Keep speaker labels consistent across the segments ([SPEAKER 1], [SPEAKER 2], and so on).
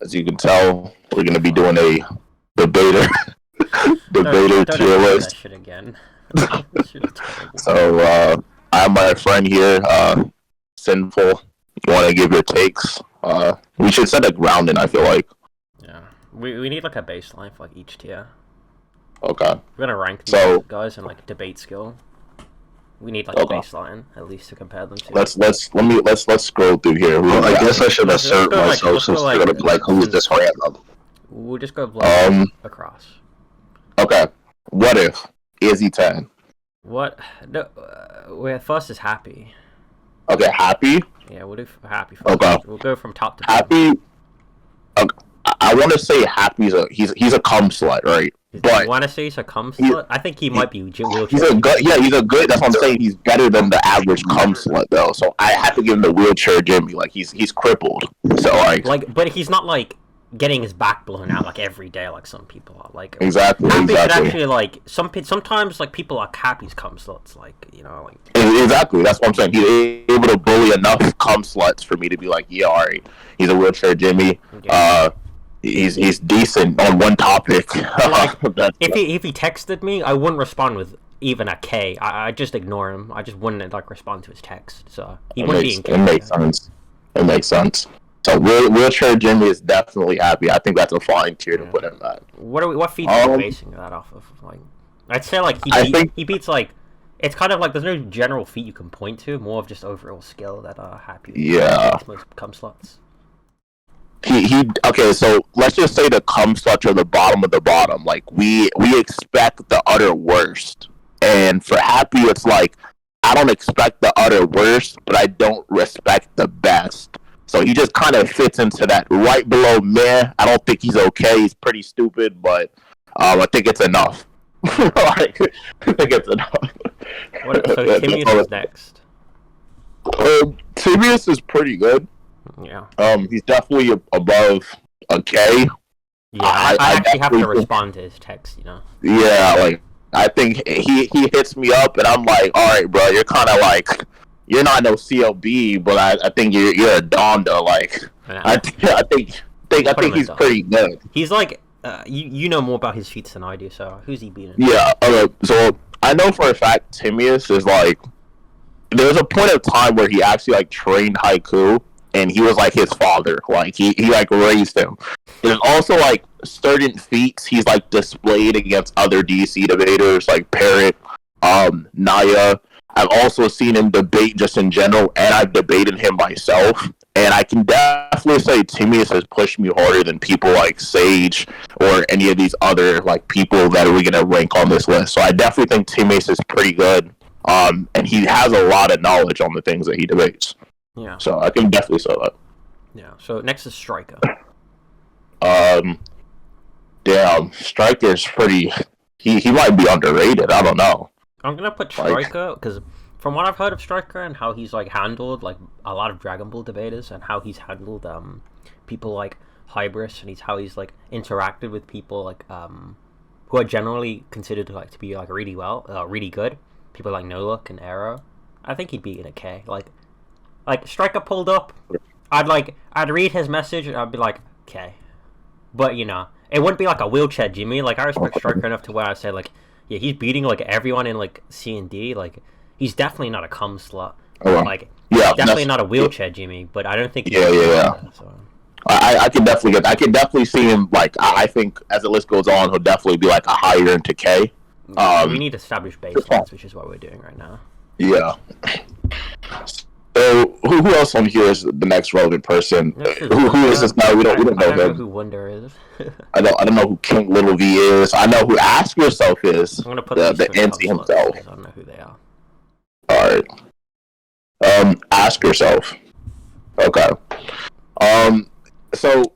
[SPEAKER 1] As you can tell, we're gonna be doing a debater
[SPEAKER 2] Don't
[SPEAKER 1] tier
[SPEAKER 2] ever do that
[SPEAKER 1] list.
[SPEAKER 2] shit again. That shit is terrible.
[SPEAKER 1] So I have my friend here, Sinful. You want to give your takes? We should set a grounding. I feel like.
[SPEAKER 2] Yeah, we need like a baseline for like each tier.
[SPEAKER 1] Okay.
[SPEAKER 2] We're gonna rank these
[SPEAKER 1] So
[SPEAKER 2] guys in like debate skill. We need like
[SPEAKER 1] okay.
[SPEAKER 2] a baseline at least to compare them to.
[SPEAKER 1] Let's scroll through here.
[SPEAKER 3] Well, I guess I should
[SPEAKER 2] Let's
[SPEAKER 3] assert
[SPEAKER 2] go, like,
[SPEAKER 3] myself
[SPEAKER 2] let's go,
[SPEAKER 3] since
[SPEAKER 2] like,
[SPEAKER 3] you're gonna be like, who's this random?
[SPEAKER 2] We'll just go like, across.
[SPEAKER 1] Okay. What if Izzy 10?
[SPEAKER 2] What? No, first is happy.
[SPEAKER 1] Okay, happy.
[SPEAKER 2] Yeah, we'll do happy first.
[SPEAKER 1] Okay.
[SPEAKER 2] We'll go from top to bottom.
[SPEAKER 1] Happy. Okay. I want to say happy's he's a cum slut, right? But
[SPEAKER 2] you want to say he's a cum slut? I think he might be wheelchair.
[SPEAKER 1] He's a good. Yeah, he's a good. That's what I'm saying. He's better than the average cum slut, though. So I have to give him the wheelchair Jimmy. Like he's crippled. So
[SPEAKER 2] but he's not like getting his back blown out like every day like some people are. Like
[SPEAKER 1] exactly.
[SPEAKER 2] Happy could actually like sometimes like people are happy's cum sluts. Like like
[SPEAKER 1] exactly. That's what I'm saying. He's able to bully enough cum sluts for me to be like, yeah, all right. He's a wheelchair Jimmy. Yeah. He's decent on one topic.
[SPEAKER 2] Like, if he texted me, I wouldn't respond with even a K. I just ignore him. I just wouldn't like respond to his text. So he wouldn't be in K.
[SPEAKER 1] It makes sense. It makes sense. So wheelchair Jimmy is definitely happy. I think that's a fine tier to put him at.
[SPEAKER 2] What feats are you basing that off of? Like, I'd say like he beats like. It's kind of like there's no general feat you can point to. More of just overall skill that are happy.
[SPEAKER 1] Yeah.
[SPEAKER 2] Most cum sluts.
[SPEAKER 1] Okay, so let's just say the cum sluts are the bottom of the bottom. Like we expect the utter worst, and for happy it's like I don't expect the utter worst, but I don't respect the best. So he just kind of fits into that right below meh. I don't think he's okay. He's pretty stupid, but I think it's enough. I think it's enough.
[SPEAKER 2] So Timaeus is next.
[SPEAKER 1] Timaeus is pretty good.
[SPEAKER 2] Yeah.
[SPEAKER 1] He's definitely above a K.
[SPEAKER 2] Yeah, I actually have to respond to his text,
[SPEAKER 1] Yeah, like I think he hits me up, and I'm like, all right, bro, you're kind of like, you're not no CLB, but I think you're a Donda. Like, yeah. I think he's pretty good.
[SPEAKER 2] He's like, you know more about his feats than I do. So who's he beating?
[SPEAKER 1] Yeah. So I know for a fact Timaeus is like, there was a point of time where he actually like trained Haiku. And he was like his father, like he like raised him. There's also like certain feats he's like displayed against other DC debaters like Parrot, Naya. I've also seen him debate just in general, and I've debated him myself. And I can definitely say Timaeus has pushed me harder than people like Sage or any of these other like people that we're gonna rank on this list. So I definitely think Timaeus is pretty good. And he has a lot of knowledge on the things that he debates.
[SPEAKER 2] Yeah.
[SPEAKER 1] So I can definitely say that.
[SPEAKER 2] Yeah. So next is Striker.
[SPEAKER 1] Damn, Striker's pretty. He might be underrated. I don't know.
[SPEAKER 2] I'm gonna put Striker because from what I've heard of Striker and how he's like handled like a lot of Dragon Ball debaters and how he's handled people like Hybris and how he's like interacted with people like who are generally considered like to be like really good. People like No Look and Arrow. I think he'd be in a K. Like Striker pulled up, I'd read his message and I'd be like, okay, but it wouldn't be like a wheelchair Jimmy. Like I respect Striker enough to where I say like, yeah, he's beating like everyone in like C&D. Like he's definitely not a cum slut. Like yeah, definitely not a wheelchair Jimmy. But I don't think
[SPEAKER 1] yeah. That, so. I can definitely get. I can definitely see him. Like I think as the list goes on, he'll definitely be like a higher into K.
[SPEAKER 2] We need to establish baselines, which is what we're doing right now.
[SPEAKER 1] Yeah. So who else on here is the next relevant person? Who is this guy? We don't know him.
[SPEAKER 2] I don't know who Wonder is.
[SPEAKER 1] I don't know who King Little V is. I know who Ask Yourself is.
[SPEAKER 2] I'm gonna put
[SPEAKER 1] the NC himself.
[SPEAKER 2] I don't know who they are.
[SPEAKER 1] All right. Ask Yourself. Okay. So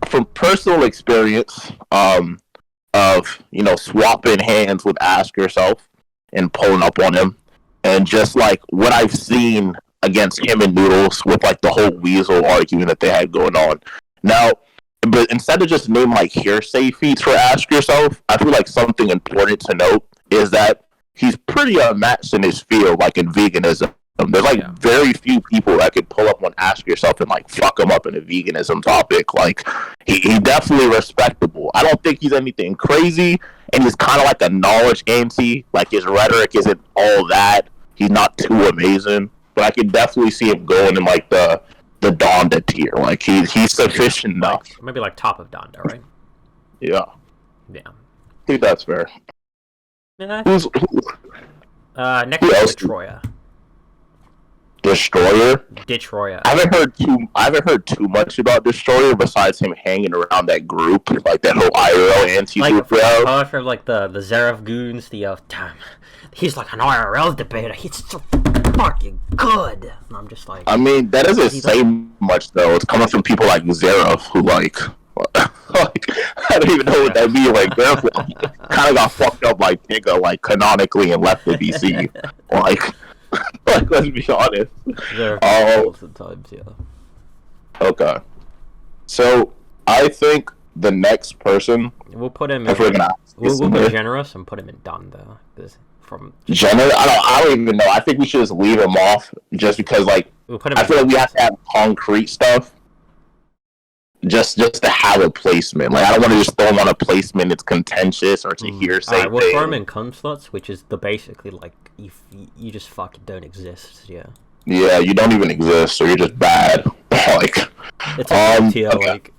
[SPEAKER 1] from personal experience, of swapping hands with Ask Yourself and pulling up on him, and just like what I've seen against him and Noodles with like the whole Weasel argument that they had going on. Now, but instead of just name like hearsay feats for Ask Yourself, I feel like something important to note is that he's pretty unmatched in his field, like in veganism. There's like
[SPEAKER 2] Yeah.
[SPEAKER 1] very few people that could pull up one Ask Yourself and like fuck him up in a veganism topic. Like he definitely respectable. I don't think he's anything crazy, and he's kind of like a knowledge auntie. Like his rhetoric isn't all that. He's not too amazing, but I can definitely see him going in like the Donda tier. Like he's sufficient enough.
[SPEAKER 2] Maybe like top of Donda, right?
[SPEAKER 1] Yeah,
[SPEAKER 2] Yeah.
[SPEAKER 1] I think that's fair.
[SPEAKER 2] Yeah.
[SPEAKER 1] Who's
[SPEAKER 2] Next
[SPEAKER 1] Who
[SPEAKER 2] is
[SPEAKER 1] else?
[SPEAKER 2] Detroya.
[SPEAKER 1] Destroyer?
[SPEAKER 2] Detroya.
[SPEAKER 1] I haven't heard too much about Destroyer besides him hanging around that group, like that whole IRL anti-group.
[SPEAKER 2] Like, I've heard like the Zeref goons, damn, he's like an IRL debater. He's so fucking good. And I'm just like,
[SPEAKER 1] I mean, that doesn't say much though. It's coming from people like Zeref, who like I don't even know what that means. Like Zeref kind of got fucked up like nigga, like canonically, and left the DC. like let's be honest.
[SPEAKER 2] Zeref sometimes, yeah.
[SPEAKER 1] Okay. So I think the next person,
[SPEAKER 2] We'll put him.
[SPEAKER 1] if we're gonna ask
[SPEAKER 2] We'll
[SPEAKER 1] somebody-
[SPEAKER 2] go generous and put him in Donda because from
[SPEAKER 1] Jenner, I don't even know. I think we should just leave him off just because, like,
[SPEAKER 2] we'll put him.
[SPEAKER 1] I feel like we have to have concrete stuff just to have a placement. Like, I don't want to just throw him on a placement it's contentious or to hearsay.
[SPEAKER 2] Alright, we'll
[SPEAKER 1] thing.
[SPEAKER 2] throw him in cum sluts, which is the basically like you just fucking don't exist. Yeah,
[SPEAKER 1] Yeah, you don't even exist, or you're just bad. like,
[SPEAKER 2] it's a tier.
[SPEAKER 1] okay.
[SPEAKER 2] Like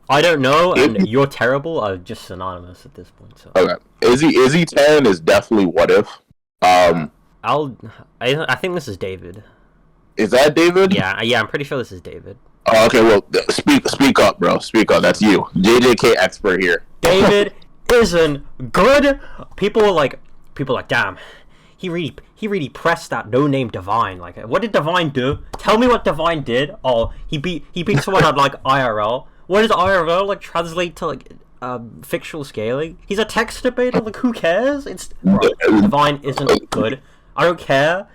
[SPEAKER 2] I don't know, and you're terrible are just synonymous at this point. So
[SPEAKER 1] okay, Izzy 10 is definitely what if.
[SPEAKER 2] I think this is David.
[SPEAKER 1] Is that David?
[SPEAKER 2] Yeah, I'm pretty sure this is David.
[SPEAKER 1] Oh, okay, well, speak up, bro. Speak up. That's you, JJK expert here.
[SPEAKER 2] David isn't good. People are like, damn, he really pressed that no-name Divine. Like, what did Divine do? Tell me what Divine did. Oh, he beat someone on like IRL. What does IRL like translate to like fictional scaling? He's a text debater. Like, who cares? It's bro, Divine isn't good. I don't care.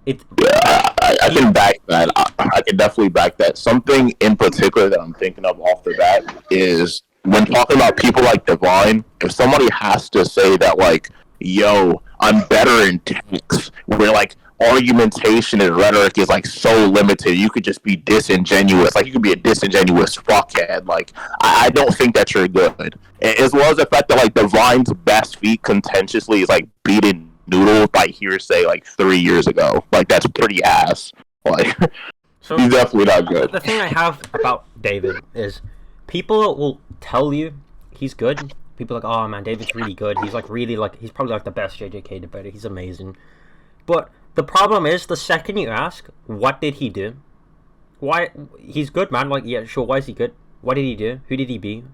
[SPEAKER 1] I can back that. I can definitely back that. Something in particular that I'm thinking of off the bat is when talking about people like Divine, if somebody has to say that, like, yo, I'm better in text, where, like, argumentation and rhetoric is, like, so limited, you could just be disingenuous. Like, you could be a disingenuous fuckhead. Like, I don't think that you're good. As well as the fact that, like, Divine's best feat contentiously is, like, beating Noodle by hearsay like 3 years ago. Like, that's pretty ass. Like,
[SPEAKER 2] So
[SPEAKER 1] he's definitely not good.
[SPEAKER 2] the thing I have about David is people will tell you he's good. People are like, oh man, David's really good. He's like really like he's probably like the best JJK debater. He's amazing. But the problem is the second you ask, what did he do? Why he's good, man. Like, yeah, sure. Why is he good? What did he do? Who did he beat?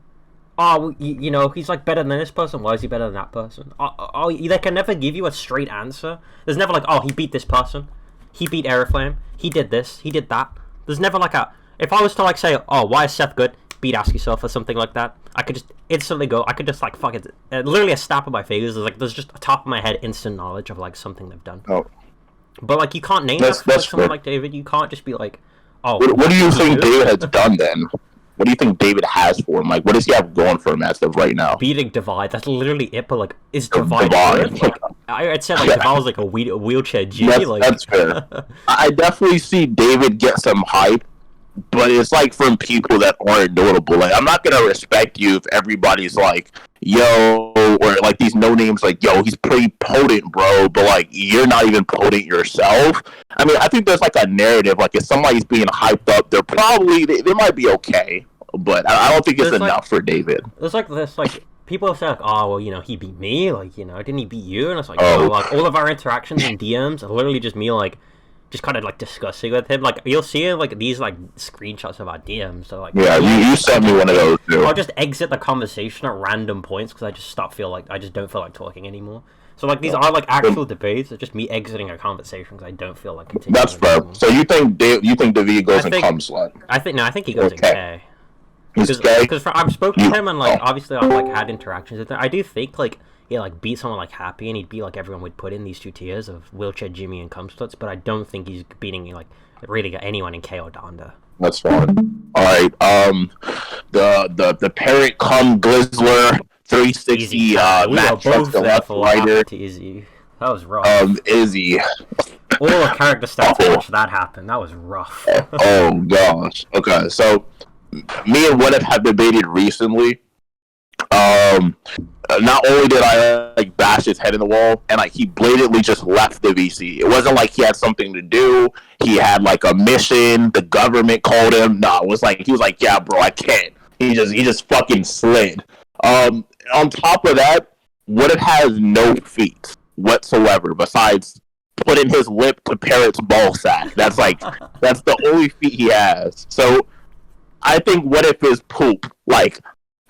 [SPEAKER 2] Oh, you know, he's like better than this person. Why is he better than that person? Oh, they can never give you a straight answer. There's never like, oh, he beat this person. He beat Aeroflame. He did this. He did that. There's never like a. If I was to like say, oh, why is Seth good? Beat Ask Yourself or something like that. I could just instantly go. I could just like fuck it. Literally a snap of my fingers. There's just a top of my head instant knowledge of like something they've done.
[SPEAKER 1] Oh.
[SPEAKER 2] But like you can't name that for like, someone like David. You can't just be like, oh.
[SPEAKER 1] What do you think
[SPEAKER 2] good?
[SPEAKER 1] David has done then? What do you think David has for him? Like, what does he have going for him as of right now?
[SPEAKER 2] Beating Divide. That's literally it. But like, is Divide
[SPEAKER 1] Divide.
[SPEAKER 2] good? Like, I'd say like
[SPEAKER 1] Yeah.
[SPEAKER 2] Divide was like a wheelchair G.
[SPEAKER 1] That's fair. I definitely see David get some hype, but it's like from people that aren't notable. Like, I'm not gonna respect you if everybody's like, yo, or like these no names like, yo, he's pretty potent, bro, but like you're not even potent yourself. I mean, I think there's like a narrative, like if somebody's being hyped up, they're probably they might be okay, but I don't think it's
[SPEAKER 2] There's, like-
[SPEAKER 1] enough for David.
[SPEAKER 2] There's like this, like, people say, like, oh, well, you know, he beat me, like, you know, didn't he beat you? And it's like,
[SPEAKER 1] Oh.
[SPEAKER 2] no, like, all of our interactions in DMs are literally just me, like, just kind of, like, discussing with him. Like, you'll see, like, these, like, screenshots of our DMs, so, like...
[SPEAKER 1] Yeah, you sent me one of those too.
[SPEAKER 2] I'll just exit the conversation at random points, because I just I just don't feel like talking anymore. So, like, these are, like, actual debates, it's just me exiting a conversation, because I don't feel like continuing.
[SPEAKER 1] That's fair.
[SPEAKER 2] anymore.
[SPEAKER 1] So you think David goes
[SPEAKER 2] I
[SPEAKER 1] in
[SPEAKER 2] think-
[SPEAKER 1] cum slut?
[SPEAKER 2] I think he goes in
[SPEAKER 1] Okay.
[SPEAKER 2] K.
[SPEAKER 1] He's gay.
[SPEAKER 2] Because I've spoken to him and like
[SPEAKER 1] Oh.
[SPEAKER 2] obviously I've like had interactions with him. I do think like he like beat someone like Happy and he'd be like everyone would put in these two tiers of Wheelchair Jimmy and Cumsluts, but I don't think he's beating like really anyone in K or Donda.
[SPEAKER 1] That's fine. All right. The parent cum Glizzler 360
[SPEAKER 2] We were
[SPEAKER 1] Matt Trucks
[SPEAKER 2] both
[SPEAKER 1] the
[SPEAKER 2] there
[SPEAKER 1] left
[SPEAKER 2] for what
[SPEAKER 1] rider.
[SPEAKER 2] happened to Izzy. That was rough.
[SPEAKER 1] Izzy.
[SPEAKER 2] all the character stats to watch that happen. That was rough.
[SPEAKER 1] Oh gosh. Okay, so me and What If have debated recently. Not only did I like bash his head in the wall, and like he blatantly just left the VC. It wasn't like he had something to do. He had like a mission. The government called him. No, it was like he was like, "Yeah, bro, I can't." He just fucking slid. On top of that, What If has no feet whatsoever besides putting his lip to Parrot's ball sack. That's the only feat he has. So I think What If is poop. Like,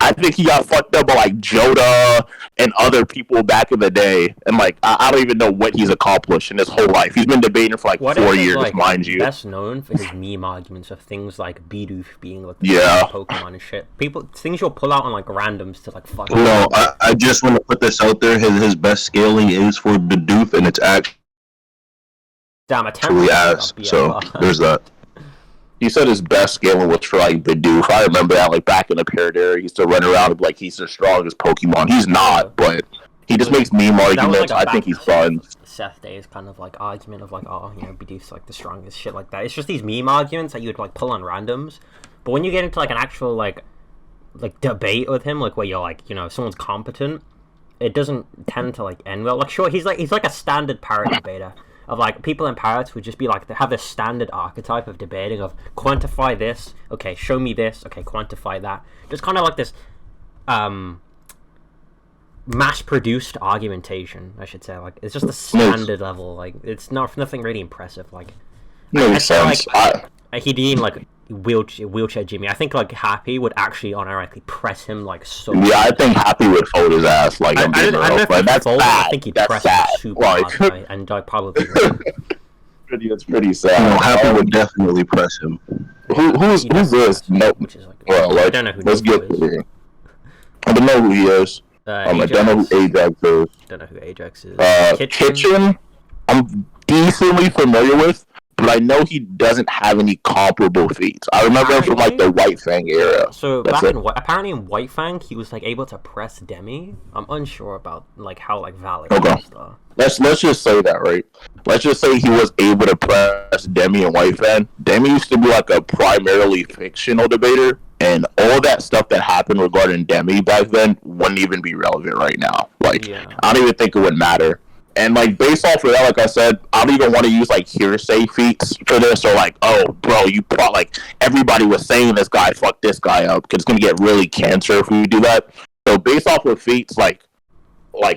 [SPEAKER 1] I think he got fucked up by like Joda and other people back in the day, and like I don't even know what he's accomplished in his whole life. He's been debating for like
[SPEAKER 2] What
[SPEAKER 1] 4
[SPEAKER 2] If is,
[SPEAKER 1] years,
[SPEAKER 2] like,
[SPEAKER 1] mind you.
[SPEAKER 2] best known for his meme arguments of things like Bidoof being like
[SPEAKER 1] Yeah.
[SPEAKER 2] Pokemon and shit. Things you'll pull out on like randoms to like fuck.
[SPEAKER 3] No, I just want to put this out there. His best scaling is for Bidoof, and it's actually
[SPEAKER 2] Damn, a temper
[SPEAKER 3] ass. So there's that.
[SPEAKER 1] He said his best scaling was for like Bidoof. I remember that like back in the period era, he used to run around like he's the strongest Pokemon. He's not, but he just makes meme arguments.
[SPEAKER 2] Like
[SPEAKER 1] I think he's fun.
[SPEAKER 2] Seth Day's kind of like argument of like, oh, you know, Bidoof's like the strongest, shit like that. It's just these meme arguments that you would like pull on randoms. But when you get into like an actual like debate with him, like where you're like, you know, if someone's competent, it doesn't tend to like end well. Like sure, he's like a standard parrot debater. Of like people in parrots would just be like they have this standard archetype of debating of quantify this, okay, show me this, okay, quantify that. Just kind of like this mass-produced argumentation, I should say. Like it's just a standard level. Like it's nothing really impressive. Like
[SPEAKER 1] Makes sense.
[SPEAKER 2] Like he'd been like wheelchair Jimmy. I think like Happy would actually unironically press him like so.
[SPEAKER 1] Yeah, I think Happy would fold his ass. Like
[SPEAKER 2] I don't know if
[SPEAKER 1] like, that's
[SPEAKER 2] fold,
[SPEAKER 1] sad.
[SPEAKER 2] I think he'd
[SPEAKER 1] That's
[SPEAKER 2] press
[SPEAKER 1] sad.
[SPEAKER 2] him super
[SPEAKER 1] Like,
[SPEAKER 2] hard, right? And I probably.
[SPEAKER 1] It's pretty sad.
[SPEAKER 3] No, Happy would definitely press him.
[SPEAKER 1] Who's this? No.
[SPEAKER 2] Which is like,
[SPEAKER 1] Well, like,
[SPEAKER 2] I don't know who
[SPEAKER 1] let's get
[SPEAKER 2] is.
[SPEAKER 1] to it. I don't know who he is. I don't know who Ajax is.
[SPEAKER 2] Don't know who Ajax is.
[SPEAKER 1] Kitchen, I'm decently familiar with, but I know he doesn't have any comparable feats. I remember him from like the White Fang era.
[SPEAKER 2] So apparently in White Fang, he was like able to press Demi. I'm unsure about like how like valid it is though.
[SPEAKER 1] Let's just say that, right? Let's just say he was able to press Demi and White Fang. Demi used to be like a primarily fictional debater, and all that stuff that happened regarding Demi back then wouldn't even be relevant right now. Like, I don't even think it would matter. And like based off of that, like I said, I don't even want to use like hearsay feats for this, or like, oh, bro, like everybody was saying this guy fucked this guy up, because it's gonna get really cancer if we do that. So based off of feats, like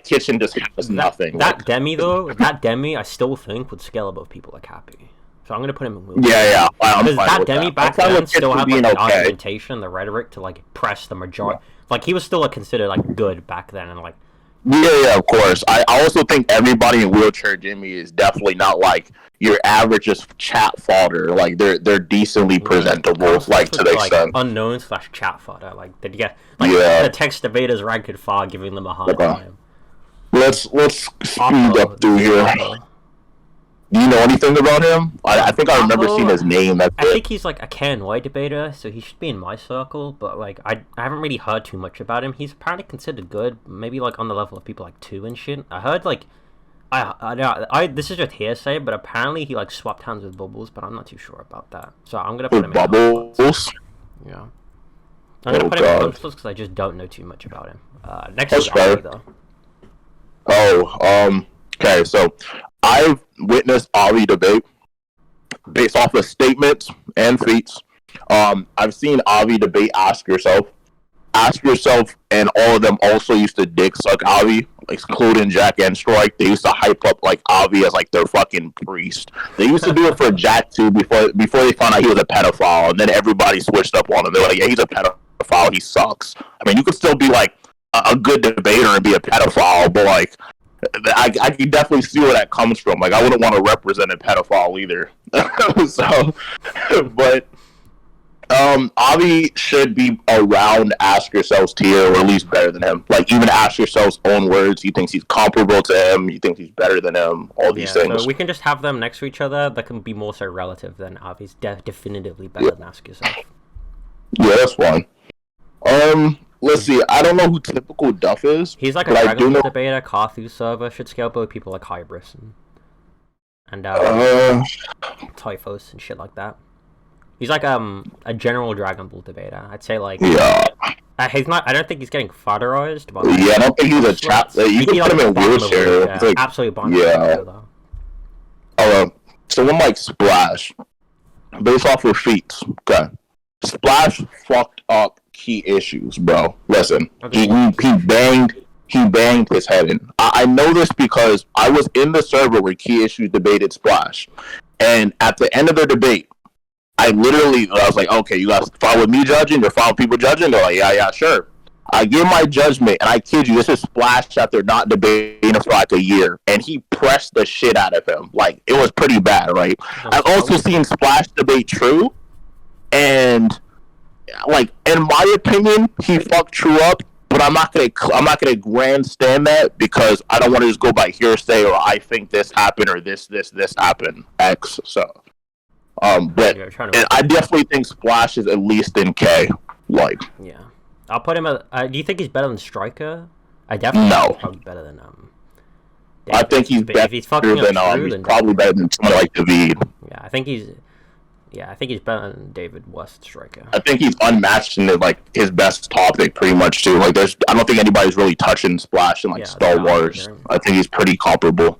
[SPEAKER 1] Kitchen just has nothing.
[SPEAKER 2] That Demi though, I still think would scale above people like Happy. So I'm gonna put him in.
[SPEAKER 1] Yeah.
[SPEAKER 2] Because that Demi back then still had like the argumentation, the rhetoric to like press the majority. Like he was still considered like good back then, and like.
[SPEAKER 1] Yeah, of course. I also think everybody in Wheelchair Jimmy is definitely not like your average just chat fodder. Like they're decently presentable, like to the extent.
[SPEAKER 2] Unknown / chat fodder. Like did you get the text debaters ranked far, giving them a hard time.
[SPEAKER 1] Let's speed up through here. Do you know anything about him? I think I remember seeing his name.
[SPEAKER 2] I think he's like a KNY debater, so he should be in my circle. But like, I haven't really heard too much about him. He's apparently considered good, maybe like on the level of people like 2 and shit. I heard like, I this is just hearsay, but apparently he like swapped hands with Bubbles, but I'm not too sure about that. So I'm gonna put him in
[SPEAKER 1] Bubbles.
[SPEAKER 2] Yeah, I'm gonna put him in Bubbles because I just don't know too much about him. Next is Avi though.
[SPEAKER 1] Okay, so I've witnessed Avi debate based off of statements and feats. I've seen Avi debate Ask Yourself, and all of them also used to dick suck Avi, excluding Jack and Strike. They used to hype up like Avi as like their fucking priest. They used to do it for Jack too before they found out he was a pedophile, and then everybody switched up on him. They're like, yeah, he's a pedophile. He sucks. I mean, you could still be like a good debater and be a pedophile, but like. I can definitely see where that comes from. Like, I wouldn't want to represent a pedophile either. But Avi should be around Ask Yourself's tier, or at least better than him. Like, even Ask Yourself's own words, he thinks he's comparable to him, he thinks he's better than him, all these things.
[SPEAKER 2] So we can just have them next to each other. That can be more so relative than Avi's definitively better than Ask Yourself.
[SPEAKER 1] Yeah, that's fine. Let's see. I don't know who Typical Duff is.
[SPEAKER 2] He's like a Dragon Ball debater. Carthu server should scale both people like Hybris. and Typhus and shit like that. He's like a general Dragon Ball debater. I'd say like
[SPEAKER 1] Yeah.
[SPEAKER 2] he's not. I don't think he's getting fodderized. But
[SPEAKER 1] Yeah, I don't think he's a chap. You can put him in wheelchair.
[SPEAKER 2] Yeah,
[SPEAKER 1] Like,
[SPEAKER 2] absolute bottom
[SPEAKER 1] yeah.
[SPEAKER 2] though.
[SPEAKER 1] Someone like Splash, based off of feats. Okay, Splash fucked up key issues, bro. Listen,
[SPEAKER 2] Okay.
[SPEAKER 1] he banged his head in. I know this because I was in the server where Key Issues debated Splash, and at the end of the debate, I was like, okay, you guys fine with me judging? You're fine with people judging? They're like, yeah, sure. I give my judgment, and I kid you, this is Splash after not debating for like a year, and he pressed the shit out of him. Like, it was pretty bad, right? I've also seen Splash debate True, and like, in my opinion, he fucked True up, but I'm not gonna grandstand that because I don't want to just go by hearsay or I think this happened or this happened X. So, but I definitely think Splash is at least in K. Like,
[SPEAKER 2] yeah, I'll put him at. Do you think he's better than Striker? I definitely think he's probably better than
[SPEAKER 1] I think he's better he's probably better than someone like David.
[SPEAKER 2] Yeah, I think he's better than David West Striker.
[SPEAKER 1] I think he's unmatched in like his best topic pretty much too. Like I don't think anybody's really touching Splash in like Star Wars. I think he's pretty comparable.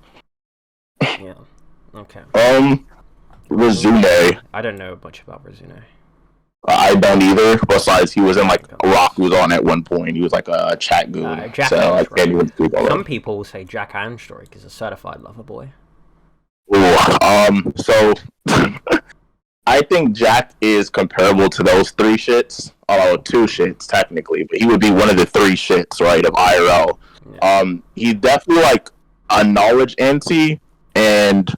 [SPEAKER 2] Yeah. Okay.
[SPEAKER 1] Rizune.
[SPEAKER 2] I don't know much about Rizune.
[SPEAKER 1] I don't either. Besides, he was in like Raku's on at one point. He was like a chat goon. So I can't even speak on
[SPEAKER 2] Some people will say Jack Anstrike is a certified lover boy.
[SPEAKER 1] Ooh, so I think Jack is comparable to those three shits. Oh, two shits technically, but he would be one of the three shits, right, of IRL. Yeah. He's definitely like a knowledge anti, and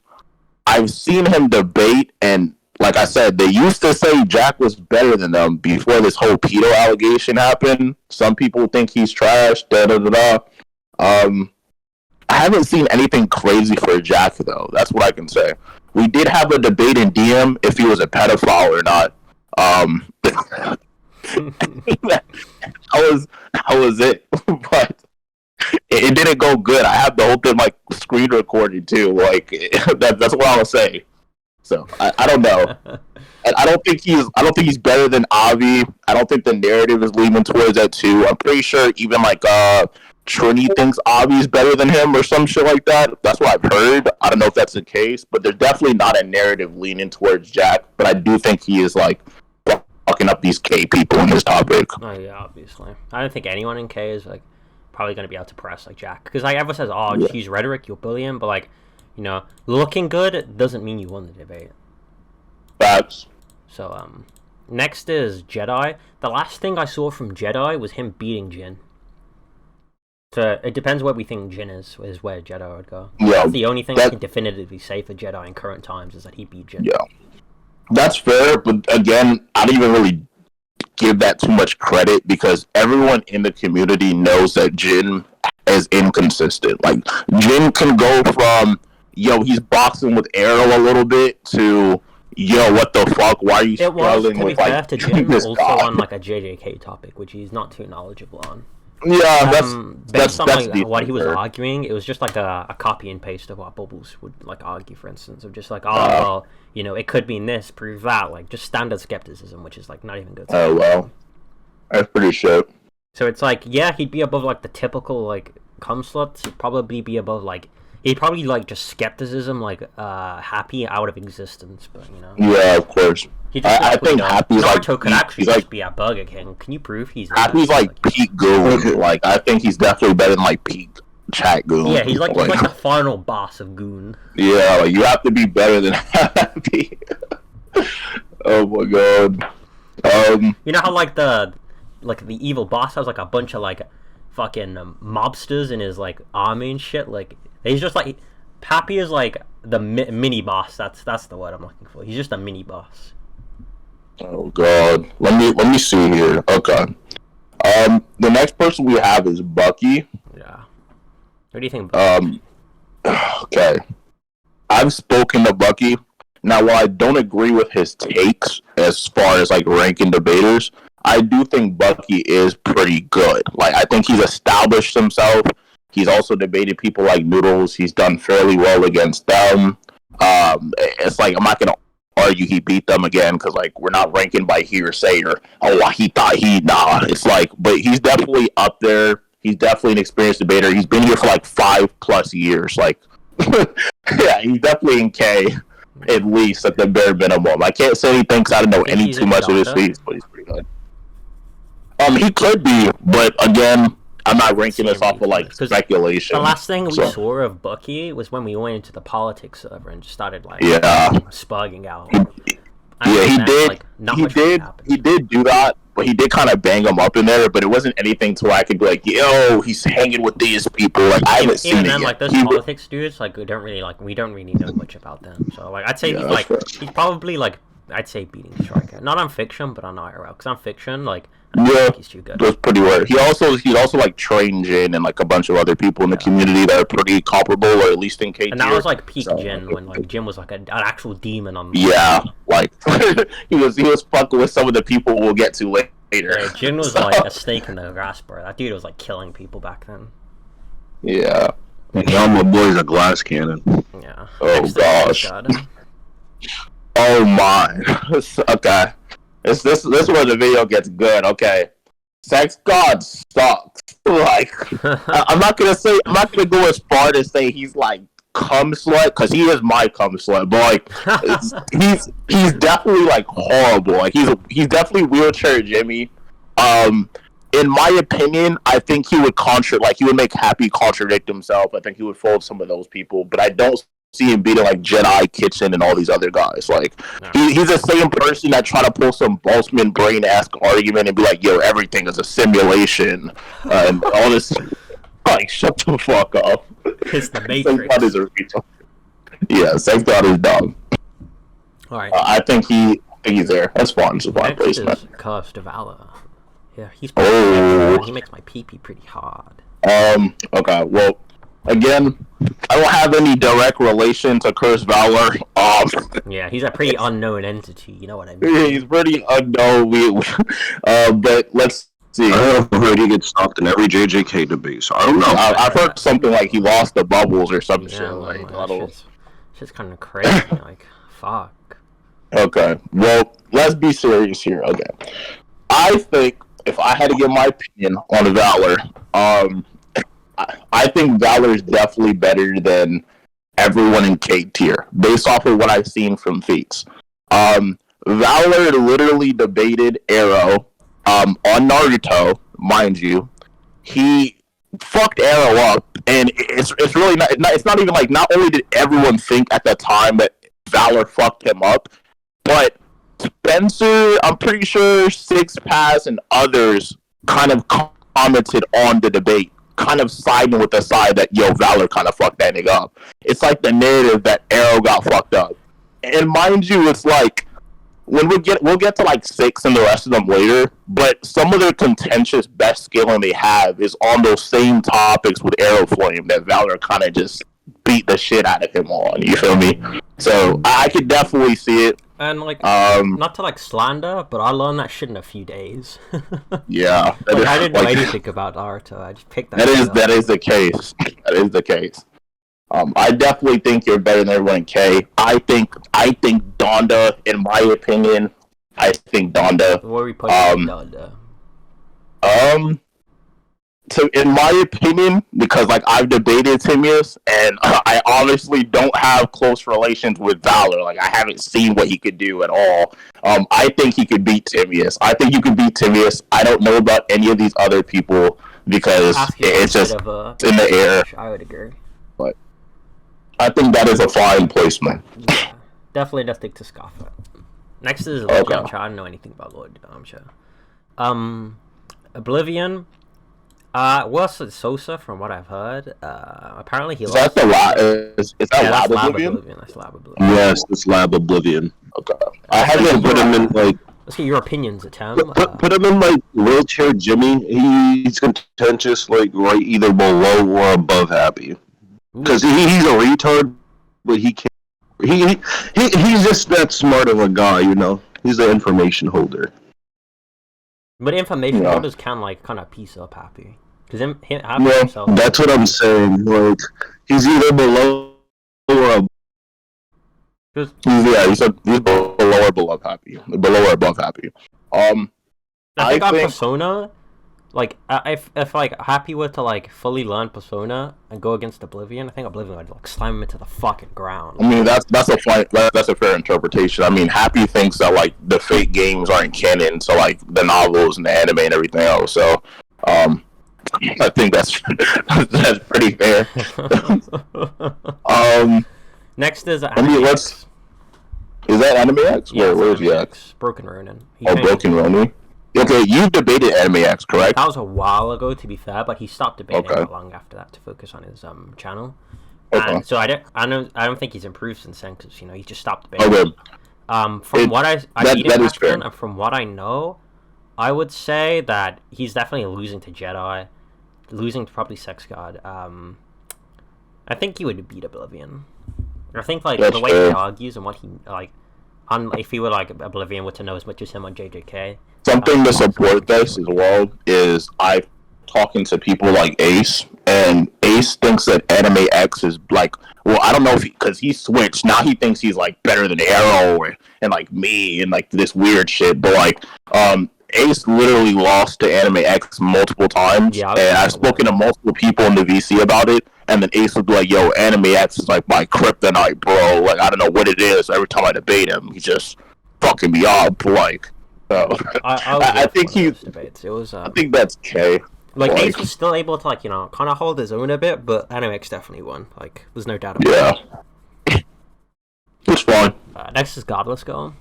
[SPEAKER 1] I've seen him debate, and like I said, they used to say Jack was better than them before this whole pedo allegation happened. Some people think he's trash, I haven't seen anything crazy for Jack, though. That's what I can say. We did have a debate in DM if he was a pedophile or not. That was it. But it didn't go good. I have the whole thing like screen recorded too. Like that's what I'll say. So I don't know. And I don't think he's better than Avi. I don't think the narrative is leaning towards that too. I'm pretty sure even like Trini thinks Avi's better than him or some shit like that. That's what I've heard. I don't know if that's the case, but there's definitely not a narrative leaning towards Jack. But I do think he is like fucking up these K people in this topic.
[SPEAKER 2] Oh yeah, obviously. I don't think anyone in K is like probably going to be able to press like Jack, because like everyone says, oh, just use rhetoric, you'll bully him, but like, you know, looking good doesn't mean you won the debate.
[SPEAKER 1] Facts.
[SPEAKER 2] So next is Jedi. The last thing I saw from Jedi was him beating Jin. So it depends where we think Jin is where Jedi would go.
[SPEAKER 1] Yeah,
[SPEAKER 2] that's the only thing I can definitively say for Jedi in current times is that he beat Jin.
[SPEAKER 1] Yeah, that's fair, but again, I don't even really give that too much credit because everyone in the community knows that Jin is inconsistent. Like, Jin can go from, yo, he's boxing with Arrow a little bit to, yo, what the fuck, why are you struggling with, like,
[SPEAKER 2] to Jin also on, like, a JJK topic, which he's not too knowledgeable on.
[SPEAKER 1] Yeah,
[SPEAKER 2] based on like, what he was arguing, it was just like a copy and paste of what Bubbles would like argue, for instance, of just like, well, you know, it could mean this, prove that, like just standard skepticism, which is like not even good.
[SPEAKER 1] Oh well, that's pretty shit.
[SPEAKER 2] So it's like, yeah, he'd be above like the typical like cum sluts. He'd probably be above like like just skepticism, like Happy out of existence, but you know.
[SPEAKER 1] Yeah, of course. I think Happy's
[SPEAKER 2] Naruto could actually just be a Burger King. Can you prove he's
[SPEAKER 1] Happy's like peak goon? Like I think he's definitely better than like peak chat goon.
[SPEAKER 2] Yeah, he's like the final boss of goon.
[SPEAKER 1] Yeah, like you have to be better than Happy. Oh my god.
[SPEAKER 2] You know how like the evil boss has like a bunch of like fucking mobsters in his like army and shit. Like he's just like Happy is like the mini boss. That's the word I'm looking for. He's just a mini boss.
[SPEAKER 1] Oh god. Let me see here. Okay. The next person we have is Bucky.
[SPEAKER 2] Yeah. What do you think about Bucky?
[SPEAKER 1] Okay. I've spoken to Bucky. Now, while I don't agree with his takes as far as like ranking debaters, I do think Bucky is pretty good. Like I think he's established himself. He's also debated people like Noodles. He's done fairly well against them. It's like I'm not gonna argue he beat them again because like we're not ranking by hearsay or he thought it's like, but he's definitely up there. He's definitely an experienced debater. He's been here for like 5+ years. Like, yeah, he's definitely in K at least at the bare minimum. I can't say anything because I don't know any too much of his feats, but he's pretty good. He could be, but again, I'm not ranking this off of like speculation.
[SPEAKER 2] The last thing we saw of Bucky was when we went into the politics server and just started like spugging out.
[SPEAKER 1] He did do that, but he did kind of bang him up in there. But it wasn't anything to where I could be like, yo, he's hanging with these people. Like I haven't seen it yet.
[SPEAKER 2] Like those politics dudes, like we don't really know much about them. So like I'd say he's probably like I'd say beating Striker, not on Fiction, but on IRL. Because on Fiction, like he's too good.
[SPEAKER 1] That's pretty weird. He's also like trained Jin and like a bunch of other people in the community that are pretty comparable, or at least in K tier.
[SPEAKER 2] And that was like peak Jin when like Jin was like an actual demon on.
[SPEAKER 1] Like he was fucking with some of the people we'll get to later.
[SPEAKER 2] Yeah, Jin was like a snake in the grass, bro. That dude was like killing people back then.
[SPEAKER 3] Yeah. And now my boy's a glass cannon.
[SPEAKER 2] Yeah.
[SPEAKER 1] Oh gosh. Oh my. Okay. This is where the video gets good. Okay. Sex God sucks. Like I'm not gonna go as far to say he's like cum slut, because he is my cum slut, but like he's definitely like horrible. Like he's definitely wheelchair Jimmy. In my opinion, I think he would he would make Happy contradict himself. I think he would fold some of those people, but I don't see him beating like Jedi, Kitchen, and all these other guys. Like he's the same person that try to pull some Boltzmann brain-esque argument and be like, "Yo, everything is a simulation," and all this. Like, shut the fuck up.
[SPEAKER 2] It's the Matrix.
[SPEAKER 1] Sex God is a retard. Yeah, Sex God is dumb.
[SPEAKER 2] All right.
[SPEAKER 1] I think he's there. That's fine. It's a fine placement.
[SPEAKER 2] Is Curse to Valor. Yeah, he's. He makes my pee-pee pretty hard.
[SPEAKER 1] Okay. Well, again, I don't have any direct relation to Curse Valor.
[SPEAKER 2] Yeah, he's a pretty unknown entity. You know what I mean?
[SPEAKER 1] He's pretty unknown. But let's see.
[SPEAKER 3] I heard he gets stopped in every JJK debate, so I don't know.
[SPEAKER 1] I've heard something like he lost the bubbles or some shit.
[SPEAKER 2] Like, it's just kind of crazy. Like, fuck.
[SPEAKER 1] Okay. Well, let's be serious here. Okay. I think if I had to give my opinion on Valor, I think Valor is definitely better than everyone in K tier, based off of what I've seen from feats. Valor literally debated Arrow on Naruto, mind you. He fucked Arrow up, and it's really it's not even like, not only did everyone think at the time that Valor fucked him up, but Spencer, I'm pretty sure, Six Pass, and others kind of commented on the debate, kind of siding with the side that, yo, Valor kind of fucked that nigga up. It's like the narrative that Arrow got fucked up. And mind you, it's like, when we'll get to like Six and the rest of them later, but some of their contentious best scaling they have is on those same topics with Arrow Flame that Valor kind of just beat the shit out of him on, you feel me? So I could definitely see it.
[SPEAKER 2] And like, not to like slander, but I learned that shit in a few days.
[SPEAKER 1] Yeah,
[SPEAKER 2] like, I didn't know anything about Naruto. I just picked that.
[SPEAKER 1] That is the case. That is the case. I definitely think you're better than everyone in K. I think Donda, in my opinion, Donda.
[SPEAKER 2] Where we put Donda?
[SPEAKER 1] So in my opinion, because like I've debated Timaeus, and I honestly don't have close relations with Valor. Like I haven't seen what he could do at all. I think he could beat Timaeus. I think you can beat Timaeus. I don't know about any of these other people because it's just in the air.
[SPEAKER 2] I would agree.
[SPEAKER 1] But I think that is a fine placement.
[SPEAKER 2] Yeah, definitely nothing to scoff at. Next is Lord Yamcha. I don't know anything about Lord Yamcha. Oblivion. What's Sosa, from what I've heard? Apparently he lost.
[SPEAKER 1] Is that Lab Oblivion?
[SPEAKER 2] That's Lab Oblivion.
[SPEAKER 3] Yes, it's Lab Oblivion.
[SPEAKER 1] Okay. I haven't put him in like.
[SPEAKER 2] Let's get your opinions, Tim.
[SPEAKER 3] Put him in like wheelchair Jimmy. He's contentious, like right either below or above Happy. Because he's a retard, but he can't. He's just that smart of a guy, you know. He's the information holder.
[SPEAKER 2] But information holders can like kind of piece up Happy. Because Happy himself.
[SPEAKER 3] That's what I'm saying. Like he's either below or above.
[SPEAKER 2] Just
[SPEAKER 1] He's below or above happy. Below or above happy.
[SPEAKER 2] I think on Persona, like if like Happy were to like fully learn Persona and go against Oblivion, I think Oblivion would like slam him into the fucking ground.
[SPEAKER 1] I mean that's a fair interpretation. I mean Happy thinks that like the Fate games aren't canon, so like the novels and the anime and everything else. So I think that's pretty fair.
[SPEAKER 2] Next is
[SPEAKER 1] is that Anime X?
[SPEAKER 2] Yeah,
[SPEAKER 1] Where's the X?
[SPEAKER 2] Broken Ronin.
[SPEAKER 1] Broken Ronin. Okay, you debated Anime X, correct?
[SPEAKER 2] That was a while ago, to be fair, but he stopped debating not long after that to focus on his channel.
[SPEAKER 1] Okay.
[SPEAKER 2] And so I don't think he's improved since then because he just stopped debating.
[SPEAKER 1] Okay.
[SPEAKER 2] From what I
[SPEAKER 1] that is fair.
[SPEAKER 2] And from what I know, I would say that he's definitely losing to Jedi, losing to probably Sex God. I think he would beat Oblivion. I think like the way he argues and what he like, if he were like Oblivion were to know as much as him on JJK.
[SPEAKER 1] Something to support this as well is I've talking to people like Ace, and Ace thinks that Anime X is like, well, I don't know if because he switched now, he thinks he's like better than Arrow and like me and like this weird shit, but like Ace literally lost to Anime X multiple times, and I've spoken to multiple people in the VC about it. And then Ace would be like, yo, Anime X is like my kryptonite, bro. Like, I don't know what it is. Every time I debate him, he just fucking me up. Like, so. I think
[SPEAKER 2] debates. It was,
[SPEAKER 1] I think that's K.
[SPEAKER 2] Like, Ace was still able to, like, kind of hold his own a bit, but Anime X definitely won. Like, there's no doubt about it.
[SPEAKER 1] Yeah. It's fine.
[SPEAKER 2] Next is Godless Girl.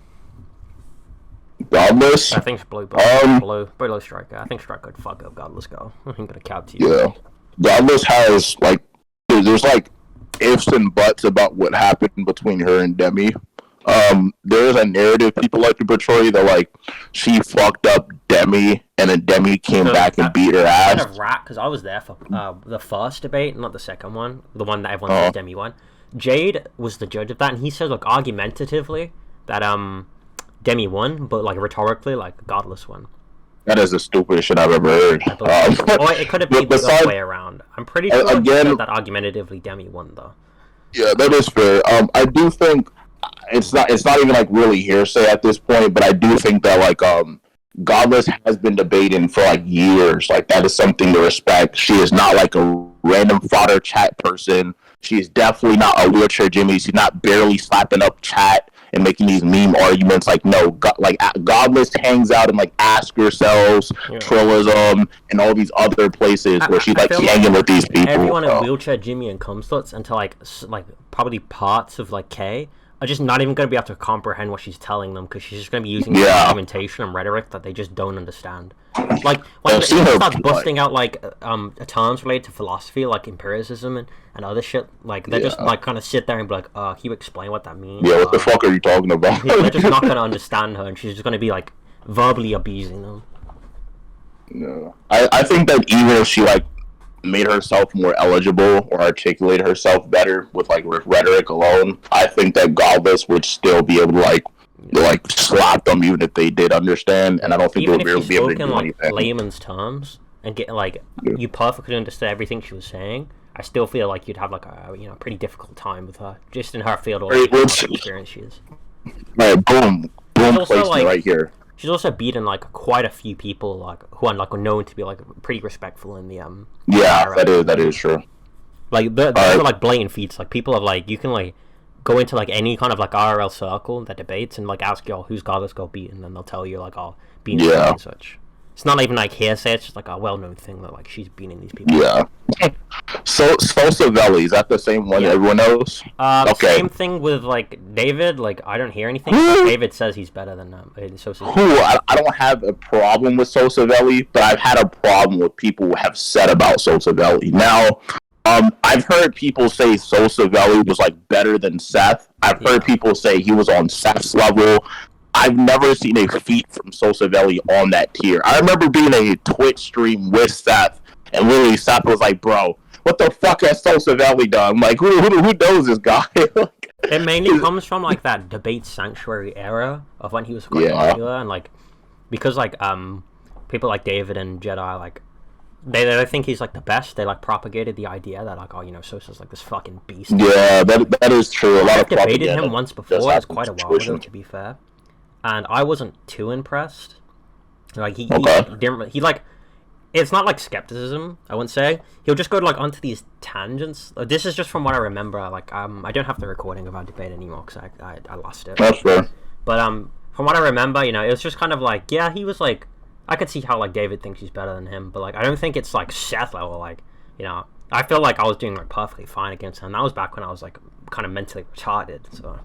[SPEAKER 1] Godless?
[SPEAKER 2] I think below Striker. I think Striker would fuck up Godless Girl. I'm gonna count to you.
[SPEAKER 1] Yeah. Godless has, like, there's like ifs and buts about what happened between her and Demi. There's a narrative people like to portray that like she fucked up Demi and then Demi came back and beat her ass.
[SPEAKER 2] Kind of rat because I was there for the first debate, not the second one, the one that everyone says Demi won. Jade was the judge of that, and he said like argumentatively that Demi won, but like rhetorically like Godless won.
[SPEAKER 1] That is the stupidest shit I've ever heard.
[SPEAKER 2] Or it could have been the other way around. I'm pretty sure again, that argumentatively Demi won, though.
[SPEAKER 1] Yeah, that is fair. I do think it's not even like really hearsay at this point, but I do think that like Godless has been debating for like years. Like that is something to respect. She is not like a random fodder chat person. She is definitely not a wheelchair Jimmy. She's not barely slapping up chat and making these meme arguments. Like no, Godless hangs out in like Ask Yourselves, Trillism, and all these other places where she's like hanging with these people.
[SPEAKER 2] Everyone in Wheelchair Jimmy and Comsluts and to like probably parts of like K are just not even going to be able to comprehend what she's telling them because she's just going to be using argumentation and rhetoric that they just don't understand. Like when she starts busting out like terms related to philosophy like empiricism and other shit, like they just like kind of sit there and be like, can you explain what that means?
[SPEAKER 1] Yeah, what the fuck are you talking about?
[SPEAKER 2] They're just not going to understand her, and she's just going to be like verbally abusing them.
[SPEAKER 1] No, I think that even if she like made herself more eligible or articulated herself better with like rhetoric alone, I think that Godless would still be able to like slap them even if they did understand, and I don't think they would be able to do anything.
[SPEAKER 2] Layman's terms and get like you perfectly understood everything she was saying. I still feel like you'd have like a pretty difficult time with her just in her field of experience she is.
[SPEAKER 1] Right, boom placement like, right here.
[SPEAKER 2] She's also beaten like quite a few people like who are like known to be like pretty respectful in the
[SPEAKER 1] that is true.
[SPEAKER 2] Like those are like blatant feats. Like people have like you can like go into like any kind of like IRL circle that debates and like ask y'all who's Godless Girl beat, and then they'll tell you like being and such. It's not even like hearsay. It's just like a well-known thing that like she's beating these people.
[SPEAKER 1] Yeah. So Savelli, is that the same one everyone knows?
[SPEAKER 2] Okay. Same thing with like David. Like I don't hear anything. But David says he's better than Sosa.
[SPEAKER 1] I don't have a problem with Sosavelli, but I've had a problem with people who have said about Sosavelli. Now, I've heard people say Sosavelli was like better than Seth. I've heard people say he was on Seth's level. I've never seen a feat from Sosavelli on that tier. I remember being a Twitch stream with Seth, and literally Seth was like, bro, what the fuck has Sosavelli done? Like, who knows this guy?
[SPEAKER 2] It mainly comes from, like, that Debate Sanctuary era of when he was quite popular, and, like, because, like, people like David and Jedi, like, they think he's like the best. They like propagated the idea that like, oh, you know, Sosa's like this fucking beast.
[SPEAKER 1] Yeah, that is true. A lot of
[SPEAKER 2] debated
[SPEAKER 1] propaganda
[SPEAKER 2] him once before.
[SPEAKER 1] does
[SPEAKER 2] It's
[SPEAKER 1] happen
[SPEAKER 2] quite a
[SPEAKER 1] in
[SPEAKER 2] while ago,
[SPEAKER 1] situations.
[SPEAKER 2] to be fair, and I wasn't too impressed. Like he didn't he like. It's not like skepticism, I wouldn't say. He'll just go like onto these tangents. This is just from what I remember. Like I don't have the recording of our debate anymore because I lost it.
[SPEAKER 1] That's fair.
[SPEAKER 2] But from what I remember, you know, it was just kind of like, yeah, he was like, I could see how like David thinks he's better than him, but like I don't think it's like Seth level. Like, you know, I feel like I was doing like perfectly fine against him. That was back when I was like kind of mentally retarded. So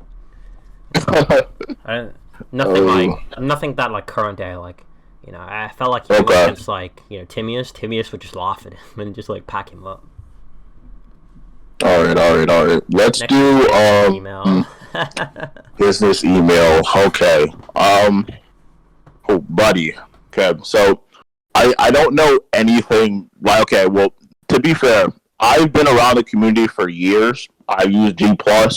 [SPEAKER 2] nothing that like current day like. You know, I felt like he went against, like, you know, Timaeus. Timaeus would just laugh at him and just, like, pack him up.
[SPEAKER 1] Alright. Let's do,
[SPEAKER 2] email.
[SPEAKER 1] business email. Okay. Oh, buddy. Okay, so, I don't know anything, like, okay, well, to be fair, I've been around the community for years. I've used G+,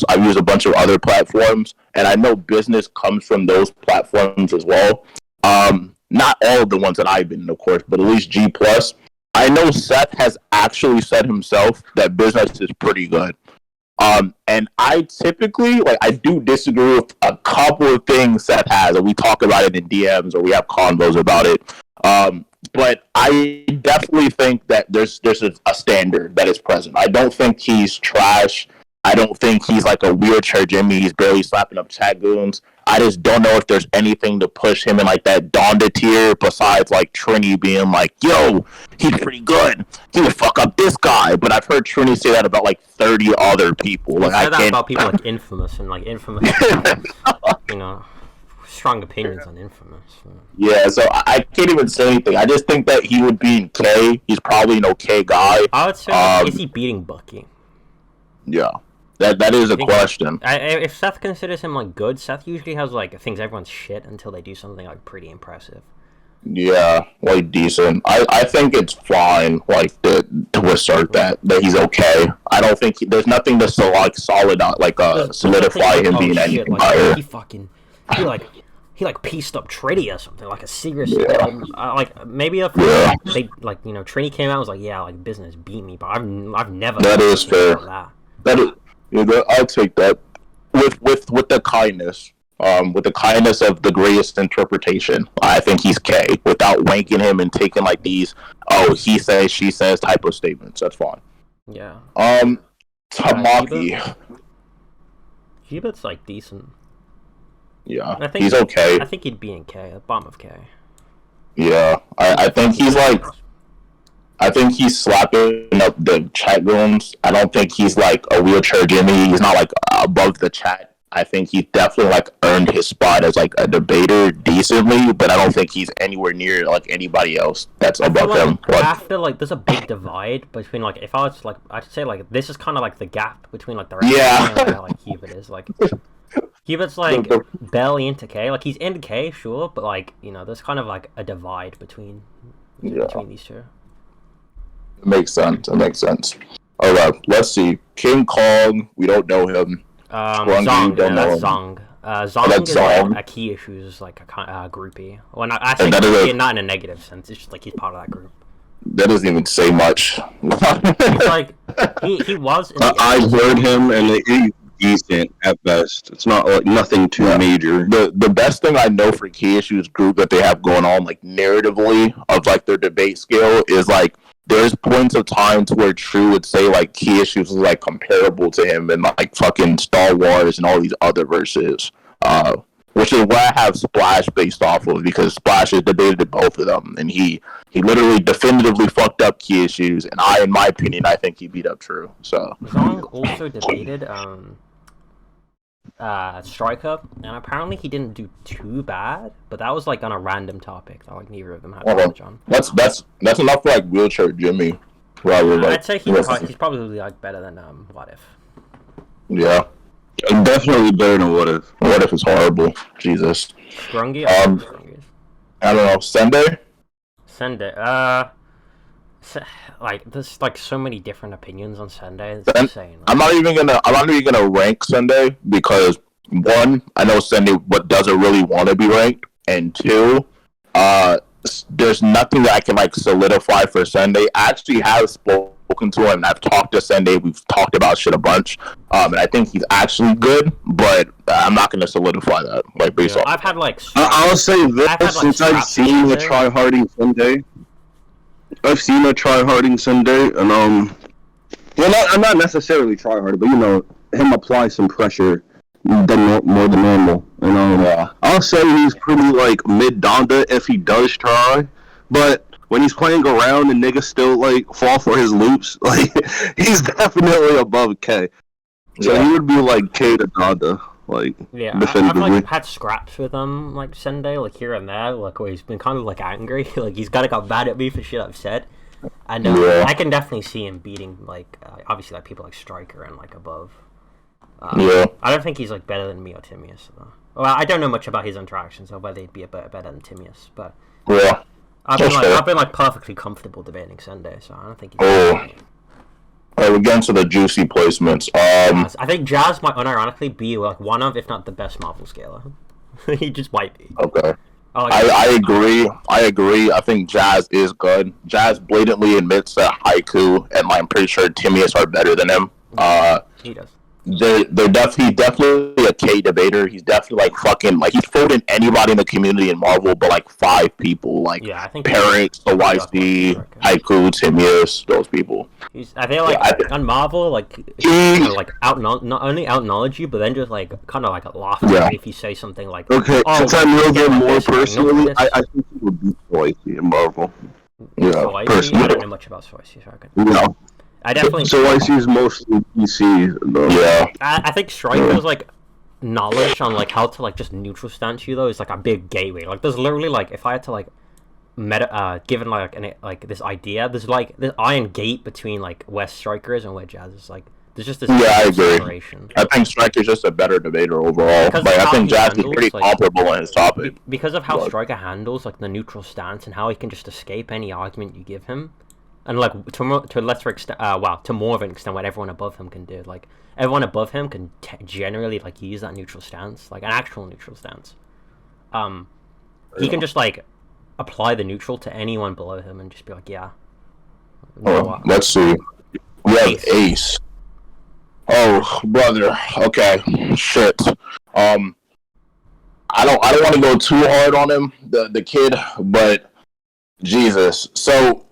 [SPEAKER 1] I've used a bunch of other platforms, and I know business comes from those platforms as well. Not all of the ones that I've been in, of course, but at least G+. I know Seth has actually said himself that business is pretty good. And I typically, like, I do disagree with a couple of things Seth has, and we talk about it in DMs or we have convos about it. But I definitely think that there's a standard that is present. I don't think he's trash. I don't think he's like a wheelchair Jimmy. He's barely slapping up chat goons. I just don't know if there's anything to push him in like that Donda tier besides like Trini being like, yo, he's pretty good. He would fuck up this guy. But I've heard Trini say that about like 30 other people. Like,
[SPEAKER 2] I said that about people like Infamous and like Infamous, you know, strong opinions on Infamous.
[SPEAKER 1] Yeah, so I can't even say anything. I just think that he would be in K. He's probably an okay guy.
[SPEAKER 2] I would say, like, is he beating Bucky?
[SPEAKER 1] Yeah. That is a question.
[SPEAKER 2] If Seth considers him like good, Seth usually has like thinks everyone's shit until they do something like pretty impressive.
[SPEAKER 1] Yeah, like decent. I think it's fine, like to assert that he's okay. I don't think there's nothing to solidify him being anything higher.
[SPEAKER 2] He pieced up Trini or something, like a serious like maybe if they like, you know, Trini came out and was like, yeah, like business beat me, but I've never.
[SPEAKER 1] That is fair. That is. Yeah, I'll take that with the kindness, with the kindness of the greatest interpretation. I think he's K without wanking him and taking like these he says she says type of statements. That's fine.
[SPEAKER 2] Yeah.
[SPEAKER 1] Tamaki.
[SPEAKER 2] Hubit's like decent.
[SPEAKER 1] Yeah, he's okay.
[SPEAKER 2] I think he'd be in K, bottom of K.
[SPEAKER 1] Yeah, I think he's like. I think he's slapping up the chat rooms. I don't think he's like a wheelchair Jimmy. He's not like above the chat. I think he definitely like earned his spot as like a debater decently, but I don't think he's anywhere near like anybody else that's above him.
[SPEAKER 2] I feel like there's a big divide between like, if I was like, I'd say like this is kind of like the gap between like the rest of the like Hubert is like. Hubert's like barely into K. Like he's into K, sure, but like, you know, there's kind of like a divide between these two.
[SPEAKER 1] It makes sense. Alright, let's see. King Kong, we don't know him.
[SPEAKER 2] Zong, that's Zong. Zong is like a Key Issues like a groupie. Well, I say groupie, not in a negative sense. It's just like he's part of that group.
[SPEAKER 1] That doesn't even say much.
[SPEAKER 2] He's like he was.
[SPEAKER 3] I've heard him, and he's decent at best. It's not like nothing too major.
[SPEAKER 1] The best thing I know for Key Issues group that they have going on, like narratively of like their debate scale, is like there's points of time to where True would say like Key Issues is like comparable to him in like fucking Star Wars and all these other verses. Which is what I have Splash based off of, because Splash has debated both of them, and he literally definitively fucked up Key Issues, and in my opinion, I think he beat up True. So
[SPEAKER 2] Zong also debated Striker, and apparently he didn't do too bad, but that was like on a random topic that like neither of them had knowledge on.
[SPEAKER 1] That's enough for like wheelchair Jimmy.
[SPEAKER 2] I'd say he's probably like better than What If.
[SPEAKER 1] Yeah.
[SPEAKER 3] Definitely better than What If.
[SPEAKER 1] What If is horrible. Jesus.
[SPEAKER 2] Grungy?
[SPEAKER 1] I don't know. Sunday?
[SPEAKER 2] Like there's like so many different opinions on Sunday. It's insane.
[SPEAKER 1] I'm not even gonna rank Sunday because one, I know Sunday doesn't really want to be ranked, and two, there's nothing that I can like solidify for Sunday. I actually have spoken to him. I've talked to Sunday. We've talked about shit a bunch, and I think he's actually good. But I'm not going to solidify that like based off.
[SPEAKER 2] I've had like.
[SPEAKER 3] I'll say this: since I've seen a try-harding Sunday, and well, I'm not necessarily try-harding, but him apply some pressure more than normal. And I'll say he's pretty like mid Donda if he does try, but when he's playing around and niggas still like fall for his loops, like he's definitely above K. So he would be like K to Donda, like definitively.
[SPEAKER 2] I've like had scraps with him like Sunday, like here and there, like where he's been kind of like angry, like he's kind of got mad at me for shit I've said. And I can definitely see him beating like obviously like people like Striker and like above. I don't think he's like better than me or Timaeus though. Well, I don't know much about his interactions or whether he'd be a bit better than Timaeus, but I've been like perfectly comfortable debating Sunday, so I don't think.
[SPEAKER 1] Alright, we're getting to the juicy placements.
[SPEAKER 2] I think Jazz might unironically be like one of, if not the best Marvel scaler. He just might be.
[SPEAKER 1] Okay. I agree. I think Jazz is good. Jazz blatantly admits that Haiku and I'm pretty sure Timaeus are better than him.
[SPEAKER 2] He does.
[SPEAKER 1] He's definitely a K debater. He's definitely like fucking like he's voting anybody in the community in Marvel, but like 5 people, like
[SPEAKER 2] I think
[SPEAKER 1] Parents, the YC, Haiku, Timaeus, those people.
[SPEAKER 2] I feel like on Marvel, like not only out knowledge you, but then just like kind of like laugh at you if you say something like.
[SPEAKER 3] Okay, since I know them more personally, I think he would beat YC in Marvel. Yeah, personally.
[SPEAKER 2] I don't know much about Soicy, so I could.
[SPEAKER 3] No.
[SPEAKER 2] I definitely.
[SPEAKER 3] So I see is mostly PC. Though.
[SPEAKER 1] Yeah.
[SPEAKER 2] I think Striker's like knowledge on like how to like just neutral stance you though is like a big gateway. Like there's literally like if I had to like given like this idea, there's like this iron gate between like where Striker is and where Jazz is. Like there's just this.
[SPEAKER 1] I agree. I think Striker's just a better debater overall. Like I think Jazz is pretty comparable in his topic
[SPEAKER 2] because of how Striker handles like the neutral stance and how he can just escape any argument you give him. And like to a lesser extent, to more of an extent, what everyone above him can do. Like everyone above him can generally like use that neutral stance, like an actual neutral stance. He can just like apply the neutral to anyone below him and just be like,
[SPEAKER 1] let's see. We have Ace. Oh, brother. Okay. Shit. I don't want to go too hard on him, the kid, but Jesus. So.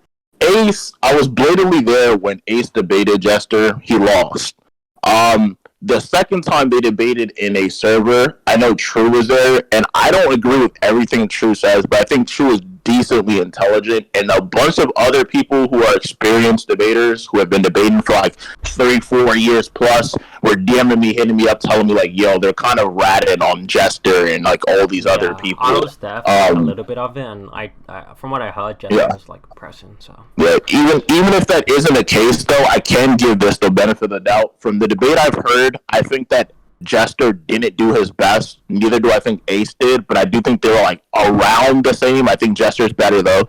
[SPEAKER 1] Ace, I was blatantly there when Ace debated Jester. He lost. The second time they debated in a server, I know True was there, and I don't agree with everything True says, but I think True is decently intelligent, and a bunch of other people who are experienced debaters who have been debating for like 3-4 years plus were DMing me, hitting me up, telling me like, yo, they're kind of ratted on Jester and like all these other people.
[SPEAKER 2] I was there for a little bit of it, and I from what I heard, Jester was like pressing. So
[SPEAKER 1] even if that isn't the case, though, I can give this the benefit of the doubt. From the debate I've heard, I think that Jester didn't do his best. Neither do I think Ace did, but I do think they were like around the same. I think Jester's better though.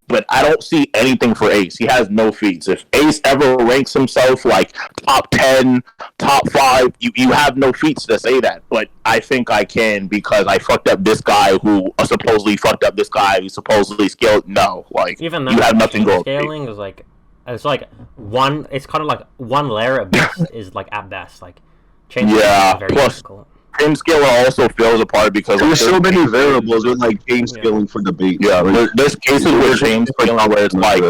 [SPEAKER 1] But I don't see anything for Ace. He has no feats. If Ace ever ranks himself like top 10, top 5, you have no feats to say that. But I think I can because I fucked up this guy who supposedly fucked up this guy who supposedly scaled. No, like
[SPEAKER 2] even
[SPEAKER 1] you have nothing going.
[SPEAKER 2] Scaling is like it's like one. It's kind of like one layer at best is like at best like. Very
[SPEAKER 1] plus
[SPEAKER 2] difficult.
[SPEAKER 1] Chain scaling also fails apart because
[SPEAKER 3] there's so many variables with like chain scaling for debate.
[SPEAKER 1] Yeah, there's cases with chain scaling where it's like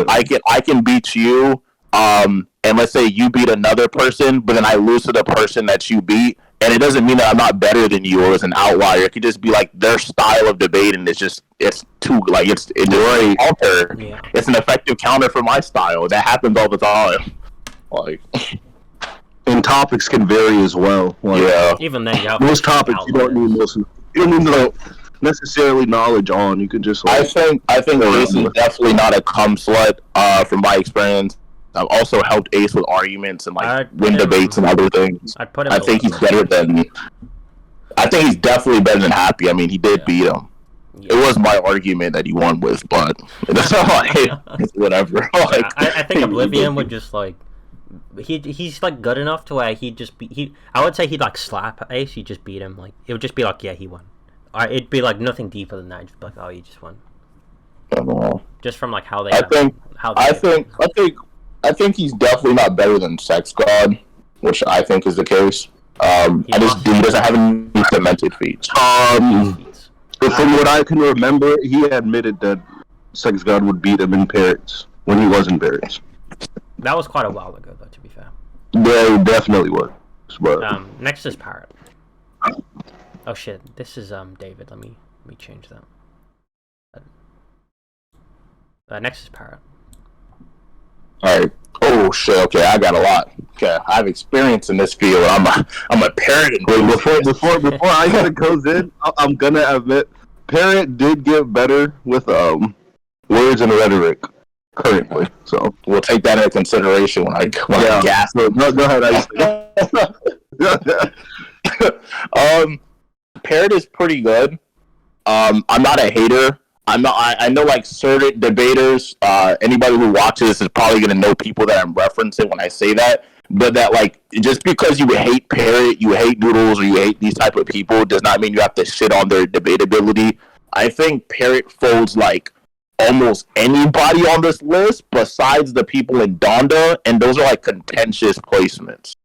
[SPEAKER 1] I can beat you, and let's say you beat another person, but then I lose to the person that you beat, and it doesn't mean that I'm not better than you or it's an outlier. It could just be like their style of debating is just it's very alter. Yeah. It's an effective counter for my style. That happens all the time. Like.
[SPEAKER 3] And topics can vary as well.
[SPEAKER 1] Like,
[SPEAKER 2] even then,
[SPEAKER 3] most topics you don't need necessarily knowledge on. You can just.
[SPEAKER 1] Like, I think Ace is definitely not a cum slut. From my experience, I've also helped Ace with arguments and like win debates and other things. I think he's better than. I think he's definitely better than Happy. I mean, he did beat him. Yeah. It was my argument that he won with, but that's whatever. Like,
[SPEAKER 2] I think Oblivion would just like. He's like good enough to where I would say he'd like slap Ace. He'd just beat him. Like it would just be like he won. It'd be like nothing deeper than that. Just be like he just won. Just from like how they.
[SPEAKER 1] I think he's definitely not better than Sex God, which I think is the case. He doesn't have any cemented feats.
[SPEAKER 3] From what I can remember, he admitted that Sex God would beat him in Parrots when he was in Parrots.
[SPEAKER 2] That was quite a while ago, though. To be fair.
[SPEAKER 3] Yeah, it definitely was. But
[SPEAKER 2] next is Parrot. Oh shit! This is David. Let me change that. Next is Parrot.
[SPEAKER 1] Alright. Oh shit, okay, I got a lot. Okay, I have experience in this field. I'm a parrot.
[SPEAKER 3] Before Isaac goes in, I'm gonna admit, Parrot did get better with words and rhetoric currently. So
[SPEAKER 1] we'll take that into consideration when I gas.
[SPEAKER 3] No, go ahead,
[SPEAKER 1] Isaac. Parrot is pretty good. I'm not a hater. I know like certain debaters, anybody who watches this is probably gonna know people that I'm referencing when I say that. But that like just because you hate Parrot, you hate Noodles, or you hate these type of people does not mean you have to shit on their debatability. I think Parrot folds like almost anybody on this list besides the people in Donda, and those are like contentious placements.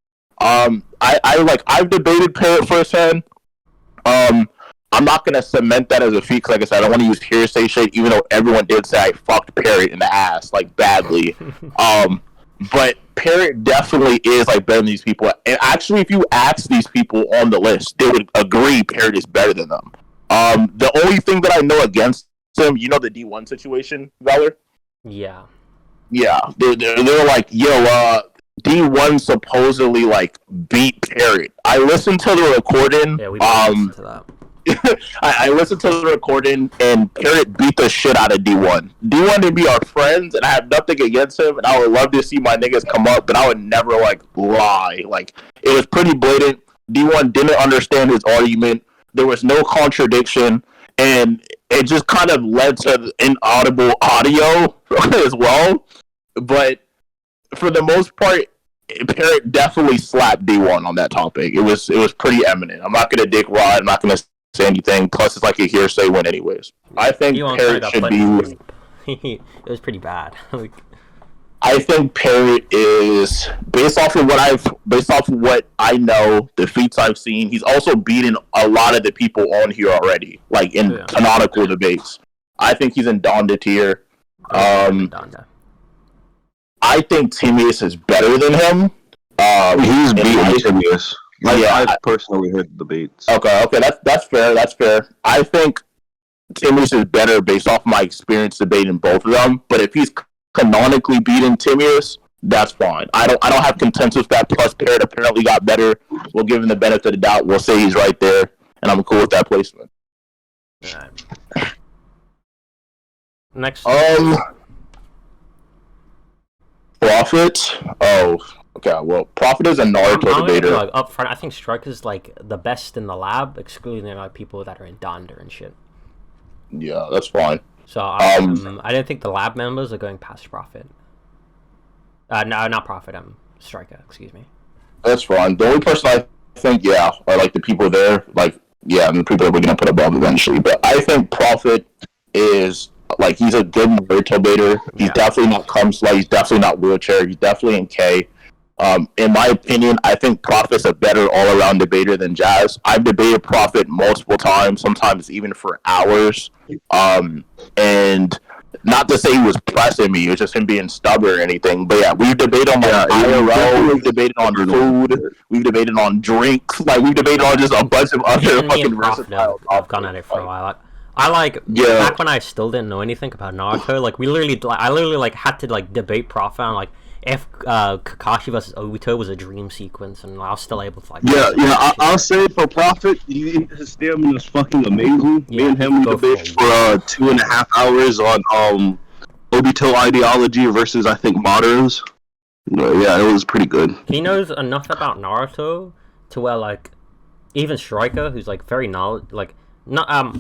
[SPEAKER 1] I've debated Parrot firsthand. I'm not gonna cement that as a feat, because like I said, I don't want to use hearsay shit, even though everyone did say I fucked Parrot in the ass, like badly. But Parrot definitely is like better than these people. And actually, if you ask these people on the list, they would agree Parrot is better than them. The only thing that I know against him, you know, the D1 situation, Valor?
[SPEAKER 2] Yeah.
[SPEAKER 1] Yeah, they're like, yo, D1 supposedly like beat Parrot. I listened to the recording.
[SPEAKER 2] Yeah, we listened to that.
[SPEAKER 1] I listened to the recording, and Parrot beat the shit out of D1. D1 and me are friends, and I have nothing against him, and I would love to see my niggas come up, but I would never, like, lie. Like, it was pretty blatant. D1 didn't understand his argument. There was no contradiction, and it just kind of led to inaudible audio as well. But for the most part, Parrot definitely slapped D1 on that topic. It was pretty eminent. I'm not going to dick ride. I'm not going to say anything. Plus, it's like a hearsay win anyways. I think Parrot should be...
[SPEAKER 2] It was pretty bad.
[SPEAKER 1] I think Parrot is, based off of what I know, the feats I've seen, he's also beaten a lot of the people on here already, like in canonical debates. I think he's in Donda tier.
[SPEAKER 2] Donda.
[SPEAKER 1] I think Timaeus is better than him.
[SPEAKER 3] He's beating Timaeus. I personally heard the debates.
[SPEAKER 1] Okay, that's fair. That's fair. I think Timaeus is better based off my experience debating both of them. But if he's canonically beating Timaeus, that's fine. I don't have consensus with that. Plus, Parrot apparently got better. We'll give him the benefit of the doubt. We'll say he's right there, and I'm cool with that placement.
[SPEAKER 2] Right. Next.
[SPEAKER 1] Prophet. Oh, okay. Well, Prophet is a Naruto debater.
[SPEAKER 2] Like, up front, I think Striker's like the best in the lab, excluding like people that are in Donda and shit.
[SPEAKER 1] Yeah, that's fine.
[SPEAKER 2] So I don't think the lab members are going past Prophet. No, not Prophet. Striker. Excuse me.
[SPEAKER 1] That's fine. The only person I think, are like the people there, and the people that we're gonna put above eventually. But I think Prophet is like he's a good Naruto debater. He's definitely not Kumsla. He's definitely not Wheelchair. He's definitely in K. In my opinion, I think Prophet's a better all-around debater than Jazz. I've debated Prophet multiple times, sometimes even for hours. And not to say he was pressing me, it was just him being stubborn or anything. But yeah, we've debated on IRL, we've debated on food, we've debated on drinks, like we've debated on just a bunch of other fucking versatile.
[SPEAKER 2] I've gone at it for a while. Back when I still didn't know anything about Naruto, like I literally had to like debate Prophet on like if Kakashi versus Obito was a dream sequence, and I was still able to like.
[SPEAKER 3] I'll say for Prophet, his stamina is fucking amazing. Me and him debated for 2.5 hours on Obito ideology versus I think moderns. Yeah, it was pretty good.
[SPEAKER 2] He knows enough about Naruto to where like even Striker, who's like very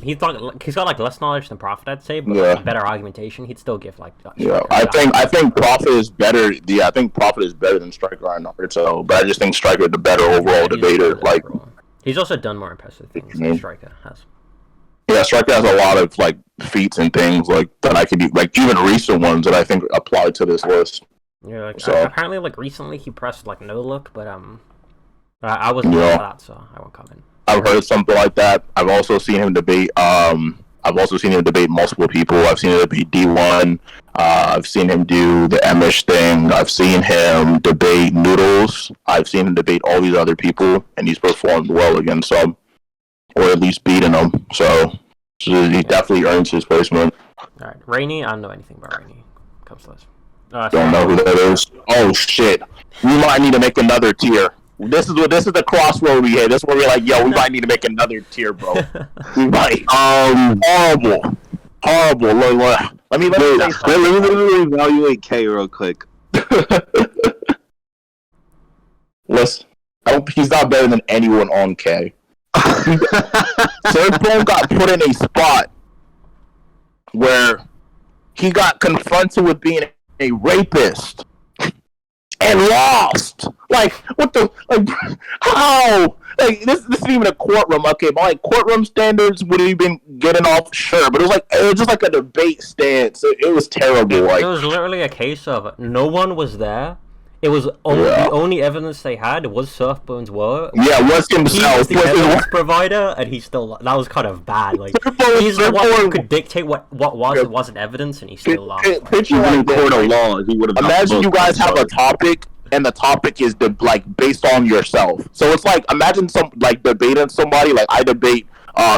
[SPEAKER 2] he's got like less knowledge than Prophet, I'd say, but better argumentation. He'd still give like.
[SPEAKER 1] I think Prophet is better. Yeah, I think Prophet is better than Striker on Naruto, but I just think Striker is the better overall debater. Like
[SPEAKER 2] he's also done more impressive things than Striker has.
[SPEAKER 1] Yeah, Striker has a lot of like feats and things like that I could like even recent ones that I think apply to this list.
[SPEAKER 2] Yeah, like,
[SPEAKER 1] So
[SPEAKER 2] apparently, like recently he pressed like no look, but I wasn't aware of that, so I won't comment.
[SPEAKER 1] I've heard something like that. I've also seen him debate. I've also seen him debate multiple people. I've seen him debate D1. I've seen him do the Emish thing. I've seen him debate Noodles. I've seen him debate all these other people, and he's performed well against them, or at least beating them. So he definitely earns his placement.
[SPEAKER 2] All right, Rainy. I don't know anything about Rainy. Comes to this.
[SPEAKER 1] Don't know who that is. Oh shit! We might need to make another tier. This is the crossroad we hit. This is where we're like, yo, we might need to make another tier, bro. We might. Horrible. Look. Let me
[SPEAKER 3] evaluate K real quick.
[SPEAKER 1] Listen, he's not better than anyone on K. Serpone got put in a spot where he got confronted with being a rapist and lost. Like, what the? Like, how? Like, this isn't even a courtroom. Okay, but like courtroom standards would have been getting off, sure, but it was just like a debate stance. It was terrible. Like,
[SPEAKER 2] it was literally a case of no one was there. It was the only evidence they had was Surfbone's word.
[SPEAKER 1] Yeah, was himself.
[SPEAKER 2] He was the evidence provider, and he still that was kind of bad. Like he's the one who could dictate what was and wasn't evidence, and he still lost.
[SPEAKER 1] Picture like court of law, he would have. Imagine you guys have a topic, and the topic is based on yourself. So it's like imagine some like debating somebody. Like I debate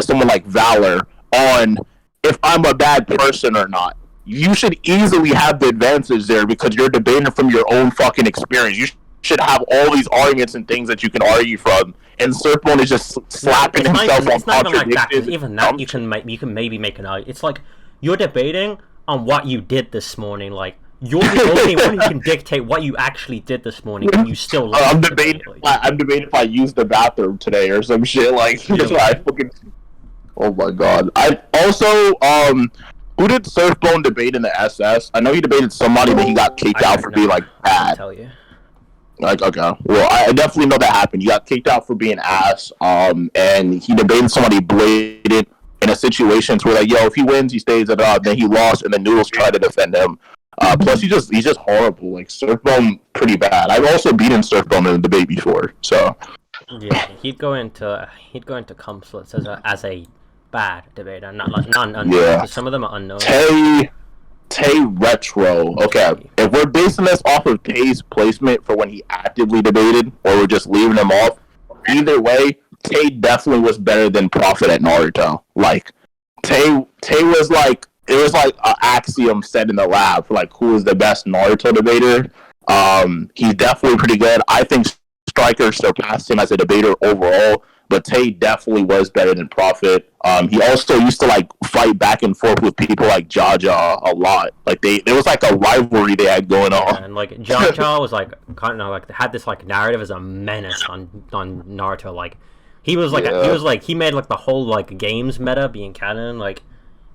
[SPEAKER 1] someone like Valor on if I'm a bad person or not. You should easily have the advantage there because you're debating from your own fucking experience. You should have all these arguments and things that you can argue from. And Serpone is just slapping himself on contradictions.
[SPEAKER 2] Even that, you can maybe make an argument. It's like you're debating on what you did this morning. Like you're the only one who can dictate what you actually did this morning, and you still.
[SPEAKER 1] I'm debating if I used the bathroom today or some shit. Like that's why I fucking. Oh my god! I also Who did Surfbone debate in the SS? I know he debated somebody, but he got kicked out for being like bad.
[SPEAKER 2] Tell you.
[SPEAKER 1] Like okay, well I definitely know that happened. He got kicked out for being ass. And he debated somebody blatant in a situation where like, yo, if he wins, he stays it up. Then he lost, and the Noodles tried to defend him. Plus he's just horrible. Like Surfbone, pretty bad. I've also beaten Surfbone in a debate before, so.
[SPEAKER 2] Yeah, he'd go into Comslets as a bad debater, not unknown. Yeah. Some of them are unknown.
[SPEAKER 1] Tay Retro. Okay, if we're basing this off of Tay's placement for when he actively debated, or we're just leaving him off, either way, Tay definitely was better than Prophet at Naruto. Like, Tay was like, it was like an axiom set in the lab for like who is the best Naruto debater. He's definitely pretty good. I think Striker surpassed him as a debater overall. But Tay definitely was better than Prophet. He also used to like fight back and forth with people like Jaja a lot. Like there was like a rivalry they had going on.
[SPEAKER 2] Yeah, and like Jaja was like kind of like had this like narrative as a menace on Naruto. Like he was like he made like the whole like games meta being canon. Like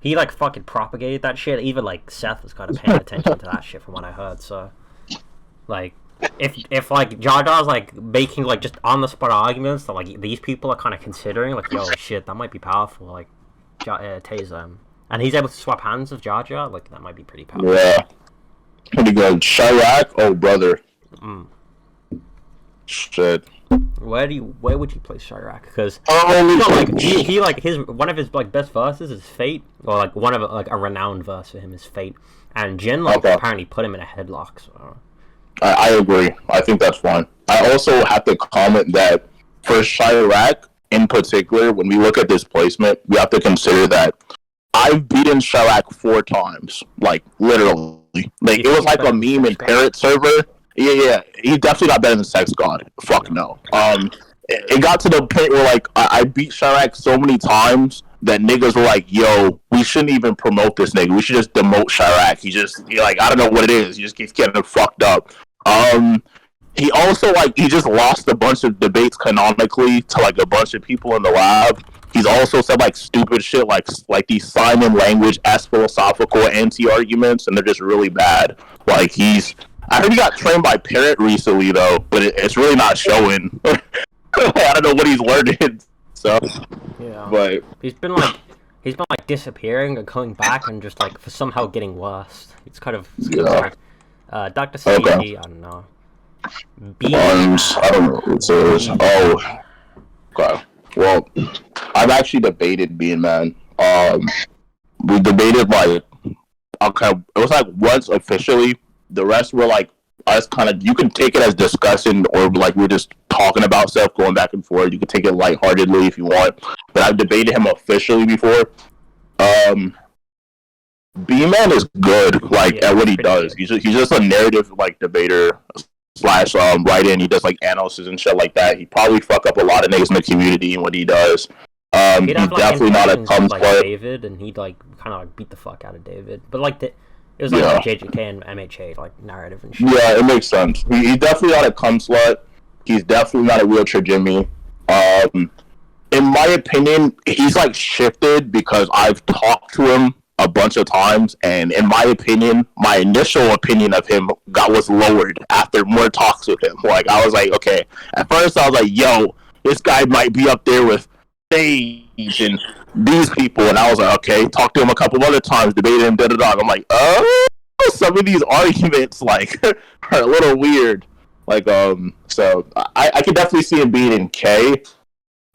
[SPEAKER 2] he like fucking propagated that shit. Even like Seth was kind of paying attention to that shit from what I heard. So like. If like Jaja's like making like just on the spot arguments that like these people are kind of considering like yo shit that might be powerful like Tay's and he's able to swap hands with Jaja like that might be pretty powerful.
[SPEAKER 1] Yeah, pretty good. Chirac, oh brother. Shit.
[SPEAKER 2] Where would you place Chirac? Because like he like his one of his like best verses is Fate, or like one of like a renowned verse for him is Fate, and Jin like apparently put him in a headlock. So.
[SPEAKER 1] I agree. I think that's fine. I also have to comment that for Chirac in particular, when we look at this placement, we have to consider that I've beaten Chirac 4 times. Like, literally. Like, it was like a meme in Parrot server. Yeah. He definitely got better than Sex God. Fuck no. It got to the point where, like, I beat Chirac so many times that niggas were like, yo, we shouldn't even promote this nigga. We should just demote Chirac. He like, I don't know what it is. He just keeps getting fucked up. He also, like, he just lost a bunch of debates canonically to, like, a bunch of people in the lab. He's also said, like, stupid shit, like these Simon language, philosophical anti-arguments, and they're just really bad. Like, I heard he got trained by Parrot recently, though, but it's really not showing. I don't know what he's learning, so.
[SPEAKER 2] Yeah.
[SPEAKER 1] But
[SPEAKER 2] he's been He's been like disappearing and coming back and just like somehow getting worse. It's kind of
[SPEAKER 1] Yeah.
[SPEAKER 2] weird. Dr. C,
[SPEAKER 1] Okay.
[SPEAKER 2] I don't know.
[SPEAKER 1] I don't know what it is. Oh, okay. Well, I've actually debated Bean Man. We debated like, okay, it was like once officially. The rest were like us kind of. You can take it as discussion or like we're just talking about stuff, going back and forth. You can take it lightheartedly if you want. But I've debated him officially before. B-Man is good, like at what he does. He's just a narrative like debater slash writer. He does like analysis and shit like that. He probably fuck up a lot of niggas in the community in what he does.
[SPEAKER 2] He'd have,
[SPEAKER 1] He's definitely not a
[SPEAKER 2] interactions with,
[SPEAKER 1] player.
[SPEAKER 2] David, and he'd like kind of like beat the fuck out of David. But like it was like JJK and MHA like narrative and shit.
[SPEAKER 1] Yeah, it makes sense. He's definitely not a cum slut. He's definitely not a wheelchair Jimmy. In my opinion, he's like shifted because I've talked to him a bunch of times, and in my opinion, my initial opinion of him was lowered after more talks with him. Like I was like, okay. At first, I was like, yo, this guy might be up there with Sage and these people, and I was like, okay. Talked to him a couple other times, debated him, da da da. I'm like, oh, some of these arguments like are a little weird. Like so I could definitely see him being in K,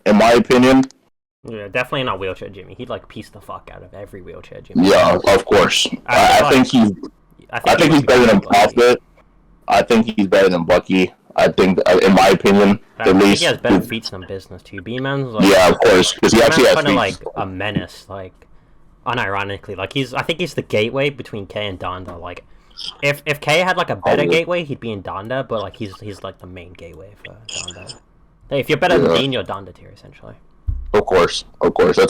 [SPEAKER 1] in my opinion.
[SPEAKER 2] Yeah, definitely not wheelchair Jimmy. He'd like piece the fuck out of every wheelchair Jimmy.
[SPEAKER 1] Yeah, of course. I think he's better than Prophet. I think he's better than Bucky. I think, in my opinion, at least
[SPEAKER 2] he has better feats than business too. B-Man's like,
[SPEAKER 1] yeah, of course, because he actually has
[SPEAKER 2] kind of
[SPEAKER 1] feats.
[SPEAKER 2] like a menace, like unironically. Like I think he's the gateway between K and Donda. Like if K had like a better gateway, he'd be in Donda, but like he's like the main gateway for Donda. If you're better than me, you're Donda tier essentially.
[SPEAKER 1] Of course.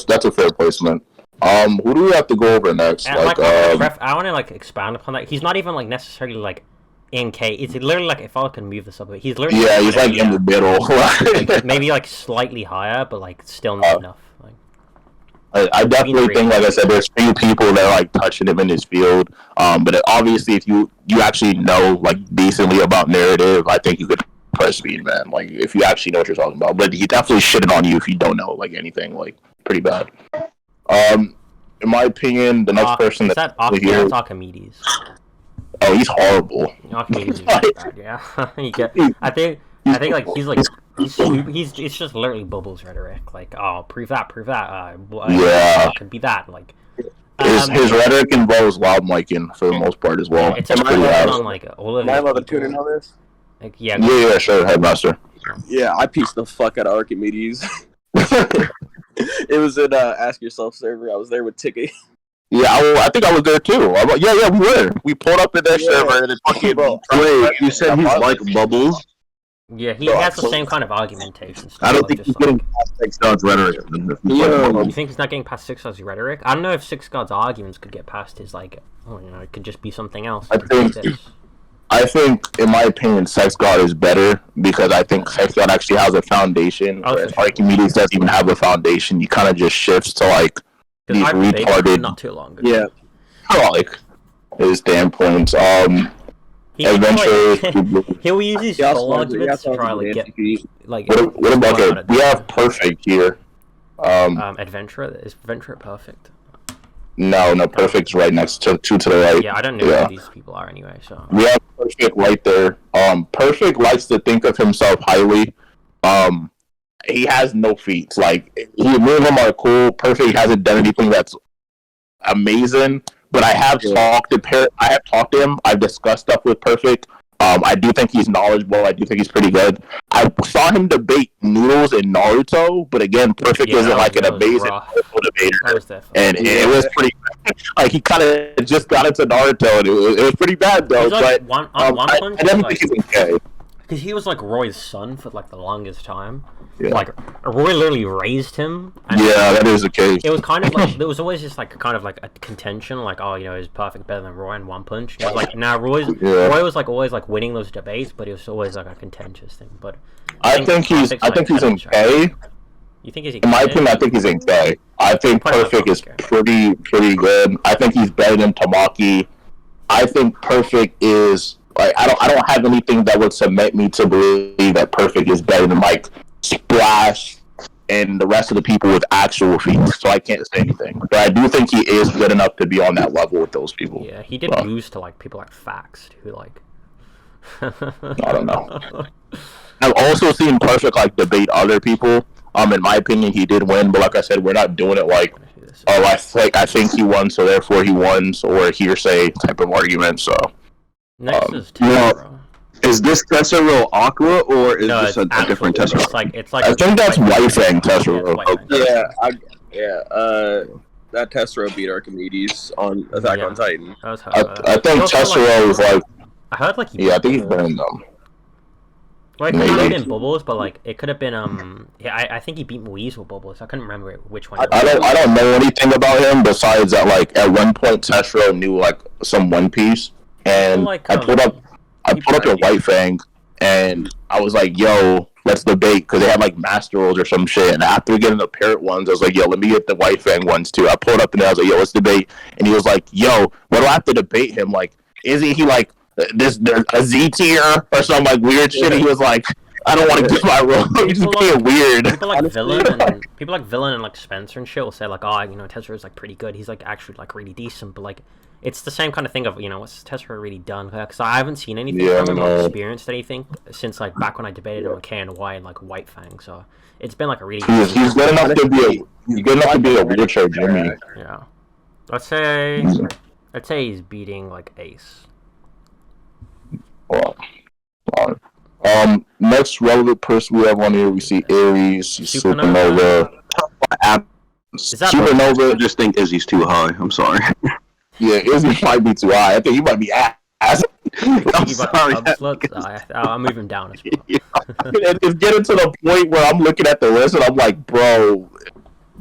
[SPEAKER 1] That's a fair placement. Who do we have to go over next?
[SPEAKER 2] And, I want to like expand upon that. He's not even like necessarily like in K. It's literally like if I can move this up a bit, he's literally
[SPEAKER 1] he's like in the middle.
[SPEAKER 2] like, maybe like slightly higher, but like still not enough. Like,
[SPEAKER 1] I definitely think, like I said, there's few people that are like touching him in his field. But obviously, if you actually know like decently about narrative, I think you could press Speed Man. Like if you actually know what you're talking about. But he definitely shitted on you if you don't know like anything. Like pretty bad. In my opinion, the next person
[SPEAKER 2] that's Archimedes.
[SPEAKER 1] Oh, he's horrible.
[SPEAKER 2] Archimedes is really bad. Yeah, I think like he's like. He's it's just literally Bubbles rhetoric, like prove that,
[SPEAKER 1] yeah,
[SPEAKER 2] could be that, like
[SPEAKER 1] his rhetoric involves loud micing for the most part as well.
[SPEAKER 2] It's pretty on like all of.
[SPEAKER 4] Am I allowed to tune in on this?
[SPEAKER 2] Like,
[SPEAKER 1] yeah, sure, Headmaster.
[SPEAKER 4] Yeah, I pieced the fuck out of Archimedes. It was in Ask Yourself server. I was there with Tiki.
[SPEAKER 1] Yeah, I think I was there too. Yeah, we were. We pulled up in that server and it fucking.
[SPEAKER 3] Wait, you said he's like Bubbles?
[SPEAKER 2] Yeah, he has the same kind of argumentation.
[SPEAKER 3] I don't think he's getting past 6 God's rhetoric.
[SPEAKER 2] You think he's not getting past 6 God's rhetoric? I don't know if 6 God's arguments could get past his, like, it could just be something else.
[SPEAKER 1] I think, in my opinion, Sex God is better because I think Sex God actually has a foundation. Whereas Archimedes doesn't even have a foundation. He kind of just shifts to, like, these retarded.
[SPEAKER 2] Not too long ago.
[SPEAKER 4] Yeah.
[SPEAKER 1] Like, his standpoints.
[SPEAKER 2] He'll use his soul arguments to try like get like.
[SPEAKER 1] What about okay? We have Perfect here.
[SPEAKER 2] Adventurer is Adventurer perfect?
[SPEAKER 1] No, Perfect's right next to the right.
[SPEAKER 2] Yeah, I don't know who these people are anyway. So
[SPEAKER 1] we have Perfect right there. Perfect likes to think of himself highly. He has no feats. Like me and him are cool. Perfect hasn't done anything that's amazing. But I have talked to him. I've discussed stuff with Perfect. I do think he's knowledgeable. I do think he's pretty good. I saw him debate Noodles and Naruto, but again, Perfect isn't like an amazing debater. And it was pretty like he kind of just got into Naruto, and it was pretty bad though.
[SPEAKER 2] Like,
[SPEAKER 1] but I definitely think he's okay.
[SPEAKER 2] Because he was like Roy's son for like the longest time.
[SPEAKER 1] Yeah.
[SPEAKER 2] Like Roy literally raised him.
[SPEAKER 1] Yeah, that is the case.
[SPEAKER 2] It was kind of like there was always just like kind of like a contention, like is Perfect better than Roy in One Punch? And it was like Roy was like always like winning those debates, but it was always like a contentious thing. But
[SPEAKER 1] I think he's in K.
[SPEAKER 2] You think he's in
[SPEAKER 1] my opinion? I think he's in K. I think Perfect is pretty good. I think he's better than Tamaki. I think Perfect is. Like I don't have anything that would submit me to believe that Perfect is better than like Splash and the rest of the people with actual feats. So I can't say anything. But I do think he is good enough to be on that level with those people.
[SPEAKER 2] Yeah, he did lose to like people like Fax, who like.
[SPEAKER 1] I don't know. I've also seen Perfect like debate other people. In my opinion, he did win, but like I said, we're not doing it like, oh, I think he won, so therefore he won, or hearsay type of argument. So
[SPEAKER 2] next is Tessero.
[SPEAKER 3] Is this Tessero Aqua or is this a different Tessero?
[SPEAKER 2] It's like
[SPEAKER 1] I think that's White Fang Tessero.
[SPEAKER 4] That Tessero beat Archimedes on Attack on Titan.
[SPEAKER 1] I think Tessero is like.
[SPEAKER 2] I heard like
[SPEAKER 1] I think he's better than them.
[SPEAKER 2] Well, it could have been Bubbles, but like it could have been I think he beat Moise with Bubbles. I couldn't remember which one.
[SPEAKER 1] I don't know anything about him besides that like at one point Tessero knew like some One Piece, and I pulled up your White Fang, and I was like, yo, let's debate, because they had like Master Rolls or some shit, and after getting the Parrot ones, I was like, yo, let me get the White Fang ones too. I pulled up and I was like, yo, let's debate, and he was like, yo, what do I have to debate him? Like, isn't he like this a Z tier or some like weird shit? He was like, I don't want to give my role. He's just being weird.
[SPEAKER 2] People like Villain and like Spencer and shit will say like, oh, Tessero is like pretty good. He's like actually like really decent, but like it's the same kind of thing of what's Tessero really done? Because I haven't seen anything from him or experienced anything since like back when I debated him with KNY and like White Fang. So it's been like a really
[SPEAKER 1] he's good enough to be a wheelchair Jimmy.
[SPEAKER 2] Yeah, let's say he's beating like Ace.
[SPEAKER 1] Well, next relevant person we have on here, we see Aries, Supernova.
[SPEAKER 3] Supernova, I just think Izzy's too high. I'm sorry.
[SPEAKER 1] Yeah, Izzy might be too high. I think he might be ass.
[SPEAKER 2] I'm sorry. I'll move him down as well.
[SPEAKER 1] It's getting to the point where I'm looking at the list and I'm like, bro,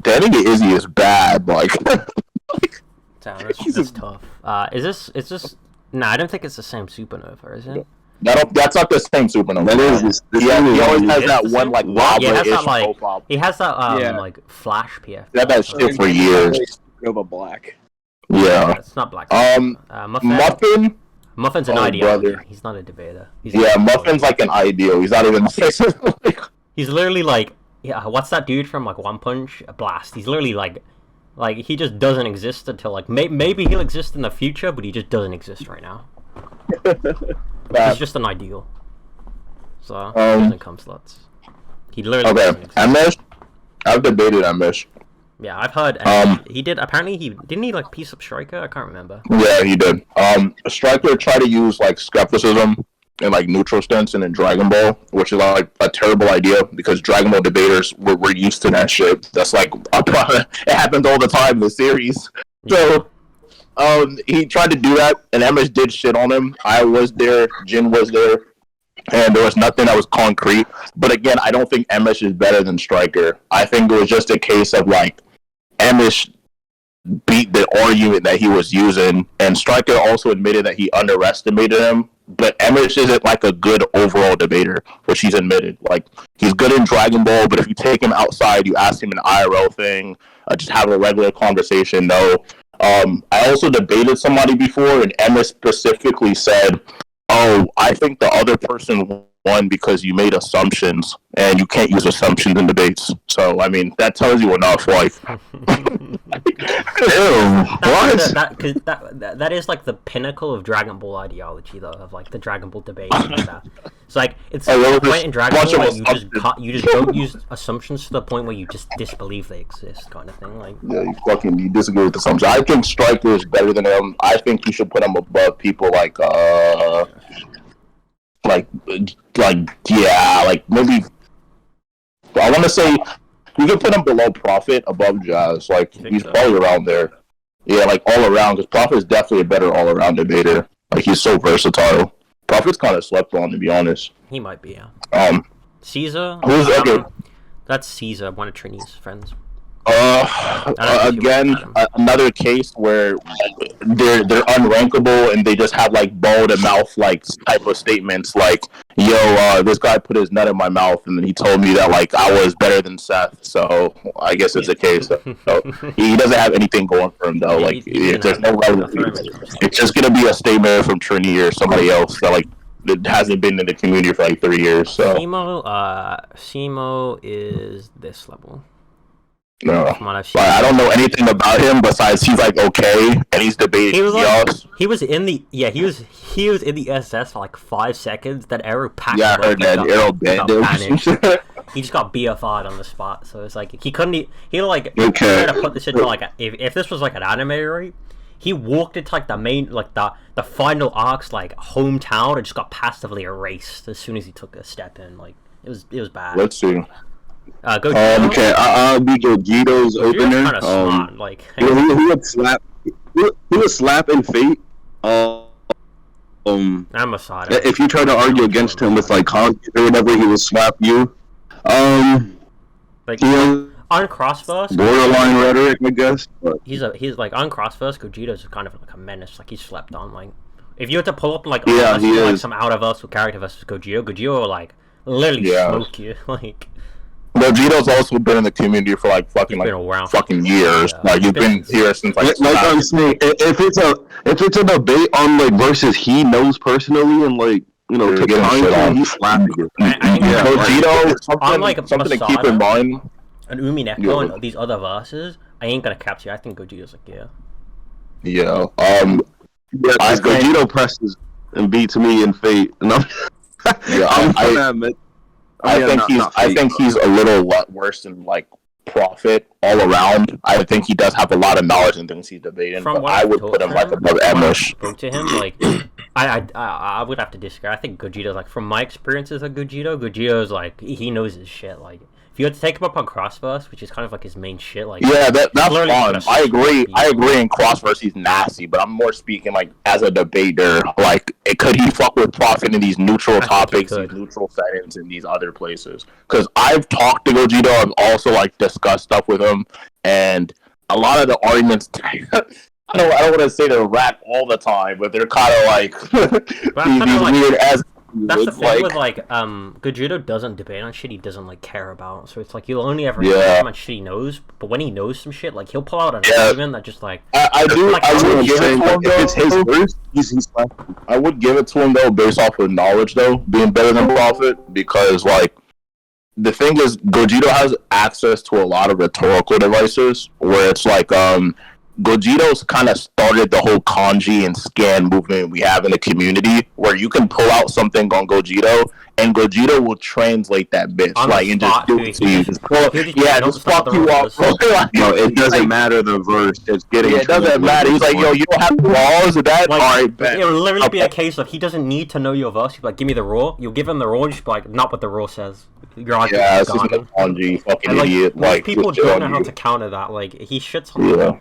[SPEAKER 1] that nigga Izzy is bad. Like,
[SPEAKER 2] damn, that's tough. Is this? No, I don't think it's the same Supernova, is it?
[SPEAKER 1] That's not the same Supernova. That is. He always has that one like Lava-ish profile.
[SPEAKER 2] He has that like Flash PF.
[SPEAKER 1] He had that shit for years.
[SPEAKER 4] Supernova Black.
[SPEAKER 1] Yeah.
[SPEAKER 2] It's not Black.
[SPEAKER 1] Muffin.
[SPEAKER 2] Muffin's an ideal. He's not a debater.
[SPEAKER 1] Muffin's like an ideal. He's not even.
[SPEAKER 2] He's literally like, what's that dude from like One Punch? Blast. He's literally like he just doesn't exist until like maybe he'll exist in the future, but he just doesn't exist right now. He's just an ideal. So he doesn't come slots. He literally doesn't exist.
[SPEAKER 1] Amish. I've debated Amish.
[SPEAKER 2] Yeah, I've heard. He did. Apparently, didn't he like piece up Striker? I can't remember.
[SPEAKER 1] Yeah, he did. Striker tried to use like skepticism and like neutral stance in Dragon Ball, which is like a terrible idea because Dragon Ball debaters were used to that shit. That's like it happens all the time in the series. So he tried to do that, and Amish did shit on him. I was there, Jin was there, and there was nothing that was concrete. But again, I don't think Amish is better than Striker. I think it was just a case of like Amish beat the argument that he was using, and Striker also admitted that he underestimated him. But Amish isn't like a good overall debater, which he's admitted. Like, he's good in Dragon Ball, but if you take him outside, you ask him an IRL thing, just have a regular conversation, no. I also debated somebody before, and Amish specifically said, oh, I think the other person won because you made assumptions, and you can't use assumptions in debates. So, I mean, that tells you enough, like...
[SPEAKER 2] That is like the pinnacle of Dragon Ball ideology, though, of like the Dragon Ball debate and like that. It's like it's the point in Dragon Ball where you just don't use assumptions to the point where you just disbelieve they exist, kind of thing. Like,
[SPEAKER 1] yeah, you disagree with assumptions. I think Striker is better than him. I think you should put him above people like maybe I want to say. You can put him below Prophet, above Jazz. Like, he's probably around there. Yeah, like, all around. Because Prophet is definitely a better all-around debater. Like, he's so versatile. Prophet's kind of slept on, to be honest.
[SPEAKER 2] He might be, yeah. Caesar?
[SPEAKER 1] Okay.
[SPEAKER 2] That's Caesar, one of Trini's friends.
[SPEAKER 1] Again, another case where they're unrankable and they just have like ball to mouth like type of statements like, yo, this guy put his nut in my mouth and then he told me that like I was better than Seth, so I guess it's a case. So he doesn't have anything going for him though. Like there's no relevance. It's just gonna be a statement from Trini or somebody else that like that hasn't been in the community for like 3 years. So
[SPEAKER 2] Simo is this level.
[SPEAKER 1] no,
[SPEAKER 2] From what I've seen.
[SPEAKER 1] I don't know anything about him besides he's like okay, and he's debating.
[SPEAKER 2] He was in the SS for like 5 seconds. That arrow packed.
[SPEAKER 1] Yeah, I heard that arrow banned him.
[SPEAKER 2] He just got BFI'd on the spot. So it's like he couldn't. He like
[SPEAKER 3] Okay.
[SPEAKER 2] tried to put this into like if this was like an anime, right? He walked into like the main like the final arc's like hometown and just got passively erased as soon as he took a step in. Like it was bad.
[SPEAKER 1] Let's see.
[SPEAKER 2] Gogeta.
[SPEAKER 3] Okay, I'll be Gogeto's opener.
[SPEAKER 2] Kind of smart. Like
[SPEAKER 3] he would slap. He would slap in Fate.
[SPEAKER 2] I'm Masada.
[SPEAKER 3] If you try to argue against him with like Kanji or whatever, he will slap you.
[SPEAKER 2] Like
[SPEAKER 3] He has
[SPEAKER 2] on Crossverse,
[SPEAKER 3] borderline rhetoric, I guess. But
[SPEAKER 2] he's like on Crossverse. Gogeta's kind of like a menace. Like he's slept on. Like if you were to pull up like
[SPEAKER 3] Yeah,
[SPEAKER 2] like
[SPEAKER 3] he is.
[SPEAKER 2] some out of us character versus Gogeta will like literally
[SPEAKER 1] Yeah.
[SPEAKER 2] smoke you. Like
[SPEAKER 1] Gogeto's also been in the community for like fucking
[SPEAKER 2] He's been around for-
[SPEAKER 1] fucking years.
[SPEAKER 2] Yeah.
[SPEAKER 1] Like he's been here since like.
[SPEAKER 3] like I'm saying, if it's a debate on like versus he knows personally and like
[SPEAKER 1] You're
[SPEAKER 3] to
[SPEAKER 1] getting shit
[SPEAKER 3] Kanji,
[SPEAKER 1] on.
[SPEAKER 3] he's slapping you.
[SPEAKER 2] I think
[SPEAKER 3] Yeah,
[SPEAKER 1] Gogeta,
[SPEAKER 2] Unlike
[SPEAKER 1] something to keep
[SPEAKER 2] Masada,
[SPEAKER 1] in mind.
[SPEAKER 2] and Umineko
[SPEAKER 1] Yeah.
[SPEAKER 2] and these other verses, I ain't gonna capture you. I think Gogeta's like
[SPEAKER 1] Yeah.
[SPEAKER 3] Yeah,
[SPEAKER 1] I
[SPEAKER 3] because
[SPEAKER 1] think-
[SPEAKER 3] Gogeta presses and beats me in Fate, and I'm
[SPEAKER 1] Yeah,
[SPEAKER 3] I'm gonna admit.
[SPEAKER 1] I think
[SPEAKER 3] not
[SPEAKER 1] I
[SPEAKER 3] Fate,
[SPEAKER 1] think he's a little lot worse than like Prophet all around. I think he does have a lot of knowledge and things he's debating,
[SPEAKER 2] From
[SPEAKER 1] but
[SPEAKER 2] what
[SPEAKER 1] I
[SPEAKER 2] I've
[SPEAKER 1] would
[SPEAKER 2] told
[SPEAKER 1] put him like
[SPEAKER 2] him,
[SPEAKER 1] above
[SPEAKER 2] when I
[SPEAKER 1] Emish.
[SPEAKER 2] spoke to him, like I would have to disagree. I think Gogeta's like from my experiences of Gogeta's like he knows his shit. Like if you had to take him up on Crossverse, which is kind of like his main shit, like
[SPEAKER 1] Yeah, that's
[SPEAKER 2] literally
[SPEAKER 1] fun.
[SPEAKER 2] gonna
[SPEAKER 1] I agree.
[SPEAKER 2] smoke
[SPEAKER 1] I
[SPEAKER 2] you.
[SPEAKER 1] agree. In Crossverse, he's nasty, but I'm more speaking like as a debater. Like, could he fuck with Prophet in these neutral
[SPEAKER 2] I think he
[SPEAKER 1] topics, these
[SPEAKER 2] could.
[SPEAKER 1] neutral settings, in these other places? Because I've talked to Gogeta. I've also like discussed stuff with him, and a lot of the arguments. I don't want to say they're rap all the time, but they're kind of like
[SPEAKER 2] kinda
[SPEAKER 1] these
[SPEAKER 2] like-
[SPEAKER 1] weird as.
[SPEAKER 2] That's the thing
[SPEAKER 1] like,
[SPEAKER 2] with like Gogeta doesn't debate on shit he doesn't like care about. So it's like you'll only ever
[SPEAKER 1] Yeah.
[SPEAKER 2] hear him on shit he knows, but when he knows some shit, like he'll pull out an
[SPEAKER 1] Yeah.
[SPEAKER 2] argument that just like
[SPEAKER 1] I do.
[SPEAKER 2] like,
[SPEAKER 1] I
[SPEAKER 2] I'm
[SPEAKER 1] would give it
[SPEAKER 3] saying,
[SPEAKER 1] to him.
[SPEAKER 3] if it's his
[SPEAKER 1] though.
[SPEAKER 3] verse, he's slapping.
[SPEAKER 1] I would give it to him though, based off of knowledge though, being better than Prophet, because like the thing is, Gogeta has access to a lot of rhetorical devices where it's like Gogeto's kind of started the whole kanji and scan movement we have in the community, where you can pull out something on Gogeta and Gogeta will translate that bitch
[SPEAKER 2] On the
[SPEAKER 1] like and
[SPEAKER 2] spot,
[SPEAKER 1] just do
[SPEAKER 2] dude.
[SPEAKER 1] it to you. Just pull,
[SPEAKER 2] He'll just-
[SPEAKER 1] yeah,
[SPEAKER 2] he'll
[SPEAKER 1] just
[SPEAKER 2] stop
[SPEAKER 1] fuck
[SPEAKER 2] the
[SPEAKER 1] you up.
[SPEAKER 2] rules.
[SPEAKER 1] Like,
[SPEAKER 3] No, it doesn't
[SPEAKER 1] like,
[SPEAKER 3] matter the verse. It's getting.
[SPEAKER 1] Yeah, it doesn't matter. He's like, yo, you don't have laws of that.
[SPEAKER 2] Like,
[SPEAKER 1] All right, bet.
[SPEAKER 2] it'll literally be a
[SPEAKER 1] Okay.
[SPEAKER 2] case of he doesn't need to know your verse. He'll be like, give me the rule. You'll give him the rule, and just be like, not what the rule says. Your argument
[SPEAKER 1] Yeah,
[SPEAKER 2] is
[SPEAKER 1] it's just
[SPEAKER 2] gone.
[SPEAKER 1] a kanji, fucking
[SPEAKER 2] And like,
[SPEAKER 1] idiot.
[SPEAKER 2] most
[SPEAKER 1] Like,
[SPEAKER 2] people
[SPEAKER 1] just shit
[SPEAKER 2] don't
[SPEAKER 1] on
[SPEAKER 2] know how
[SPEAKER 1] you.
[SPEAKER 2] to counter that. Like, he shits on
[SPEAKER 1] Yeah.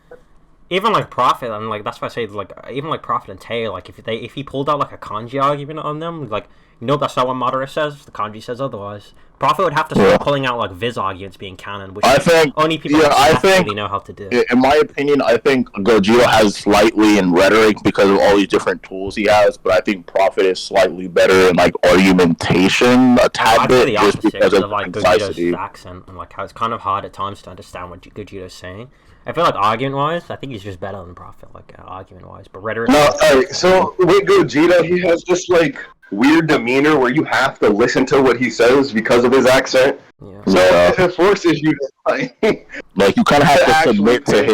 [SPEAKER 2] even like Prophet, and like that's why I say like even like Prophet and Tay, like if he pulled out like a kanji argument on them, like that's not what Madara says. The kanji says otherwise. Prophet would have to start
[SPEAKER 1] Yeah.
[SPEAKER 2] pulling out like Viz arguments being canon, which
[SPEAKER 1] I think,
[SPEAKER 2] only people
[SPEAKER 1] yeah,
[SPEAKER 2] like
[SPEAKER 1] I
[SPEAKER 2] Sasuke
[SPEAKER 1] think-
[SPEAKER 2] really know how to do.
[SPEAKER 1] in my opinion, I think Gogeta has slightly in rhetoric because of all these different tools he has, but I think Prophet is slightly better in like argumentation a tad
[SPEAKER 2] I'd say
[SPEAKER 1] bit,
[SPEAKER 2] the
[SPEAKER 1] just
[SPEAKER 2] opposite
[SPEAKER 1] because of
[SPEAKER 2] like
[SPEAKER 1] concisity.
[SPEAKER 2] Gogeta's accent and like how it's kind of hard at times to understand what Gogeta's saying. I feel like argument wise, I think he's just better than Prophet, like argument wise. But rhetoric,
[SPEAKER 5] No, alright, so with Gogeta, he has this like weird demeanor where you have to listen to what he says because of his accent.
[SPEAKER 2] yeah.
[SPEAKER 5] So
[SPEAKER 1] Yeah.
[SPEAKER 5] it forces you to like
[SPEAKER 1] Like you kind of have to
[SPEAKER 5] actually
[SPEAKER 1] submit to
[SPEAKER 5] pay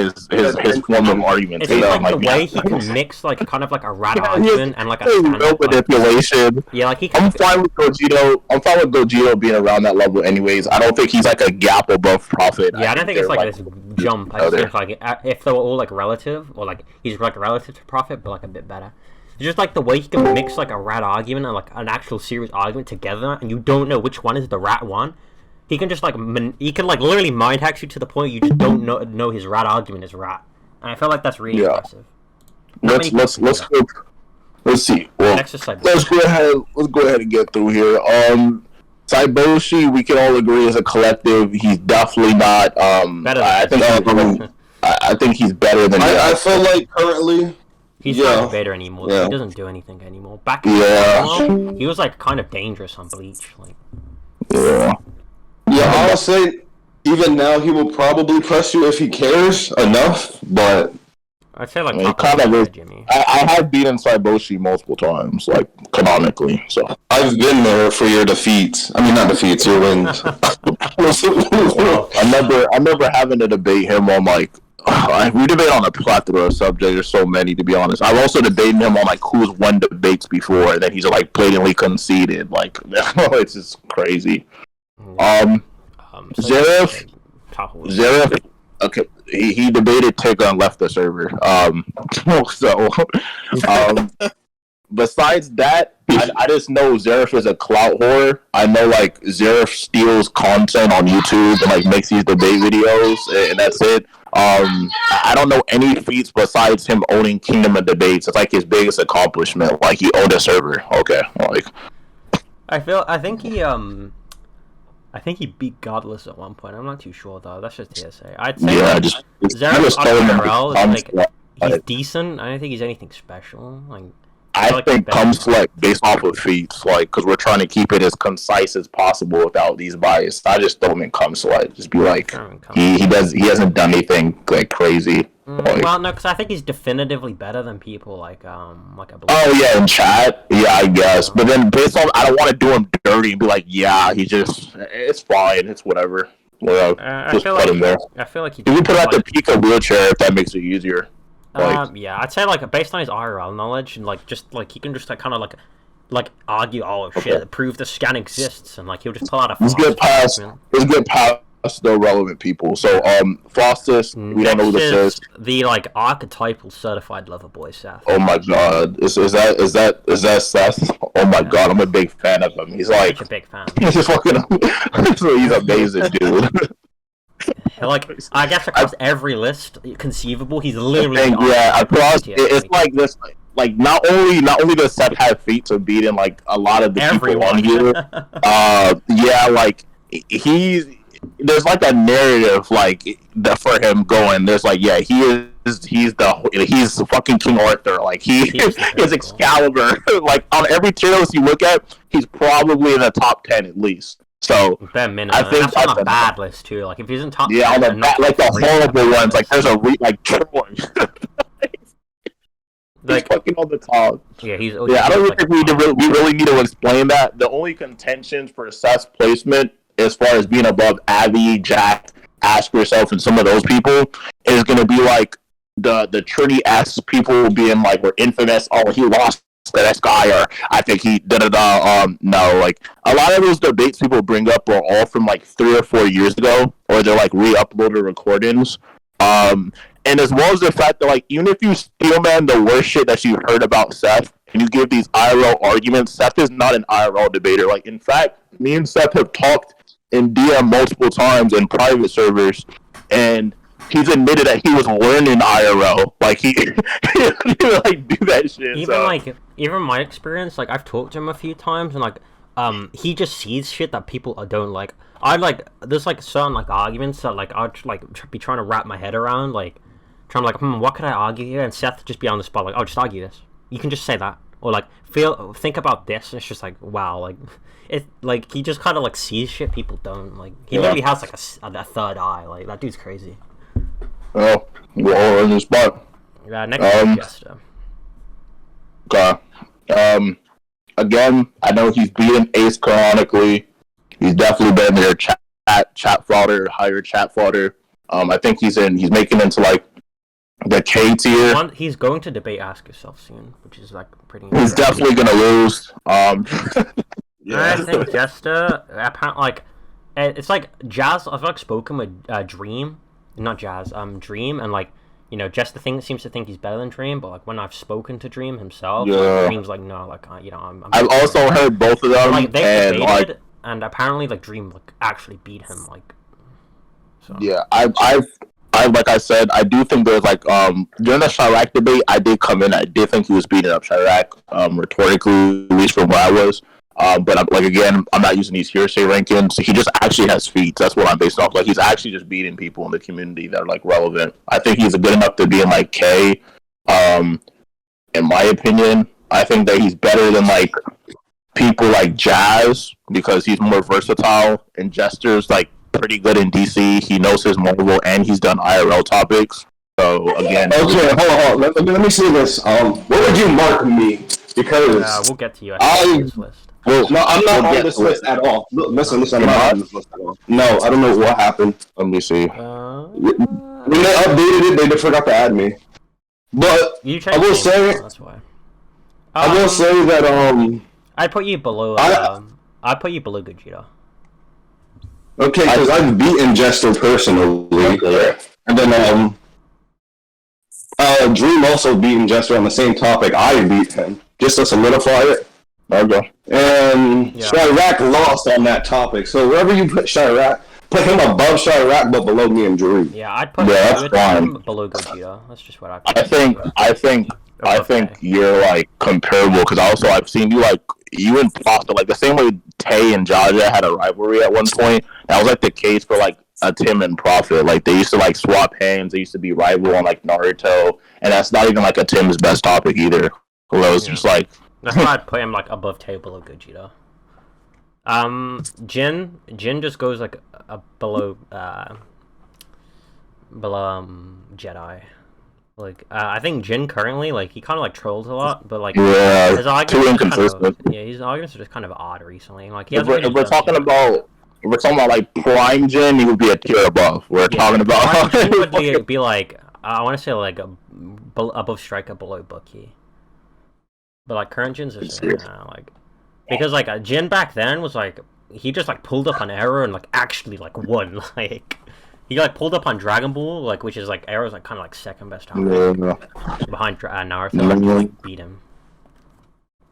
[SPEAKER 1] his form of
[SPEAKER 2] It's
[SPEAKER 1] argumentation.
[SPEAKER 2] just like the
[SPEAKER 1] yeah.
[SPEAKER 2] way he can mix like kind of like a rat
[SPEAKER 1] Yeah, he has-
[SPEAKER 2] argument and like a
[SPEAKER 1] There's
[SPEAKER 2] stand
[SPEAKER 1] no manipulation.
[SPEAKER 2] yeah, like he
[SPEAKER 1] I'm
[SPEAKER 2] can.
[SPEAKER 1] fine with Gogeta. I'm fine with Gogeta being around that level, anyways. I don't think he's like a gap above Prophet.
[SPEAKER 2] Yeah, I don't think it's
[SPEAKER 1] they're,
[SPEAKER 2] like this jump. I just
[SPEAKER 1] other.
[SPEAKER 2] think like if they were all like relative, or like he's like relative to Prophet, but like a bit better. It's just like the way he can mix like a rat argument and like an actual serious argument together, and you don't know which one is the rat one. He can just like he can like literally mind hacks you to the point you just don't know his rat argument is rat, and I feel like that's really
[SPEAKER 1] Yeah.
[SPEAKER 2] impressive. Not many
[SPEAKER 1] Let's
[SPEAKER 2] people do
[SPEAKER 1] go. Let's see. Well,
[SPEAKER 2] Next is Cyborg.
[SPEAKER 1] let's go ahead and get through here. Saiboshi, we can all agree as a collective, he's definitely not.
[SPEAKER 2] Better
[SPEAKER 1] I
[SPEAKER 2] than
[SPEAKER 1] think I think he's better than.
[SPEAKER 5] I feel like currently
[SPEAKER 2] He's
[SPEAKER 5] Yeah.
[SPEAKER 2] not a debater anymore.
[SPEAKER 5] Yeah.
[SPEAKER 2] He doesn't do anything anymore. Back in
[SPEAKER 1] Yeah.
[SPEAKER 2] he was like kind of dangerous on Bleach. Like
[SPEAKER 1] Yeah.
[SPEAKER 5] I'll say even now he will probably press you if he cares enough, but
[SPEAKER 2] I'd say like
[SPEAKER 1] I mean,
[SPEAKER 2] top
[SPEAKER 1] kind of
[SPEAKER 2] of
[SPEAKER 1] is.
[SPEAKER 2] Jimmy.
[SPEAKER 1] I have beaten Saiboshi multiple times, like canonically. So
[SPEAKER 3] I've been there for your defeats. I mean, not defeats, your wins.
[SPEAKER 1] I remember having to debate him on like. We debate on a plethora of subjects. There's so many, to be honest. I've also debated him on like who's won debates before, and then he's like blatantly conceded. Like, it's just crazy. Zverev, okay, he debated Tigger and left the server. Besides that, I just know Zverev is a clout whore. I know like Zverev steals content on YouTube and like makes these debate videos, and that's it. I don't know any feats besides him owning Kingdom of Debates. It's like his biggest accomplishment. Like he owned a server. Okay, like
[SPEAKER 2] I think he beat Godless at one point. I'm not too sure though. That's just hearsay. I'd say
[SPEAKER 1] yeah,
[SPEAKER 2] like,
[SPEAKER 1] just
[SPEAKER 2] Zverev IRL is like he's
[SPEAKER 1] like,
[SPEAKER 2] decent. I don't think he's anything special. Like
[SPEAKER 1] I think comes like based off of feats, like because we're trying to keep it as concise as possible without these bias. I just throw him in comes like just be like he hasn't done anything like crazy. Like,
[SPEAKER 2] well, no, because I think he's definitively better than people like I believe.
[SPEAKER 1] Oh yeah, in chat, yeah, I guess. But then based on, I don't want to do him dirty and be like, yeah, it's fine, it's whatever. Well, just put him there.
[SPEAKER 2] I feel like
[SPEAKER 1] you can put out the Pika wheelchair if that makes it easier.
[SPEAKER 2] Yeah, I'd say like based on his IRL knowledge and like just like he can just like kind of like argue, oh shit, prove the scan exists, and like he'll just pull out a.
[SPEAKER 1] Let's get past the relevant people. So Frostus, we don't know who this is.
[SPEAKER 2] The like archetypal certified lover boy Seth.
[SPEAKER 1] Oh my god, is that Seth? Oh my god, I'm a big fan of him. He's like
[SPEAKER 2] a big fan.
[SPEAKER 1] He's just fucking. He's amazing, dude.
[SPEAKER 2] Like I guess across every list conceivable, he's literally.
[SPEAKER 1] Across it's like this. Like not only does Seth have feats of beating like a lot of the people on here. Like there's like a narrative like that for him going. There's like he's fucking King Arthur. Like he is Excalibur. Like on every tier list you look at, he's probably in the top 10 at least. So
[SPEAKER 2] I think that's on a bad list too. Like if he's in top 10,
[SPEAKER 1] on the bad, like the horrible ones. Like there's a Troy. He's fucking on the top.
[SPEAKER 2] Yeah,
[SPEAKER 1] I don't think we really need to explain that. The only contentions for Seth's placement, as far as being above Abby, Jack, Ask Yourself, and some of those people, is going to be like the Trinity-esque people being like, we're infamous. Oh, he lost to this guy, or I think he no, like a lot of those debates people bring up are all from like 3 or 4 years ago, or they're like re-uploaded recordings. And as well as the fact that, like, even if you steelman the worst shit that you heard about Seth, and you give these IRL arguments, Seth is not an IRL debater. Like, in fact, me and Seth have talked in DM multiple times in private servers, and he's admitted that he was learning IRL. Like, he would, like, do that shit.
[SPEAKER 2] Even my experience, like, I've talked to him a few times, and, like, he just sees shit that people don't like. There's, like, certain, like, arguments that, like, I'd, like, be trying to wrap my head around, like, what could I argue here? And Seth just be on the spot, like, oh, just argue this. You can just say that. Or, like, think about this. And it's just like, wow, like, he just kind of, like, sees shit people don't. Like, he literally has, like, a third eye. Like, that dude's crazy.
[SPEAKER 1] Well, we're all in the spot.
[SPEAKER 2] Next is Jester.
[SPEAKER 1] Okay. Again, I know he's beaten Ace canonically. He's definitely been their chat fodder, higher chat fodder. I think he's making into, like, the K tier.
[SPEAKER 2] He's going to debate Ask Yourself soon, which is like pretty.
[SPEAKER 1] He's definitely gonna lose.
[SPEAKER 2] I think Jester, apparently, like, it's like Jazz. I've like spoken with Dream, not Jazz. Dream, and like Jester seems to think he's better than Dream, but like when I've spoken to Dream himself, like, Dream's like no, like
[SPEAKER 1] I've also heard both of them,
[SPEAKER 2] like they debated, and apparently like Dream actually beat him, like. So.
[SPEAKER 1] Yeah, I've like I said, I do think there's like during the Chirac debate, I did come in. I did think he was beating up Chirac rhetorically, at least from where I was. But I'm not using these hearsay rankings. He just actually has feats. That's what I'm based off. Like he's actually just beating people in the community that are like relevant. I think he's good enough to be in like K. In my opinion, I think that he's better than like people like Jazz because he's more versatile, and Jester's like pretty good in DC. He knows his Marvel and he's done IRL topics. again.
[SPEAKER 5] Okay, hold on. Let me see this. What would you mark me? Because
[SPEAKER 2] we'll get to you. I think, on this list.
[SPEAKER 5] well, no, I'm not
[SPEAKER 1] we'll
[SPEAKER 5] on this list at all. Listen, I'm not on this list at all. No, I don't know what happened.
[SPEAKER 1] Let me see.
[SPEAKER 5] When they updated it, they just forgot to add me. But I will say,
[SPEAKER 2] that's why.
[SPEAKER 5] I will say that
[SPEAKER 2] I'd put you below. I'd put you below Gogeta.
[SPEAKER 5] Okay, because I've beaten Jester personally, and then Dream also beaten Jester on the same topic. I beat him just to solidify it.
[SPEAKER 1] Okay.
[SPEAKER 5] And Chirac lost on that topic. So wherever you put Chirac, put him above Chirac, but below me and Dream.
[SPEAKER 2] Yeah, I'd put
[SPEAKER 1] that's fine.
[SPEAKER 2] Below Gogeta. That's just what
[SPEAKER 1] I think you're like comparable because also I've seen you like you and Pasta like the same way Tay and Jaja had a rivalry at one point. That was like the case for like a Tim and Prophet. Like they used to like swap hands. They used to be rival on like Naruto, and that's not even like a Tim's best topic either. Although it's just like
[SPEAKER 2] that's why I'd put him like above Tay, below Gogeta. Jin just goes like below Jedi. Like I think Jin currently like he kind of like trolls a lot, but like his
[SPEAKER 1] too inconsistent.
[SPEAKER 2] His arguments are just kind of odd recently. Like
[SPEAKER 1] if we're talking about like Prime Jin, he would be a tier above. We're talking about
[SPEAKER 2] Prime Jin would be like I want to say like above Striker, below Bucky. But like current Jin's just like because like Jin back then was like he just like pulled up on Arrow and like actually like won like. He like pulled up on Dragon Ball, like which is like Arrow's like kind of like second best topic behind Naruto. And, like, beat him.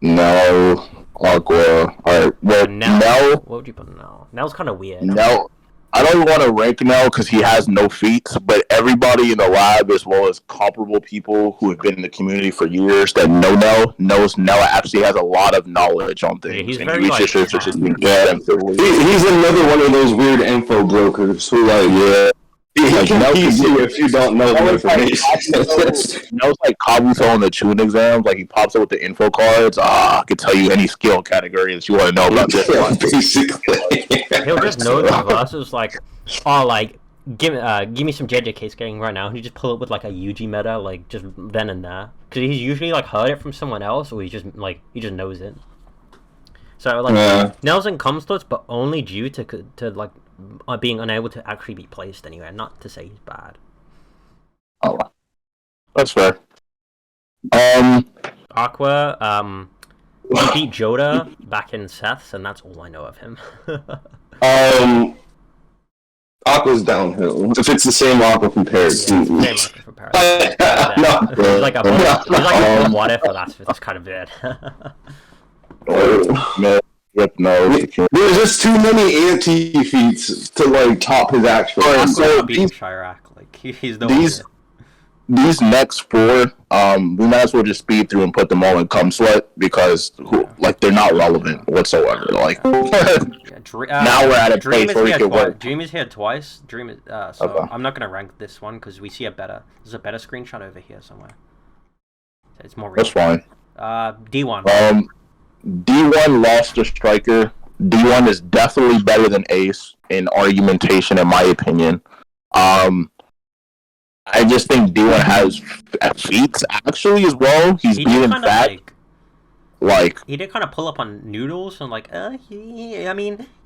[SPEAKER 1] No, Aqua. Alright, well, Nell.
[SPEAKER 2] What would you put Nell? Nell's kind of weird.
[SPEAKER 1] Nell. I don't even want to rank Nell because he has no feats, but everybody in the lab, as well as comparable people who have been in the community for years that know Nell, knows Nell actually has a lot of knowledge on things.
[SPEAKER 2] Yeah, he's
[SPEAKER 1] and
[SPEAKER 2] very like,
[SPEAKER 1] he's
[SPEAKER 5] another one of those weird info brokers who like he can tease you if you don't know the information.
[SPEAKER 1] Nell's like Kabuto on the Chunin exams, like he pops up with the info cards. I can tell you any skill category that you want to know about this one.
[SPEAKER 5] Basically.
[SPEAKER 2] He'll just know the verses like, oh, like give me some JJK skating right now. And he just pull it with like a Yuji meta, like just then and there, because he's usually like heard it from someone else, or he just knows it. So like Nelson comes to us, but only due to like being unable to actually be placed anywhere. Not to say he's bad.
[SPEAKER 1] Oh, that's fair.
[SPEAKER 2] Aqua, he beat Joda back in Seth's, and that's all I know of him.
[SPEAKER 5] Aqua's downhill. If it's the same Aqua compared,
[SPEAKER 2] Same Aqua compared. He's like a what if, that's kind of bad.
[SPEAKER 5] There's just too many anti-feats to like top his actual.
[SPEAKER 2] So Chirac, like he's no
[SPEAKER 1] these next four, we might as well just speed through and put them all in Cum Sweat because they're not relevant whatsoever. Like now we're at a place where we can work.
[SPEAKER 2] Dream is here twice. Dream is so I'm not gonna rank this one because we see there's a better screenshot over here somewhere. So it's more recent.
[SPEAKER 1] That's
[SPEAKER 2] fine. D1.
[SPEAKER 1] D1 lost to Striker. D1 is definitely better than Ace in argumentation, in my opinion. I just think D1 has feats actually as well. He's beaten Fat. Like
[SPEAKER 2] he did kind of pull up on Noodles and like he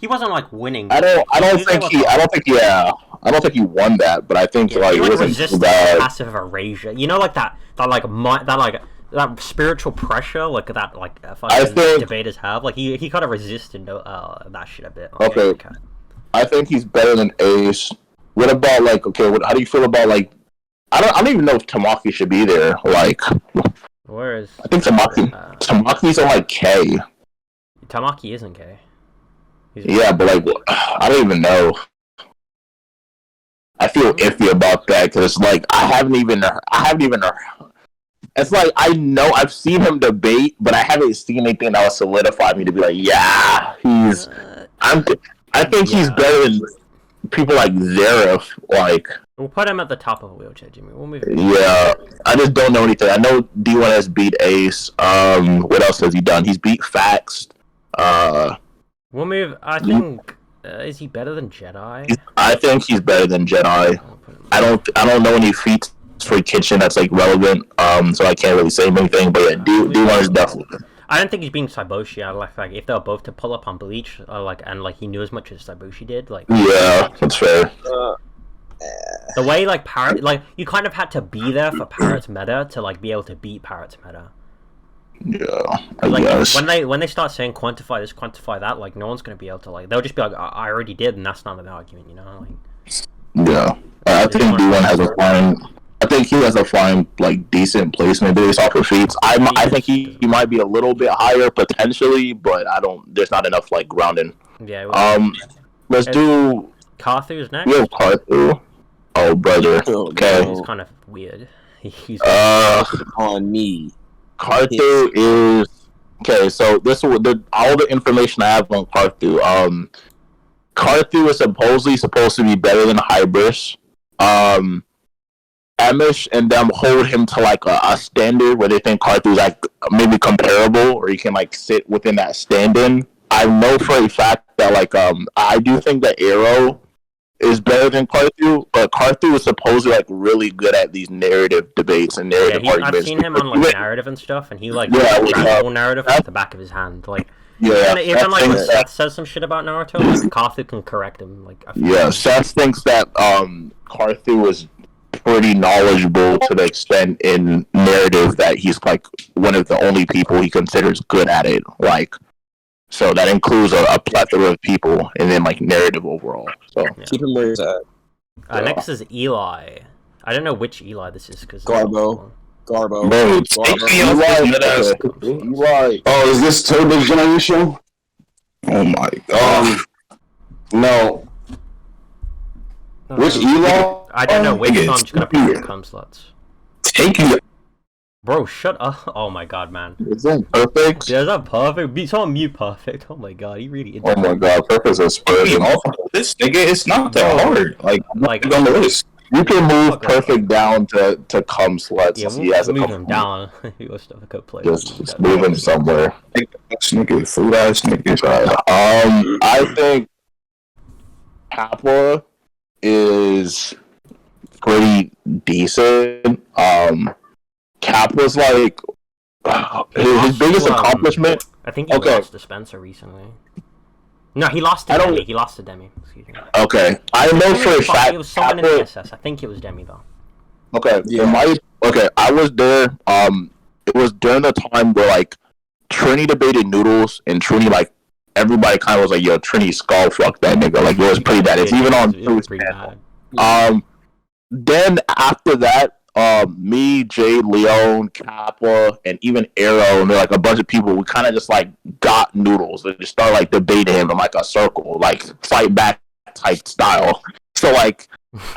[SPEAKER 2] wasn't like winning.
[SPEAKER 1] I don't think he won that, but I think like it wasn't too bad.
[SPEAKER 2] Passive erasure. You know, like that spiritual pressure, like that, like debaters have. Like he kind of resisted that shit a bit.
[SPEAKER 1] Okay. I think he's better than Ace. What about like how do you feel about like I don't even know if Tamaki should be there. Like
[SPEAKER 2] where is
[SPEAKER 1] I think Tamaki's on like K.
[SPEAKER 2] Tamaki isn't K.
[SPEAKER 1] Yeah, but like I don't even know. I feel iffy about that because like I haven't even it's like I know I've seen him debate, but I haven't seen anything that would solidify me to be like, yeah, I think he's better than people like Zeref. Like
[SPEAKER 2] we'll put him at the top of a wheelchair, Jimmy. We'll move.
[SPEAKER 1] Yeah, I just don't know anything. I know D1 has beat Ace. What else has he done? He's beat Fax.
[SPEAKER 2] We'll move. I think is he better than Jedi?
[SPEAKER 1] I think he's better than Jedi. I don't know any feats for Kitchen that's like relevant. So I can't really say anything. But yeah, D1 is definitely.
[SPEAKER 2] I don't think he's being Saiboshi. I like if they were both to pull up on Bleach, and he knew as much as Saiboshi did. Like
[SPEAKER 1] Yeah, that's fair.
[SPEAKER 2] the way like Parrot, like you kind of had to be there for Parrot's meta to like be able to beat Parrot's meta.
[SPEAKER 1] Yeah, I
[SPEAKER 2] Like
[SPEAKER 1] guess.
[SPEAKER 2] when they start saying quantify this, quantify that, like no one's gonna be able to like. They'll just be like, I already did, and that's not an argument, you know. Like
[SPEAKER 1] Yeah, I think D1 has a fine. I think he has a fine, like, decent placement based off of feats. I think he might be a little bit higher potentially, but I don't. There's not enough like grounding.
[SPEAKER 2] yeah.
[SPEAKER 1] Let's do.
[SPEAKER 2] Carthu's next.
[SPEAKER 1] We have Carthu. Oh, brother. Okay.
[SPEAKER 2] He's kind of weird. He's
[SPEAKER 4] On me.
[SPEAKER 1] Carthu is okay. So this all the information I have on Carthu. Carthu is supposed to be better than Hybris. Amish and them hold him to like a standard where they think Carthu's like maybe comparable, or he can like sit within that stand-in. I know for a fact that like I do think that Arrow is better than Carthu, but Carthu is supposedly like really good at these narrative debates and narrative arguments.
[SPEAKER 2] I've seen him on like narrative and stuff, and he like whole narrative at the back of his hand. Like even like when Seth says some shit about Naruto, like Carthu can correct him. Like
[SPEAKER 1] Seth thinks that Carthu is pretty knowledgeable to the extent in narrative that he's like one of the only people he considers good at it. Like, so that includes a plethora of people, and then like narrative overall. So
[SPEAKER 4] Keep him where he's at.
[SPEAKER 2] Next is Eli. I don't know which Eli this is because
[SPEAKER 4] Garbo.
[SPEAKER 1] Bro,
[SPEAKER 3] Eli. Oh, is this Turbo Generation?
[SPEAKER 1] Oh my god.
[SPEAKER 3] No. Which Eli?
[SPEAKER 2] I don't know which, so I'm just gonna pick the cum slots.
[SPEAKER 1] Take you.
[SPEAKER 2] Bro, shut up! Oh my god, man.
[SPEAKER 1] Is that perfect?
[SPEAKER 2] Yeah, is that perfect? Someone mute perfect. Oh my god, he really.
[SPEAKER 1] Oh my god, perfect is Spurs.
[SPEAKER 6] This nigga, it's not that hard. Like on the list.
[SPEAKER 1] You can move perfect down to cum sluts.
[SPEAKER 2] Yeah,
[SPEAKER 1] He has a
[SPEAKER 2] move
[SPEAKER 1] couple
[SPEAKER 2] him down. He was stuff a good player.
[SPEAKER 1] Just move him somewhere.
[SPEAKER 6] This nigga, food ass nigga.
[SPEAKER 1] I think Kappa is pretty decent. Kappa's like his biggest accomplishment.
[SPEAKER 2] I think he lost to Spencer recently. No, he lost to Demi. He lost to Demi. Excuse me.
[SPEAKER 1] Okay, I know for a fact.
[SPEAKER 2] It was someone in the SS. I think it was Demi though.
[SPEAKER 1] Okay, I was there. It was during the time where like Trini debated Noodles, and Trini like everybody kind of was like, "Yo, Trini skull fuck that nigga." Like it was pretty bad. It's even on Drew's channel. Then after that, me, Jay, Leon, Kappa, and even Arrow, and like a bunch of people, we kind of just like got Noodles and just started like debating him in like a circle, like fight back type style. So like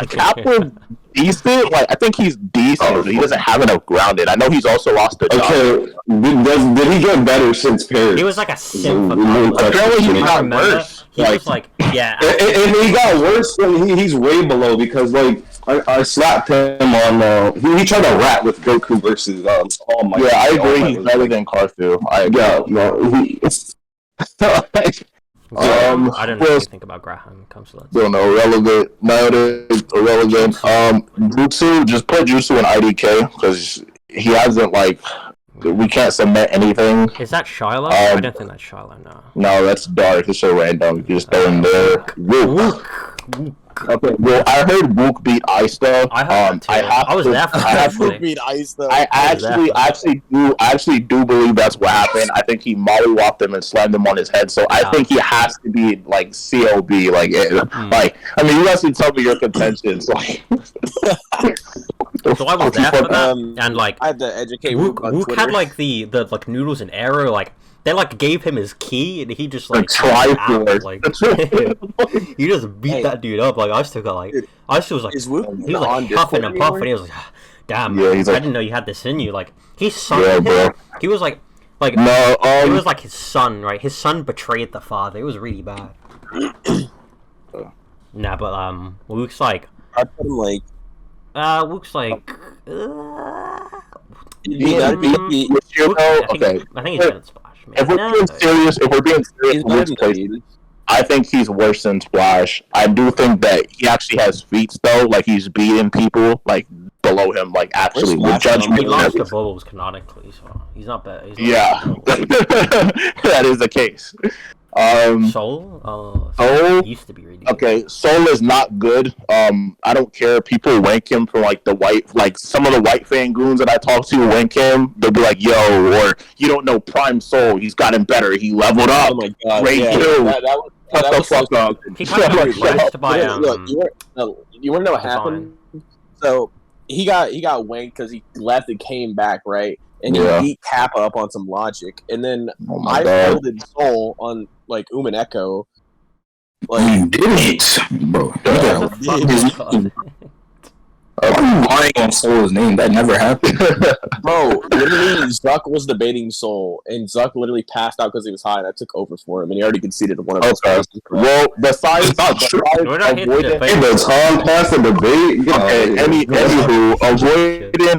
[SPEAKER 1] Kappa decent, like I think he's decent, but he doesn't have enough grounded. I know he's also lost the job.
[SPEAKER 3] Okay, did he get better since Paris?
[SPEAKER 2] He was like a simp.
[SPEAKER 1] Apparently he got worse.
[SPEAKER 2] He was like, yeah.
[SPEAKER 3] If he got worse, then he's way below because like I slapped him on. He tried to rap with Goku versus All Might.
[SPEAKER 1] Yeah, I agree. He's better than Carthu.
[SPEAKER 2] I don't know what you think about Graham. Comes to that.
[SPEAKER 1] Don't know. Irrelevant. Nowadays, irrelevant. Jutsu. Just put Jutsu in IDK because he hasn't like. We can't submit anything.
[SPEAKER 2] Is that Shiloh? I don't think that's Shiloh. No.
[SPEAKER 1] No, that's dark. It's so random. You just throw him there. Wook. Okay. Well, I heard Wook beat Aista.
[SPEAKER 2] I was there for that.
[SPEAKER 4] Wook beat Aista.
[SPEAKER 1] I actually do believe that's what happened. I think he mollywopped him and slammed him on his head. So I think he has to be like COB. Like, like I mean, you guys can tell me your contentions. Like,
[SPEAKER 2] so I was there for that, and like
[SPEAKER 4] I had to educate
[SPEAKER 2] Wook had like the like Noodles and Arrow like. They like gave him his key and he just like
[SPEAKER 1] like
[SPEAKER 2] he just beat that dude up. Like I still got like I still was like he was like huffing and puffing. He was like, damn, man, I didn't know you had this in you. Like his son, he was like no, it was like his son, right? His son betrayed the father. It was really bad. Nah, but Wook's like
[SPEAKER 4] I put him like
[SPEAKER 2] Wook's like
[SPEAKER 1] okay.
[SPEAKER 2] I think he's gonna splash.
[SPEAKER 1] If we're being serious, I think he's worse than Splash. I do think that he actually has feats though, like he's beating people. Like below him, like actually with
[SPEAKER 4] Last time
[SPEAKER 1] judgment.
[SPEAKER 2] He
[SPEAKER 1] and
[SPEAKER 2] lost to
[SPEAKER 1] everything.
[SPEAKER 2] Bubbles canonically, so he's not bad. He's not
[SPEAKER 1] Yeah, that is the case.
[SPEAKER 2] Soul?
[SPEAKER 1] Soul?
[SPEAKER 2] Used to be really good.
[SPEAKER 1] Okay, Soul is not good. I don't care. People rank him for like the white, like some of the white fan goons that I talk to rank him. They'll be like, "Yo," or "You don't know Prime Soul. He's gotten better. He leveled up."
[SPEAKER 4] Oh my god!
[SPEAKER 1] Great
[SPEAKER 4] yeah,
[SPEAKER 1] dude.
[SPEAKER 4] that
[SPEAKER 1] Shut the
[SPEAKER 4] was so
[SPEAKER 1] fuck up.
[SPEAKER 2] He kind of got replaced by
[SPEAKER 4] Look, you want to know what
[SPEAKER 2] Divine.
[SPEAKER 4] happened? So he got wanked because he left and came back, right? And he
[SPEAKER 1] Yeah.
[SPEAKER 4] beat Kappa up on some logic, and then
[SPEAKER 1] Oh my
[SPEAKER 4] I
[SPEAKER 1] god.
[SPEAKER 4] folded Soul on like Umineko. Like
[SPEAKER 6] You didn't, bro.
[SPEAKER 2] What the fuck
[SPEAKER 6] His
[SPEAKER 2] was that?
[SPEAKER 6] name. I'm lying on Soul's name. That never happened.
[SPEAKER 4] bro, literally Zuck was debating Soul, and Zuck literally passed out because he was high, and I took over for him, and he already conceded one of his
[SPEAKER 1] Okay.
[SPEAKER 4] questions.
[SPEAKER 1] Well, besides
[SPEAKER 2] We're not here to
[SPEAKER 1] avoiding,
[SPEAKER 2] debate.
[SPEAKER 5] Hey, but Tom passed the debate.
[SPEAKER 1] okay, anywho,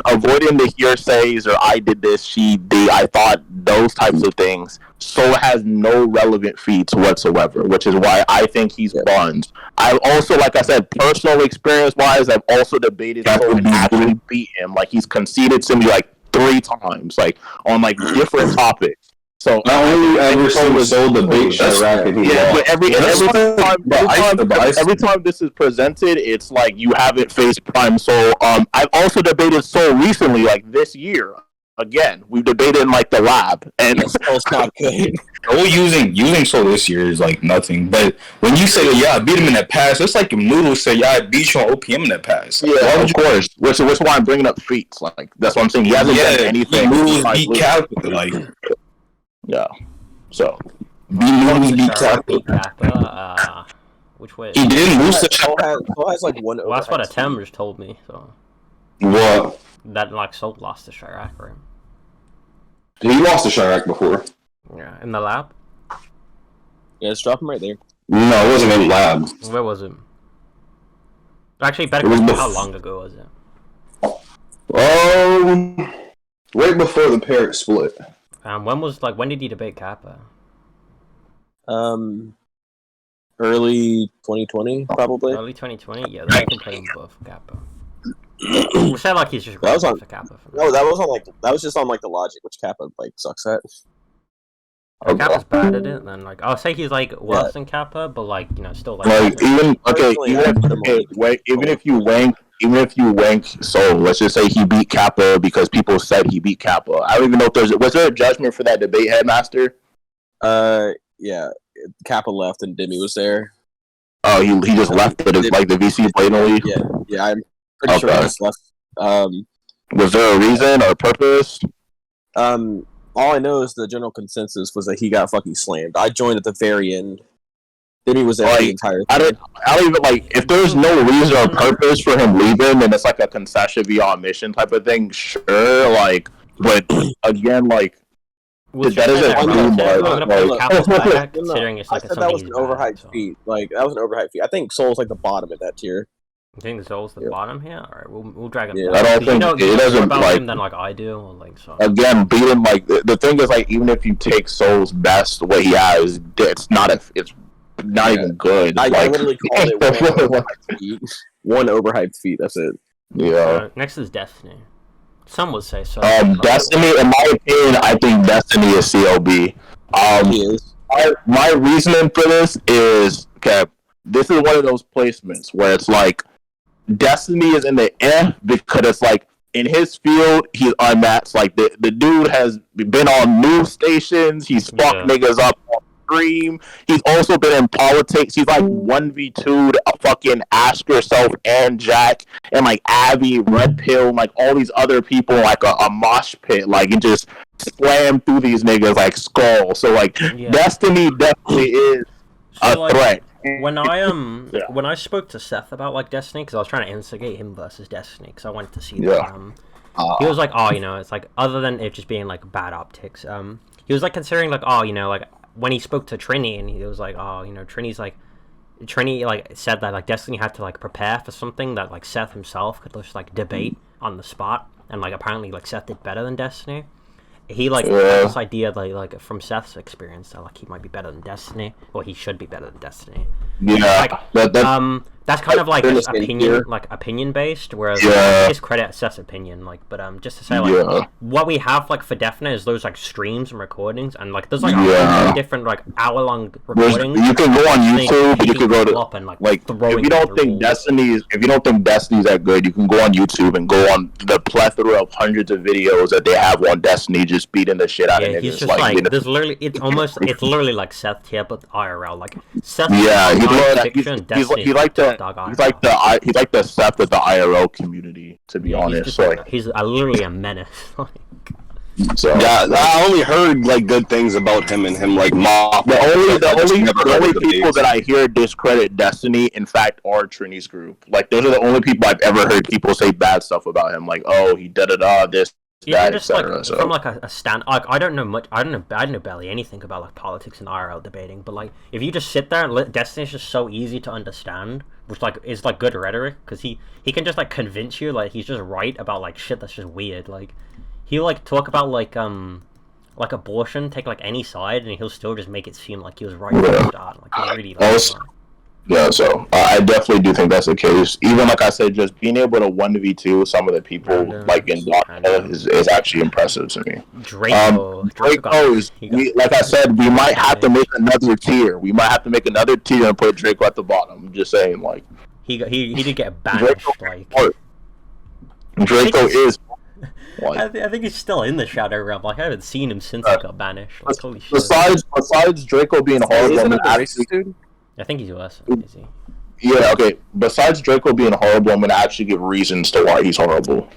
[SPEAKER 1] avoiding the hearsays or I did this, she did, I thought those types of things. Soul has no relevant feats whatsoever, which is why I think he's buns. I also, like I said, personal experience wise, I've also debated Soul and actually beat him. Like he's conceded to me like 3 times, like on like different topics. So
[SPEAKER 5] Not only ever seen Soul debate Chirac, and he
[SPEAKER 1] yeah,
[SPEAKER 5] lost.
[SPEAKER 1] but every time this is presented, it's like you haven't faced Prime Soul. I've also debated Soul recently, like this year. Again, we debated in like the lab, and
[SPEAKER 4] Soul's not good.
[SPEAKER 6] Oh, using Soul this year is like nothing. But when you say, "Yeah, I beat him in that pass," it's like if Noodle said, "Yeah, I beat you on OPM in that pass."
[SPEAKER 1] yeah, of course. Which is why I'm bringing up feats. Like that's what I'm saying. He hasn't done anything.
[SPEAKER 6] Noodles
[SPEAKER 1] besides
[SPEAKER 6] beat
[SPEAKER 1] lose.
[SPEAKER 6] Kappa. Like
[SPEAKER 1] Yeah. So
[SPEAKER 6] Noodles beat Kappa.
[SPEAKER 2] Beat Kappa, which way?
[SPEAKER 6] He didn't lose to
[SPEAKER 4] Soul has like one.
[SPEAKER 2] Well, that's what
[SPEAKER 4] overhyped
[SPEAKER 2] Atem just told me. So
[SPEAKER 5] What?
[SPEAKER 2] that like Soul lost to Chirac, right?
[SPEAKER 5] He lost to Chirac before.
[SPEAKER 2] Yeah, in the lab.
[SPEAKER 4] Yeah, just drop him right there.
[SPEAKER 5] No, it wasn't in lab.
[SPEAKER 2] Where was it? Actually, better
[SPEAKER 5] It was
[SPEAKER 2] question, how
[SPEAKER 5] bef-
[SPEAKER 2] long ago was it?
[SPEAKER 5] Right before the parrot split.
[SPEAKER 2] When did he debate Kappa?
[SPEAKER 4] Early 2020, probably.
[SPEAKER 2] Early 2020. Yeah, then I can play him above Kappa. We said like he's just
[SPEAKER 4] That was
[SPEAKER 2] going
[SPEAKER 4] on-
[SPEAKER 2] for Kappa. For
[SPEAKER 4] No, that was just on like the logic, which Kappa like sucks at.
[SPEAKER 2] If Kappa's bad at it, then like I'll say he's like worse than Kappa, but like still like.
[SPEAKER 1] even
[SPEAKER 4] Personally, I put him on-
[SPEAKER 1] even if you wank Soul, let's just say he beat Kappa because people said he beat Kappa. I don't even know if was there a judgment for that debate, Headmaster?
[SPEAKER 4] Yeah, Kappa left and Demi was there.
[SPEAKER 1] Oh, he just left it like the VC blatantly.
[SPEAKER 4] Yeah, I'm pretty sure he
[SPEAKER 1] Okay.
[SPEAKER 4] just left.
[SPEAKER 1] Was there a reason or purpose?
[SPEAKER 4] All I know is the general consensus was that he got fucking slammed. I joined at the very end. Demi was there
[SPEAKER 1] Like,
[SPEAKER 4] the entire
[SPEAKER 1] I
[SPEAKER 4] time.
[SPEAKER 1] don't even like if there's no reason or purpose for him leaving and it's like a concession beyond mission type of thing, sure, like, but again, like,
[SPEAKER 2] Was
[SPEAKER 1] that
[SPEAKER 2] just
[SPEAKER 1] isn't
[SPEAKER 2] saying,
[SPEAKER 1] too
[SPEAKER 2] I'm
[SPEAKER 1] much,
[SPEAKER 2] gonna put
[SPEAKER 1] like-
[SPEAKER 2] Kappa's back,
[SPEAKER 4] No,
[SPEAKER 2] considering it's
[SPEAKER 4] I
[SPEAKER 2] like
[SPEAKER 4] said
[SPEAKER 2] something
[SPEAKER 4] that was
[SPEAKER 2] he's
[SPEAKER 4] an
[SPEAKER 2] bad,
[SPEAKER 4] overhyped
[SPEAKER 2] so.
[SPEAKER 4] feat. Like that was an overhyped feat. I think Soul's like the bottom of that tier.
[SPEAKER 2] You think Soul's the
[SPEAKER 4] Yeah.
[SPEAKER 2] bottom here? Alright, we'll drag him
[SPEAKER 4] Yeah.
[SPEAKER 2] down.
[SPEAKER 1] I don't
[SPEAKER 2] 'Cause
[SPEAKER 1] think-
[SPEAKER 2] you know
[SPEAKER 1] it doesn't,
[SPEAKER 2] more about
[SPEAKER 1] like-
[SPEAKER 2] him than like I do, or like so.
[SPEAKER 1] again, beating like the thing is like even if you take Soul's best, what he has, it's not
[SPEAKER 4] Yeah.
[SPEAKER 1] even good.
[SPEAKER 4] I
[SPEAKER 1] like,
[SPEAKER 4] literally called it one overhyped feat. One overhyped feat. That's it.
[SPEAKER 1] yeah.
[SPEAKER 2] Next is Destiny. Some would say so.
[SPEAKER 1] Destiny, in my opinion, I think Destiny is CLB.
[SPEAKER 4] He is.
[SPEAKER 1] My reasoning for this is okay. This is one of those placements where it's like Destiny is in the because it's like in his field he's unmatched. Like the dude has been on news stations. He's fucked
[SPEAKER 2] Yeah.
[SPEAKER 1] niggas up on stream. He's also been in politics. He's like 1v2'd fucking Ask Yourself and Jack and like Abby, Red Pill, and, like all these other people like a mosh pit. Like and just slam through these niggas like skull. So like
[SPEAKER 2] Yeah.
[SPEAKER 1] Destiny definitely is a
[SPEAKER 2] So, like,
[SPEAKER 1] threat.
[SPEAKER 2] When I
[SPEAKER 1] Yeah.
[SPEAKER 2] when I spoke to Seth about like Destiny, because I was trying to instigate him versus Destiny, because I wanted to see
[SPEAKER 1] Yeah.
[SPEAKER 2] that. He was like, oh, it's like other than it just being like bad optics. He was like considering like, oh, like when he spoke to Trini, and he was like, oh, Trini's like, Trini like said that like Destiny had to like prepare for something that like Seth himself could just like debate on the spot, and like apparently like Seth did better than Destiny. He like had this idea that like from Seth's experience that like he might be better than Destiny, or he should be better than Destiny.
[SPEAKER 1] Yeah,
[SPEAKER 2] Like,
[SPEAKER 1] that
[SPEAKER 2] That's kind of like
[SPEAKER 4] They're in the same tier.
[SPEAKER 2] opinion based, whereas
[SPEAKER 1] Yeah.
[SPEAKER 2] discredit Seth's opinion. Like, but just to say, like,
[SPEAKER 1] Yeah.
[SPEAKER 2] what we have like for definite is those like streams and recordings, and like there's like
[SPEAKER 1] Yeah.
[SPEAKER 2] 100 different like hour-long
[SPEAKER 1] There's,
[SPEAKER 2] recordings.
[SPEAKER 1] you can go on
[SPEAKER 2] and then
[SPEAKER 1] YouTube. You
[SPEAKER 2] picking
[SPEAKER 1] can go
[SPEAKER 2] people
[SPEAKER 1] to
[SPEAKER 2] up and,
[SPEAKER 1] like
[SPEAKER 2] throwing
[SPEAKER 1] if you
[SPEAKER 2] them
[SPEAKER 1] don't
[SPEAKER 2] through
[SPEAKER 1] think
[SPEAKER 2] walls.
[SPEAKER 1] Destiny's that good, you can go on YouTube and go on the plethora of hundreds of videos that they have on Destiny, just beating the shit out of
[SPEAKER 2] Yeah,
[SPEAKER 1] niggas.
[SPEAKER 2] he's just like,
[SPEAKER 1] you know,
[SPEAKER 2] there's literally, it's literally like Seth tier, but IRL. Like Seth,
[SPEAKER 1] yeah, he's like the Seth of the IRL community, to be honest.
[SPEAKER 2] He's literally a menace.
[SPEAKER 1] So
[SPEAKER 3] Yeah, I only heard like good things about him and him like mock.
[SPEAKER 1] the only people
[SPEAKER 3] debates.
[SPEAKER 1] that I hear discredit Destiny, in fact, are Trini's group. Like those are the only people I've ever heard people say bad stuff about him. Like, oh, he this.
[SPEAKER 2] Yeah,
[SPEAKER 1] That,
[SPEAKER 2] just like
[SPEAKER 1] etc. So
[SPEAKER 2] from like a stand. Like I don't know much. I don't know barely anything about like politics and IRL debating. But like if you just sit there and Destiny's just so easy to understand, which like is like good rhetoric because he can just like convince you like he's just right about like shit that's just weird. Like he'll like talk about like abortion, take like any side, and he'll still just make it seem like he was right from the start. Like he's really like.
[SPEAKER 1] yeah, so I definitely do think that's the case. Even like I said, just being able to 1v2 some of the people like in Blockhead is actually impressive to me.
[SPEAKER 2] Draco
[SPEAKER 1] is like I said, we might have to make another tier. We might have to make another tier and put Draco at the bottom. I'm just saying, like
[SPEAKER 2] he did get banished.
[SPEAKER 1] Draco is. Like,
[SPEAKER 2] I think he's still in the Shadow Realm. Like I haven't seen him since he got banished. Like, holy shit.
[SPEAKER 1] Besides Draco being horrible,
[SPEAKER 4] Isn't
[SPEAKER 1] and
[SPEAKER 4] it the
[SPEAKER 1] actually,
[SPEAKER 4] racist dude?
[SPEAKER 2] I think he's US. Is he?
[SPEAKER 1] yeah, okay. Besides Draco being horrible, I'm gonna actually give reasons to why he's horrible.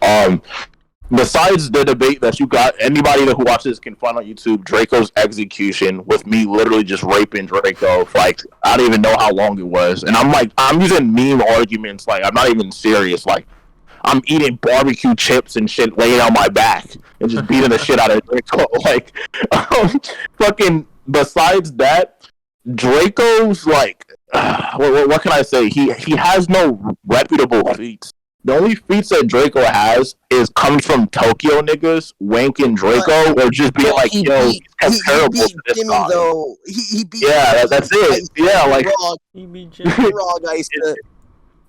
[SPEAKER 1] Besides the debate that you got, anybody who watches can find on YouTube Draco's execution with me literally just raping Draco for like I don't even know how long it was, and I'm using meme arguments, like I'm not even serious, like I'm eating barbecue chips and shit laying on my back and just beating the shit out of Draco. Like, fucking. Besides that, Draco's like, what can I say? He has no reputable feats. The only feats that Draco has comes from Tokyo niggas wanking Draco or just being like, yo, he's comparable to this
[SPEAKER 7] Jimmy
[SPEAKER 1] guy.
[SPEAKER 7] though. He beat.
[SPEAKER 1] Yeah, that's it. Yeah, like
[SPEAKER 2] He beat
[SPEAKER 7] Raw guys.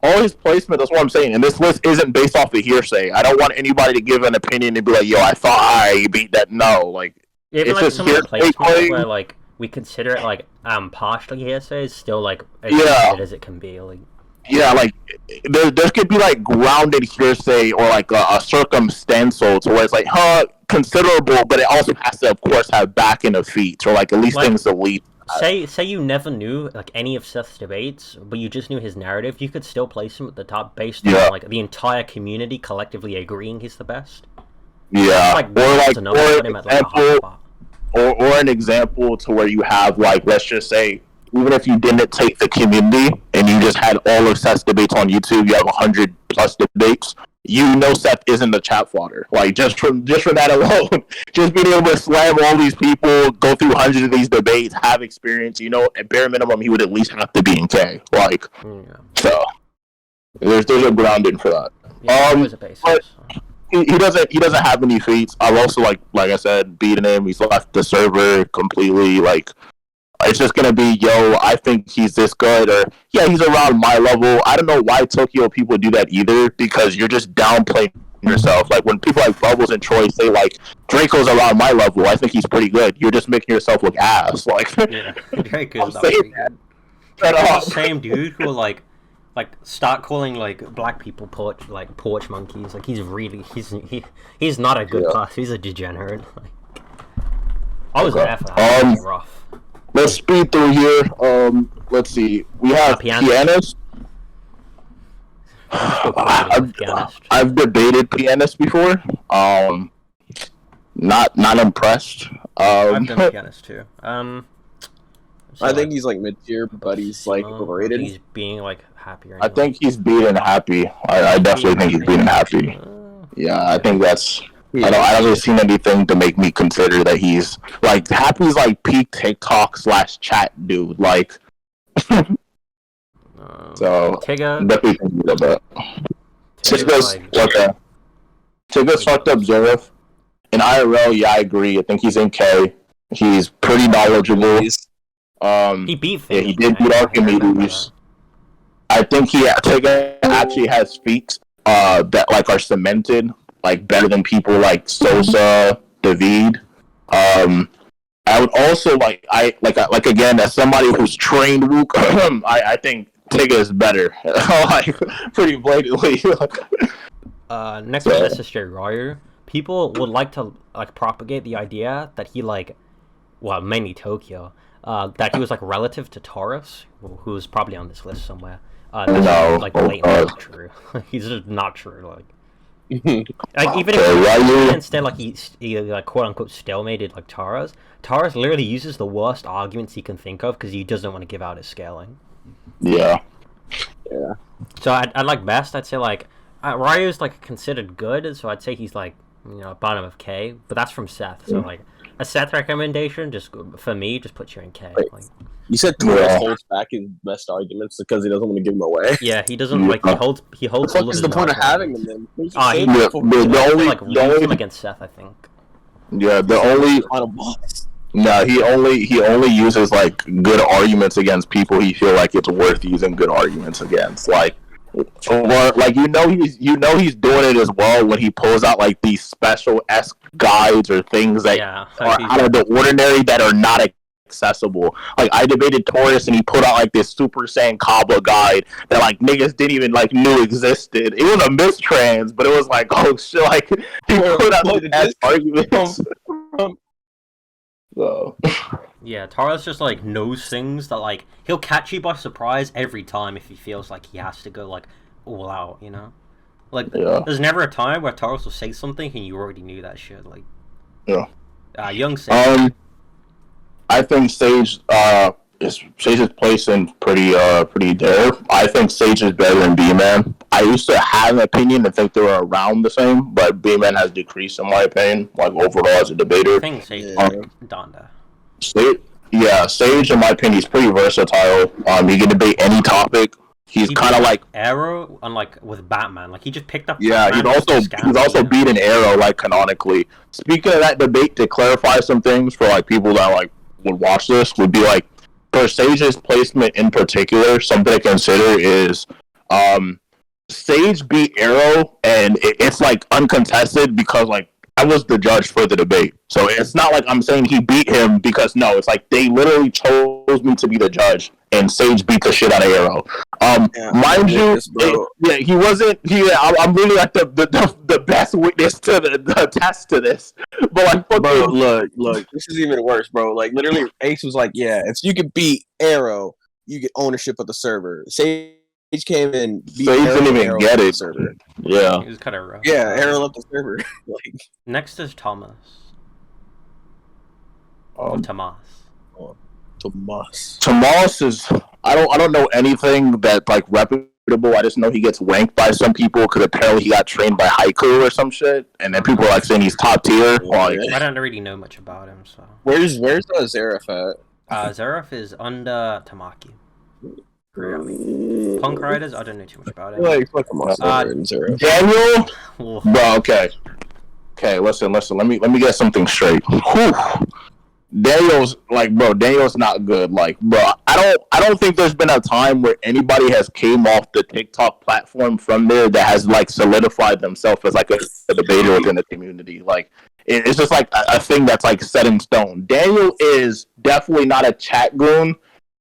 [SPEAKER 1] all his placement. That's what I'm saying. And this list isn't based off of hearsay. I don't want anybody to give an opinion and be like, yo, I thought I beat that. No, like
[SPEAKER 2] even
[SPEAKER 1] it's
[SPEAKER 2] like
[SPEAKER 1] just
[SPEAKER 2] some of the
[SPEAKER 1] hearsay
[SPEAKER 2] placements where like we consider it like partially hearsay is still like as good as it can be. Like
[SPEAKER 1] yeah, like there could be like grounded hearsay or like a circumstantial to where it's like, considerable, but it also has to, of course, have backing of feet or like at least things to lead.
[SPEAKER 2] Say you never knew like any of Seth's debates, but you just knew his narrative. You could still place him at the top based on like the entire community collectively agreeing he's the best.
[SPEAKER 1] Yeah,
[SPEAKER 2] Or
[SPEAKER 1] an example to where you have like, let's just say, even if you didn't take the community and you just had all of Seth's debates on YouTube, you have 100 plus debates. You know Seth isn't the chat fodder. Like just for that alone, just being able to slam all these people, go through hundreds of these debates, have experience. You know, at bare minimum, he would at least have to be in K. Like, so there's a grounding for that. But he doesn't have any feats. I've also like I said, beaten him. He's left the server completely. Like, it's just gonna be, yo, I think he's this good, or yeah, he's around my level. I don't know why Tokyo people do that either, because you're just downplaying yourself. Like when people like Bubbles and Troy say like Draco's around my level, I think he's pretty good. You're just making yourself look ass. Like
[SPEAKER 2] yeah, Draco's not pretty good. The same dude who like start calling like black people porch monkeys. Like he's not a good class. He's a degenerate. Like, I was there for that. It was rough.
[SPEAKER 1] Let's speed through here. Let's see. We have Pianist. I've debated Pianist before. Not impressed.
[SPEAKER 2] I've done Pianist too.
[SPEAKER 4] I think he's like mid tier, but he's like overrated.
[SPEAKER 2] He's being like happier.
[SPEAKER 1] I think he's beaten Happy. I definitely think he's beaten Happy. Yeah, I think that's. I don't really seen anything to make me consider that he's like Happy's like peak TikTok / chat dude. Like, so
[SPEAKER 2] Tigger.
[SPEAKER 1] Definitely thinking about Tigger's fucked up Zerif. In IRL, yeah, I agree. I think he's in K. He's pretty knowledgeable.
[SPEAKER 2] He beat.
[SPEAKER 1] Yeah, he did beat Archimedes. I think Tiga actually has feats that like are cemented like better than people like Sosa, David. I would also like again as somebody who's trained Wook, I think Tiga is better, like pretty blatantly.
[SPEAKER 2] Next on this is Jay Ryu. People would like to like propagate the idea that he like, well, mainly Tokyo, that he was like relative to Taurus, who's probably on this list somewhere. That's like blatantly not true. He's just not true. Like even if instead like he like quote unquote stalemated like Taurus literally uses the worst arguments he can think of because he doesn't want to give out his scaling.
[SPEAKER 1] Yeah.
[SPEAKER 2] So I'd like best I'd say like Ryu's like considered good, so I'd say he's like, you know, bottom of K, but that's from Seth. So like a Seth recommendation, just for me, just put you in K.
[SPEAKER 4] Wait.
[SPEAKER 2] Like,
[SPEAKER 4] You said Torres holds back his best arguments because he doesn't want to give them away.
[SPEAKER 2] yeah, he doesn't like he holds.
[SPEAKER 4] What
[SPEAKER 2] All
[SPEAKER 4] the fuck
[SPEAKER 2] of
[SPEAKER 4] is
[SPEAKER 2] his
[SPEAKER 4] the point of
[SPEAKER 2] knowledge
[SPEAKER 4] having
[SPEAKER 2] arguments.
[SPEAKER 4] them then?
[SPEAKER 2] He
[SPEAKER 1] the
[SPEAKER 2] lose
[SPEAKER 1] only
[SPEAKER 2] them against Seth, I think.
[SPEAKER 1] yeah the only
[SPEAKER 4] Final boss.
[SPEAKER 1] no he only uses like good arguments against people he feel like it's worth using good arguments against, like. Or like he's doing it as well when he pulls out like these special esque guides or things that are out of the ordinary that are not accessible. Like I debated Taurus and he put out like this Super Saiyan Kabla guide that like niggas didn't even like knew existed. It was a mistrans, but it was like, oh shit, like he put out these esque arguments. So.
[SPEAKER 2] Yeah, Taurus just like knows things that like he'll catch you by surprise every time if he feels like he has to go like all out, you know? Like there's never a time where Taurus will say something and you already knew that shit. Like young Sage.
[SPEAKER 1] I think Sage's place in pretty there. I think Sage is better than B-Man. I used to have an opinion and think they were around the same, but B-Man has decreased in my opinion, like overall as a debater.
[SPEAKER 2] I think Sage is Donda.
[SPEAKER 1] Sage in my opinion is pretty versatile. He can debate any topic. He's kind of like
[SPEAKER 2] Arrow, unlike with Batman. Like he just picked up.
[SPEAKER 1] Yeah,
[SPEAKER 2] Batman
[SPEAKER 1] he's also beaten Arrow like canonically. Speaking of that debate, to clarify some things for like people that like would watch this, would be like for Sage's placement in particular, something to consider is Sage beat Arrow and it's like uncontested because like I was the judge for the debate. So it's not like I'm saying he beat him because no, it's like they literally chose me to be the judge and Sage beat the shit out of Arrow. Mind you, he wasn't. I'm really like the best witness to the test to this. But like,
[SPEAKER 4] bro, look, this is even worse, bro. Like literally, Ace was like, "Yeah, if you can beat Arrow, you get ownership of the server." Sage came in, beat
[SPEAKER 1] Sage
[SPEAKER 4] Arrow,
[SPEAKER 1] didn't even get it.
[SPEAKER 4] Server.
[SPEAKER 1] Yeah,
[SPEAKER 2] he was kind of rough.
[SPEAKER 4] Yeah, Arrow left the server. Like
[SPEAKER 2] next is Thomas. Tomas.
[SPEAKER 1] Tomas is. I don't know anything that like reputable. I just know he gets wanked by some people because apparently he got trained by Haiku or some shit, and then people are like saying he's top tier. Like
[SPEAKER 2] I don't really know much about him. So
[SPEAKER 4] where's Zareth at?
[SPEAKER 2] Zareth is under Tamaki. Punk Riders, I don't know too much about it.
[SPEAKER 4] Like fuck Zareth.
[SPEAKER 1] Daniel,
[SPEAKER 2] Oof.
[SPEAKER 1] bro. Okay. Listen. Let me get something straight. Whew. Daniel's not good. Like, bro, I don't think there's been a time where anybody has came off the TikTok platform from there that has like solidified themselves as like a debater within the community. Like, it's just like a thing that's like set in stone. Daniel is definitely not a chat goon.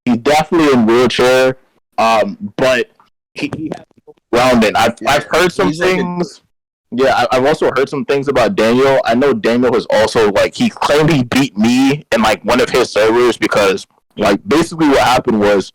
[SPEAKER 1] He's definitely in wheelchair. But he has grounding. I've heard some things. Yeah, I've also heard some things about Daniel. I know Daniel has also, like, he claimed he beat me in, like, one of his servers because, like, basically what happened was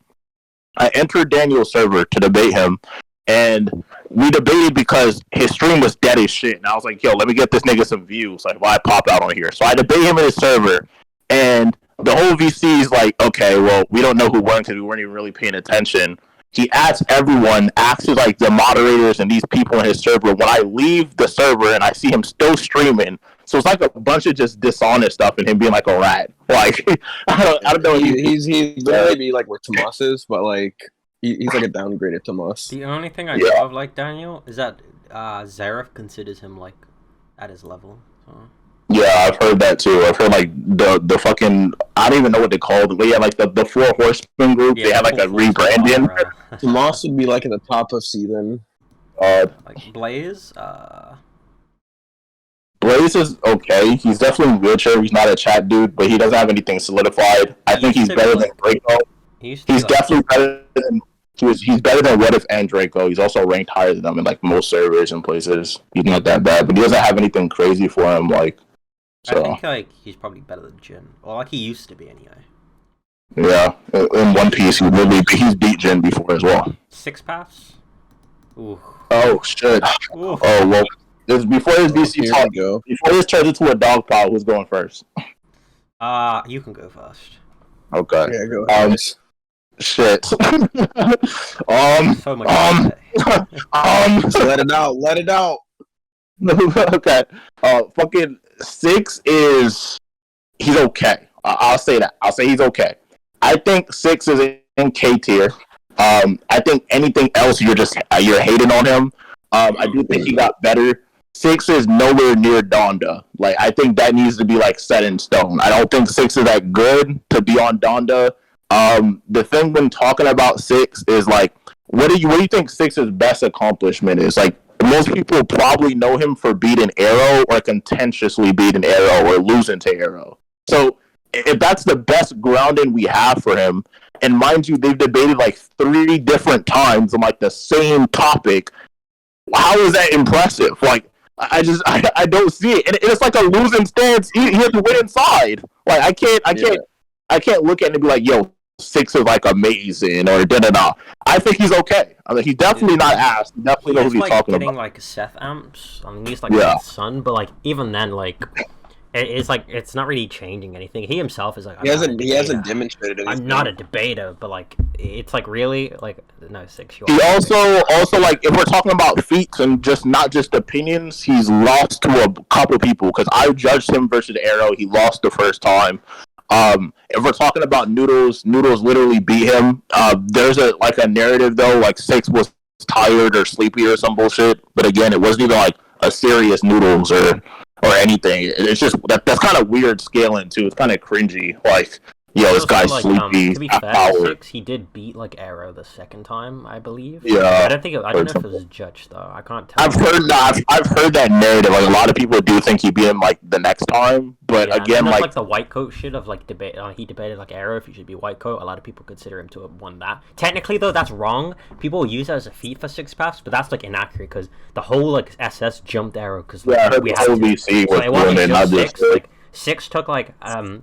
[SPEAKER 1] I entered Daniel's server to debate him, and we debated because his stream was dead as shit. And I was like, yo, let me get this nigga some views, like, while I pop out on here. So I debate him in his server, and the whole VC is like, okay, well, we don't know who won because we weren't even really paying attention. He asks everyone, asks like the moderators and these people in his server when I leave the server and I see him still streaming. So it's like a bunch of just dishonest stuff and him being like a rat. Like I don't know.
[SPEAKER 4] He's maybe like where Tomas is, but like he's like a downgraded Tomas.
[SPEAKER 2] The only thing I know of like Daniel is that Zareth considers him like at his level. So.
[SPEAKER 1] Yeah, I've heard that too. I've heard like the fucking I don't even know what they called. But yeah, like the Four Horsemen group. They had like a rebranding.
[SPEAKER 4] Moss would be like at the top of C then.
[SPEAKER 2] Like Blaze.
[SPEAKER 1] Blaze is okay. He's definitely in wheelchair. He's not a chat dude, but he doesn't have anything solidified. I think he's better than Draco. He's definitely better than he's better than What If and Draco. He's also ranked higher than them in like most servers and places. He's not that bad, but he doesn't have anything crazy for him. Like, so
[SPEAKER 2] I think like he's probably better than Jin, or like he used to be anyway.
[SPEAKER 1] Yeah, in One Piece, he's beat Jin before as well.
[SPEAKER 2] 6 paths. Ooh.
[SPEAKER 1] Oh shit.
[SPEAKER 2] Ooh.
[SPEAKER 1] Oh well. Before this BC talk, before this turns into a dog pile, who's going first?
[SPEAKER 2] You can go first.
[SPEAKER 1] Okay.
[SPEAKER 4] Yeah, go ahead.
[SPEAKER 1] Shit.
[SPEAKER 2] So much to say.
[SPEAKER 4] Let it out. Let it out.
[SPEAKER 1] Okay. Fucking 6 is he's okay. I'll say that. I'll say he's okay. I think 6 is in K tier. I think anything else you're hating on him. I do think he got better. 6 is nowhere near Donda. Like, I think that needs to be like set in stone. I don't think 6 is that good to be on Donda. The thing when talking about 6 is like, what do you think 6's best accomplishment is? Like, most people probably know him for beating Arrow or contentiously beating Arrow or losing to Arrow. So if that's the best grounding we have for him, and mind you, they've debated like 3 different times on like the same topic. How is that impressive? Like, I don't see it, and it's like a losing stance. He has to win inside. Like I can't look at it and be like, yo, 6 is like amazing or da da da. I think he's okay. I mean, he's definitely not ass. He definitely knows what he's talking
[SPEAKER 2] getting,
[SPEAKER 1] about.
[SPEAKER 2] Like Seth amps. I mean, he's like his son, but like even then, like it's like it's not really changing anything. He himself is like
[SPEAKER 4] he hasn't demonstrated anything.
[SPEAKER 2] I'm not a debater, but like it's like really like no 6.
[SPEAKER 1] He also like if we're talking about feats and not just opinions, he's lost to a couple people because I judged him versus Arrow. He lost the first time. If we're talking about Noodles literally beat him. There's a narrative though, like 6 was tired or sleepy or some bullshit. But again, it wasn't even like a serious Noodles or anything. It's just that's kind of weird scaling too. It's kind of cringy. Like, yo, this guy's
[SPEAKER 2] like,
[SPEAKER 1] sleepy.
[SPEAKER 2] To be fair, 6, he did beat like Arrow the second time, I believe.
[SPEAKER 1] Yeah,
[SPEAKER 2] I don't know if it was judged though. I can't tell.
[SPEAKER 1] I've heard that narrative. Like a lot of people do think he beat him like the next time, but
[SPEAKER 2] yeah,
[SPEAKER 1] again,
[SPEAKER 2] like the white coat shit of like debate. He debated like Arrow if he should be white coat. A lot of people consider him to have won that. Technically though, that's wrong. People use that as a feat for 6 paths, but that's like inaccurate because the whole like SS jumped Arrow because like, we had to.
[SPEAKER 1] OVC
[SPEAKER 2] So it wasn't just 6.
[SPEAKER 1] Like
[SPEAKER 2] 6 took like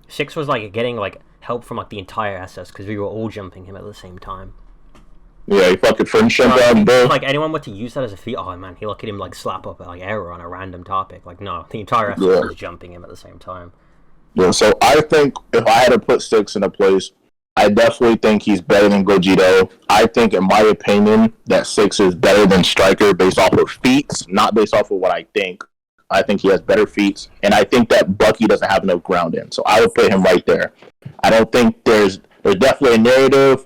[SPEAKER 2] 6 was like getting like help from like the entire SS because we were all jumping him at the same time.
[SPEAKER 1] Yeah, he fucking friendship out, bro.
[SPEAKER 2] Like anyone were to use that as a feat, oh man, he look at him like slap up like Arrow on a random topic. Like no, the entire SS was jumping him at the same time.
[SPEAKER 1] Yeah, so I think if I had to put 6 in a place, I definitely think he's better than Gogeta. I think, in my opinion, that 6 is better than Striker based off of feats, not based off of what I think. I think he has better feats, and I think that Bucky doesn't have enough ground in. So I would put him right there. I don't think there's definitely a narrative.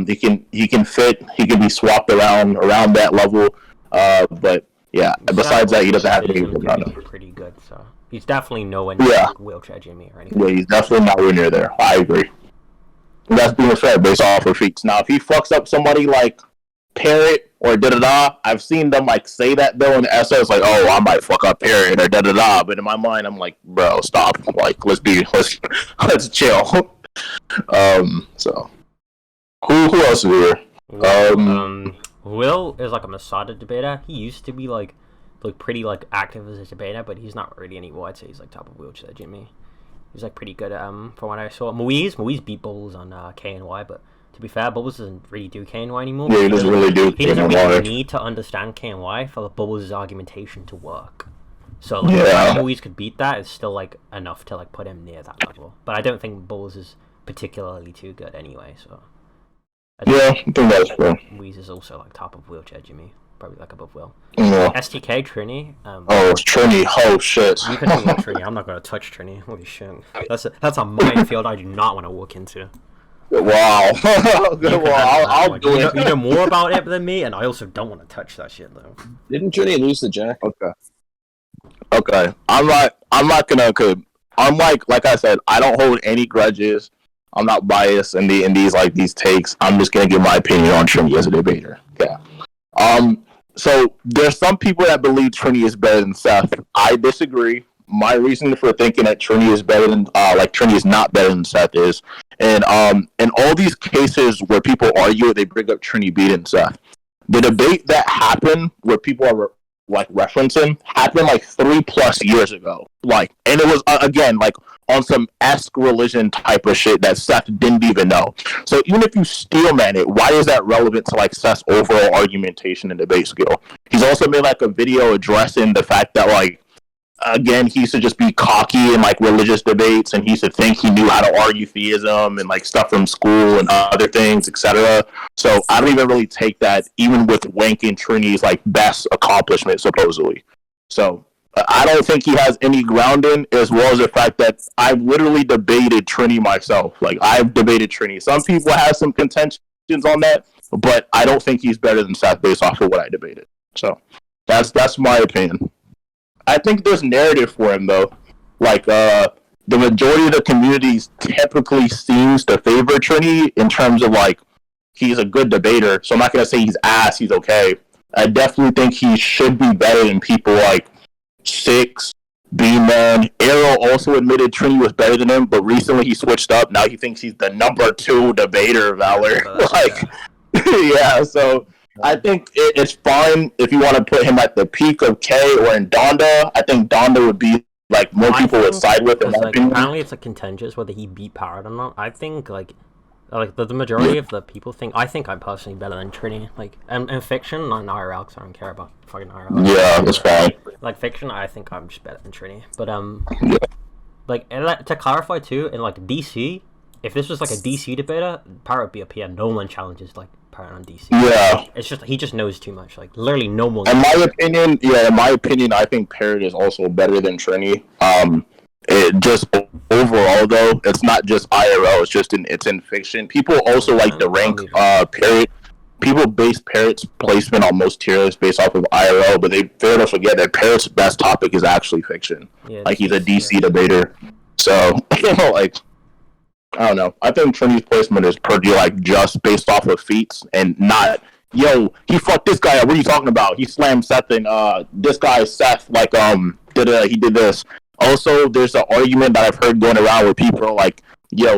[SPEAKER 1] He can fit. He can be swapped around that level. But yeah, besides that, he doesn't have any ground in.
[SPEAKER 2] Pretty good. So he's definitely nowhere near like wheelchair Jimmy or anything.
[SPEAKER 1] Yeah, he's definitely nowhere near there. I agree. And that's being fair based off of feats. Now, if he fucks up somebody like Parrot or da-da-da, I've seen them like say that though in the SS, like, oh, I might fuck up Parrot or da-da-da, but in my mind I'm like, bro, stop. Like, let's chill. So who else is here?
[SPEAKER 2] Will is like a Masada debater. He used to be like pretty like active as a debater, but he's not really anymore. I'd say he's like top of wheelchair Jimmy. He was like pretty good from what I saw. Moise beat Bubbles on KNY, but to be fair, Bubbles doesn't really do KNY anymore.
[SPEAKER 1] Yeah, he doesn't really do
[SPEAKER 2] KNY. He doesn't really need to understand KNY for Bubbles' argumentation to work. So like, if Moise could beat that, it's still like enough to like put him near that level. But I don't think Bubbles is particularly too good anyway. So
[SPEAKER 1] I think that's fair.
[SPEAKER 2] Moise is also like top of wheelchair Jimmy. Probably like above Will.
[SPEAKER 1] Yeah.
[SPEAKER 2] STK Trini.
[SPEAKER 1] It's Trini. Oh shit.
[SPEAKER 2] You can talk about Trini. I'm not gonna touch Trini. Holy shit. That's a minefield I do not want to walk into.
[SPEAKER 1] Wow. I'll do it.
[SPEAKER 2] You know more about it than me, and I also don't want to touch that shit though.
[SPEAKER 4] Didn't Trini lose to Jack?
[SPEAKER 1] Okay. Okay, I'm not gonna. I'm like I said, I don't hold any grudges. I'm not biased in these takes. I'm just gonna give my opinion on Trini as a debater. Yeah. So there's some people that believe Trini is better than Seth. I disagree. My reason for thinking that Trini is better than Trini is not better than Seth is, and in all these cases where people argue, they bring up Trini beating Seth. The debate that happened where people are referencing happened 3+ years ago. And it was again on some esque religion type of shit that Seth didn't even know. So even if you steelman it, why is that relevant to Seth's overall argumentation and debate skill? He's also made a video addressing the fact that again, he used to just be cocky in religious debates, and he used to think he knew how to argue theism and stuff from school and other things, etc. So I don't even really take that, even with wanking Trini's best accomplishment supposedly. So I don't think he has any grounding, as well as the fact that I've literally debated Trini myself. I've debated Trini. Some people have some contentions on that, but I don't think he's better than Seth based off of what I debated. So that's my opinion. I think there's narrative for him though. The majority of the community typically seems to favor Trini in terms of he's a good debater. So I'm not gonna say he's ass. He's okay. I definitely think he should be better than people like Six, B-Man. Arrow also admitted Trini was better than him, but recently he switched up. Now he thinks he's the number 2 debater, Valor. Yeah. So I think it's fine if you want to put him at the peak of K or in Donda. I think Donda would be more people would side with him.
[SPEAKER 2] Apparently, it's contentious whether he beat Parrot or not. I think the majority of the people think. I think I'm personally better than Trini. In fiction, not in IRL, because I don't care about fucking IRL.
[SPEAKER 1] Yeah, that's fine.
[SPEAKER 2] Fiction, I think I'm just better than Trini. But
[SPEAKER 1] yeah.
[SPEAKER 2] To clarify too, in DC, if this was a DC debater, Parrot would be up here. No one challenges Parrot on DC.
[SPEAKER 1] Yeah.
[SPEAKER 2] It's just he just knows too much. Literally no one.
[SPEAKER 1] In my opinion, I think Parrot is also better than Trini. It just overall though, it's not just IRL. It's in fiction. People also like to rank Parrot. People base Parrot's placement on most tier lists based off of IRL, but they fail to forget that Parrot's best topic is actually fiction. Yeah, he's a DC debater. So I don't know. I think Trini's placement is pretty just based off of feats and not, he fucked this guy up. What are you talking about? He slammed Seth and this guy Seth he did this. Also, there's an argument that I've heard going around where people are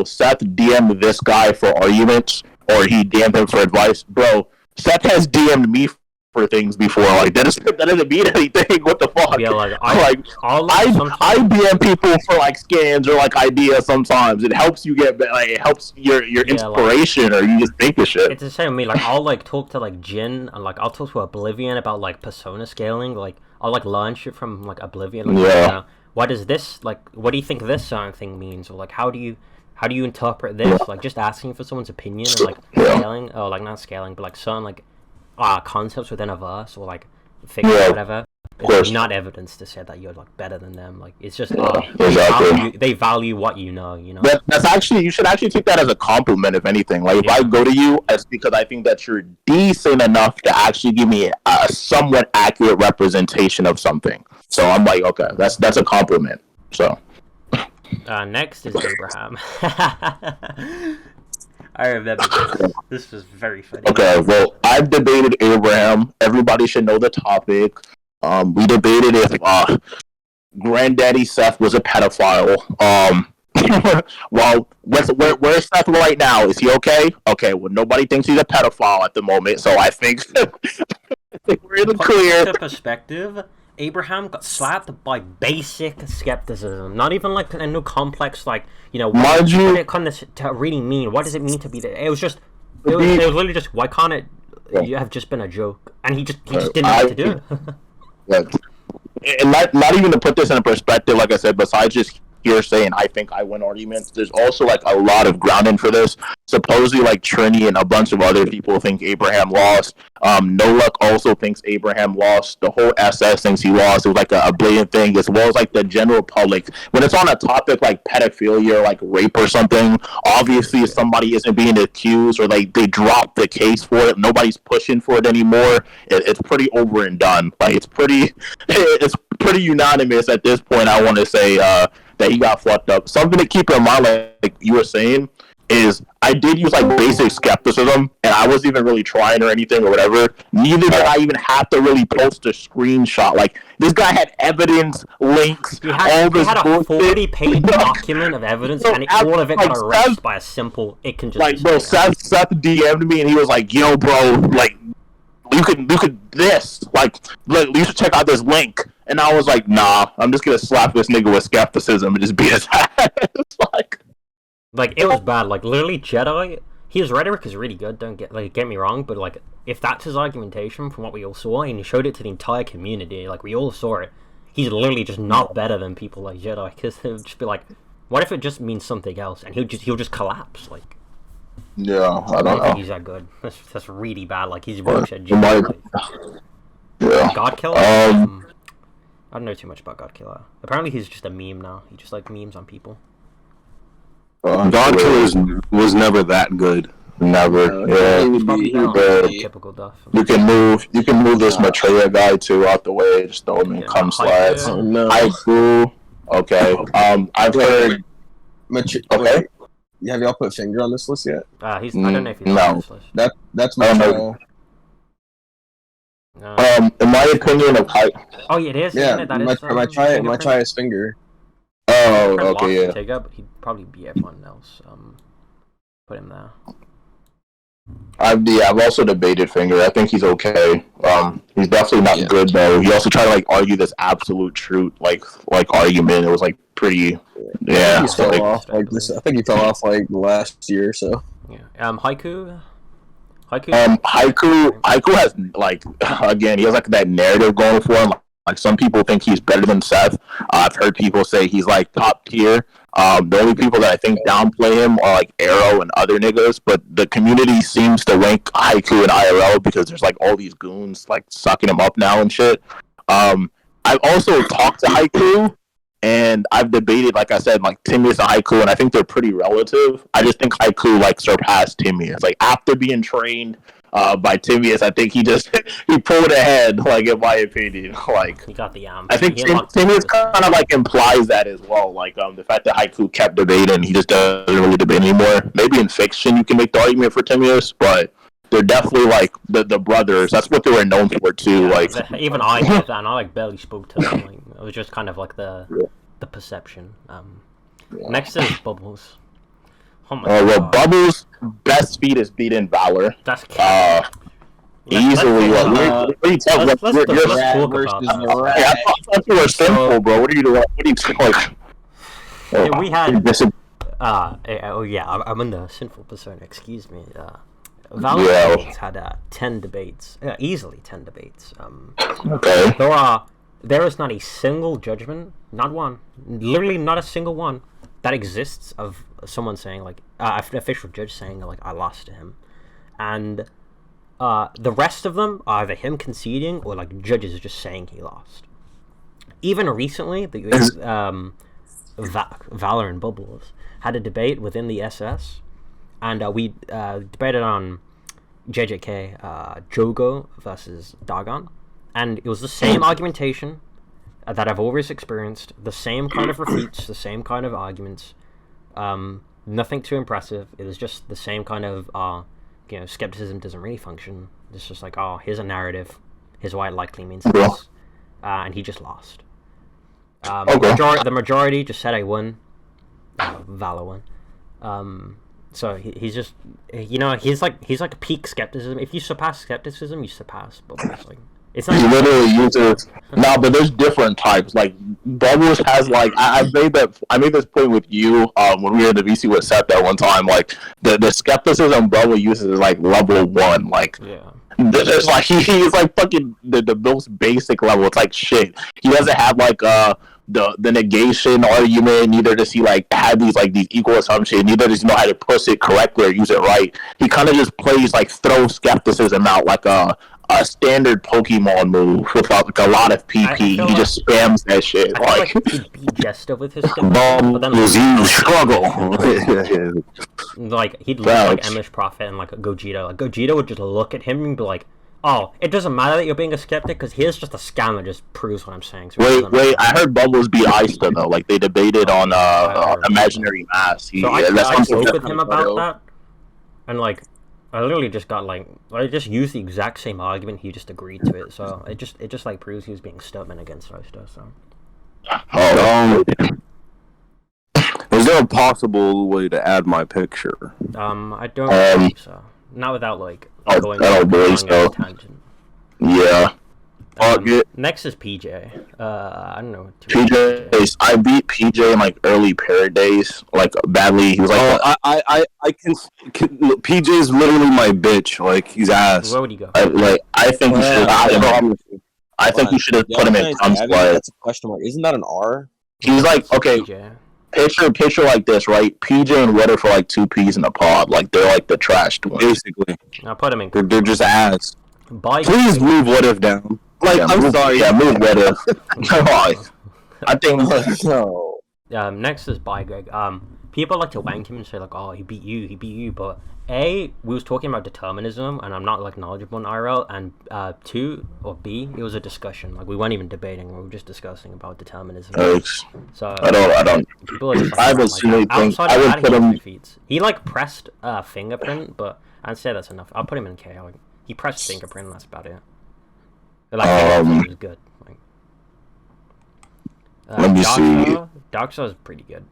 [SPEAKER 1] Seth DM'd this guy for arguments, or he DM'd him for advice. Bro, Seth has DM'd me for things before. That doesn't mean anything. What the fuck?
[SPEAKER 2] Yeah,
[SPEAKER 1] I DM people for scans or ideas sometimes. It helps you get it helps your inspiration, or you just think of shit.
[SPEAKER 2] It's the same with me. I'll talk to Jin, and I'll talk to Oblivion about persona scaling. I'll learn shit from Oblivion. What does this what do you think this certain thing means, or how do you interpret this? Just asking for someone's opinion and scaling, or not scaling, but certain concepts within a verse or fiction or whatever. It's not evidence to say that you're better than them. It's just they value what you know.
[SPEAKER 1] That's actually, you should actually take that as a compliment, if anything. If I go to you, it's because I think that you're decent enough to actually give me a somewhat accurate representation of something. So I'm okay, that's a compliment. So
[SPEAKER 2] next is Abraham. I remember this. This was very funny.
[SPEAKER 1] Okay, well, I've debated Abraham. Everybody should know the topic. We debated if Granddaddy Seth was a pedophile. Well, where's Seth right now? Is he okay? Okay, well, nobody thinks he's a pedophile at the moment, so I think we're in the clear.
[SPEAKER 2] To perspective, Abraham got slapped by basic skepticism. Not even no complex
[SPEAKER 1] Mind you,
[SPEAKER 2] what did it come to really mean? What does it mean to be there? It was literally just, why can't it you have just been a joke? And he just didn't know what to do.
[SPEAKER 1] And not even to put this in perspective, like I said, besides just hearsay and I think I win arguments, there's also a lot of grounding for this. Supposedly Trini and a bunch of other people think Abraham lost. No Luck also thinks Abraham lost. The whole SS thinks he lost. It was a blatant thing, as well as the general public. When it's on a topic like pedophilia or rape or something, obviously if somebody isn't being accused or they drop the case for it, nobody's pushing for it anymore. It's pretty over and done. It's pretty unanimous at this point. I want to say that he got fucked up. Something to keep in mind, like you were saying, is I did use like basic skepticism, and I wasn't even really trying or anything or whatever. Neither did I even have to really post a screenshot. Like this guy had evidence, links,
[SPEAKER 2] He
[SPEAKER 1] all this
[SPEAKER 2] had a
[SPEAKER 1] bullshit.
[SPEAKER 2] 40-page document of evidence,
[SPEAKER 1] No,
[SPEAKER 2] and all of it got
[SPEAKER 1] like,
[SPEAKER 2] erased
[SPEAKER 1] Seth-
[SPEAKER 2] by a simple. It can just
[SPEAKER 1] Like,
[SPEAKER 2] be
[SPEAKER 1] bro,
[SPEAKER 2] something
[SPEAKER 1] Seth DM'd me and he was like, "Yo, bro, like, you could this, like, look, you should check out this link." And I was like, "Nah, I'm just gonna slap this nigga with skepticism and just beat his ass."
[SPEAKER 2] Like it was bad. Like literally, Jedi. His rhetoric is really good. Don't get me wrong, but like if that's his argumentation from what we all saw, and he showed it to the entire community, like we all saw it, he's literally just not better than people like Jedi. Because he'll just be like, what if it just means something else, and he'll just collapse. Like
[SPEAKER 1] Yeah, I
[SPEAKER 2] I
[SPEAKER 1] don't
[SPEAKER 2] don't think
[SPEAKER 1] know.
[SPEAKER 2] he's that good. That's really bad. Like he's really shit.
[SPEAKER 1] In my-
[SPEAKER 2] Like,
[SPEAKER 1] Yeah.
[SPEAKER 2] Godkiller. I don't know too much about Godkiller. Apparently, he's just a meme now. He just like memes on people.
[SPEAKER 3] Godkiller was never that good.
[SPEAKER 1] Never. Yeah.
[SPEAKER 2] Typical Duff.
[SPEAKER 1] You can move this Maitreya guy too out the way. Just throw him in cum slides.
[SPEAKER 2] Haiku.
[SPEAKER 4] No.
[SPEAKER 1] Haiku. Okay. I've heard. Okay.
[SPEAKER 4] Have y'all put Finger on this list yet?
[SPEAKER 2] He's. I don't know if he's
[SPEAKER 1] No.
[SPEAKER 2] on this list.
[SPEAKER 4] That's
[SPEAKER 1] I don't
[SPEAKER 4] my
[SPEAKER 1] know.
[SPEAKER 2] No.
[SPEAKER 1] In my opinion of
[SPEAKER 2] Oh, yeah, it is.
[SPEAKER 4] yeah.
[SPEAKER 2] Isn't it? That is.
[SPEAKER 4] My try is Finger.
[SPEAKER 1] Oh,
[SPEAKER 2] Lost
[SPEAKER 1] okay, yeah.
[SPEAKER 2] Ortega, but he'd probably be everyone else. Put him there.
[SPEAKER 1] I've also debated Finger. I think he's okay. He's definitely not good though. He also tried to like argue this absolute truth like argument. It was like pretty. Yeah.
[SPEAKER 4] He fell
[SPEAKER 1] like,
[SPEAKER 4] off like this. I think he fell off like last year or so.
[SPEAKER 2] Yeah. Haiku.
[SPEAKER 1] Haiku has like again, he has like that narrative going for him. Like some people think he's better than Seth. I've heard people say he's like top tier. The only people that I think downplay him are like Arrow and other niggas, but the community seems to rank Haiku and IRL because there's like all these goons like sucking him up now and shit. I've also talked to Haiku and I've debated, like I said, like Timaeus and Haiku, and I think they're pretty relative. I just think Haiku like surpassed Timaeus. Like after being trained by Timaeus, I think he pulled ahead, like in my opinion. Like
[SPEAKER 2] He got the
[SPEAKER 1] I think
[SPEAKER 2] he unlocked
[SPEAKER 1] Timaeus
[SPEAKER 2] the-
[SPEAKER 1] kind of like implies that as well. Like the fact that Haiku kept debating, he just doesn't really debate anymore. Maybe in fiction you can make the argument for Timaeus, but they're definitely like the brothers. That's what they were known for too. Like
[SPEAKER 2] even I did that, and I like barely spoke to them. Like, it was just kind of like the perception. Next is Bubbles. Oh my
[SPEAKER 1] well,
[SPEAKER 2] god.
[SPEAKER 1] Bubbles' best feat is beating Valor.
[SPEAKER 2] That's cap.
[SPEAKER 1] Easily.
[SPEAKER 2] let's-
[SPEAKER 1] What are you talking
[SPEAKER 2] let's
[SPEAKER 1] about? You're-
[SPEAKER 2] talk
[SPEAKER 4] versus
[SPEAKER 2] about
[SPEAKER 4] the
[SPEAKER 2] that.
[SPEAKER 4] rat.
[SPEAKER 1] Hey, I thought you were sinful, bro. What are you doing? What are you doing?
[SPEAKER 2] Yeah, we had-
[SPEAKER 1] This is-
[SPEAKER 2] Oh yeah, I'm in the sinful persona. Excuse me. Valorant had 10 debates. Easily 10 debates.
[SPEAKER 1] okay.
[SPEAKER 2] There is not a single judgment, not one, literally not a single one, that exists of someone saying like an official judge saying like I lost to him, and the rest of them are either him conceding or like judges just saying he lost. Even recently, Valor and Bubbles had a debate within the SS, and we debated on JJK Jogo versus Dagon, and it was the same argumentation that I've always experienced, the same kind of refutes, the same kind of arguments, nothing too impressive. It was just the same kind of skepticism doesn't really function. It's just like, oh, here's a narrative, here's why it likely means this, and he just lost. The majority just said I won. Valor won. So he's just, he's like peak skepticism. If you surpass skepticism, you surpass Bubbles. Like, it's not.
[SPEAKER 1] He literally uses but there's different types. Like Bubbles has like I made this point with you when we were in the VC with Seth that one time. Like the skepticism Bubble uses is like level 1. Like there's like he's like fucking the most basic level. It's like shit. He doesn't have like the negation argument, neither does he like have these equal assumptions, neither does he know how to push it correctly or use it right. He kind of just plays like throw skepticism out like a standard Pokemon move with like a lot of PP. He just spams that shit.
[SPEAKER 2] I feel like he'd be jester with his skepticism, but then
[SPEAKER 3] You struggle.
[SPEAKER 2] like he'd look like Emish Prophet and like Gogeta. Like Gogeta would just look at him and be like, Oh, it doesn't matter that you're being a skeptic because here's just a scam that just proves what I'm saying. So it doesn't
[SPEAKER 1] Wait,
[SPEAKER 2] matter.
[SPEAKER 1] I heard Bubbles beat Ista though. Like they debated on
[SPEAKER 2] I heard
[SPEAKER 1] Imaginary Mass.
[SPEAKER 2] So I
[SPEAKER 1] That's something
[SPEAKER 2] spoke
[SPEAKER 1] that's
[SPEAKER 2] with him
[SPEAKER 1] kinda
[SPEAKER 2] about
[SPEAKER 1] real.
[SPEAKER 2] that, and like I literally just got like I just used the exact same argument. He just agreed to it. So it just like proves he was being stubborn against Ista. So
[SPEAKER 3] Is there a possible way to add my picture?
[SPEAKER 2] I don't think so. Not without like
[SPEAKER 1] I
[SPEAKER 2] going
[SPEAKER 1] don't believe
[SPEAKER 2] on
[SPEAKER 1] so.
[SPEAKER 2] a tangent.
[SPEAKER 1] Yeah. Fuck it.
[SPEAKER 2] Next is PJ. I don't know. Too much
[SPEAKER 1] PJ, I beat PJ in like early Parrot days, like badly. He was like,
[SPEAKER 3] I can. PJ's literally my bitch. Like he's ass.
[SPEAKER 2] Where would he go?
[SPEAKER 1] I think you should. I think you should have put him in Sunspot.
[SPEAKER 4] That's a question mark. Isn't that an R?
[SPEAKER 1] He's like, okay,
[SPEAKER 2] PJ.
[SPEAKER 1] picture like this, right? PJ and Water for like two peas in a pod. Like they're like the trashed ones.
[SPEAKER 3] Basically,
[SPEAKER 2] I'll put him in.
[SPEAKER 3] they're just ass.
[SPEAKER 2] Bye.
[SPEAKER 3] Please move What If down. Like
[SPEAKER 1] Yeah,
[SPEAKER 3] I'm
[SPEAKER 1] move-
[SPEAKER 3] sorry.
[SPEAKER 1] Yeah, move Water. Come on. I think.
[SPEAKER 4] No.
[SPEAKER 2] Next is Bye Greg. People like to wank him and say like, oh, he beat you, but A, we was talking about determinism, and I'm not like knowledgeable in IRL, and two, or B, it was a discussion, like we weren't even debating, we were just discussing about determinism. So
[SPEAKER 1] I don't.
[SPEAKER 2] people are just, like,
[SPEAKER 1] I haven't
[SPEAKER 2] like
[SPEAKER 1] seen
[SPEAKER 2] that.
[SPEAKER 1] anything.
[SPEAKER 2] Outside
[SPEAKER 1] I
[SPEAKER 2] of
[SPEAKER 1] would
[SPEAKER 2] that,
[SPEAKER 1] put
[SPEAKER 2] he has
[SPEAKER 1] him.
[SPEAKER 2] no feats. He like pressed fingerprint, but I'd say that's enough. I'll put him in K. Like, he pressed fingerprint, and that's about it. But, like, fingerprint was good. Like,
[SPEAKER 1] Let me see.
[SPEAKER 2] Darkstar is pretty good.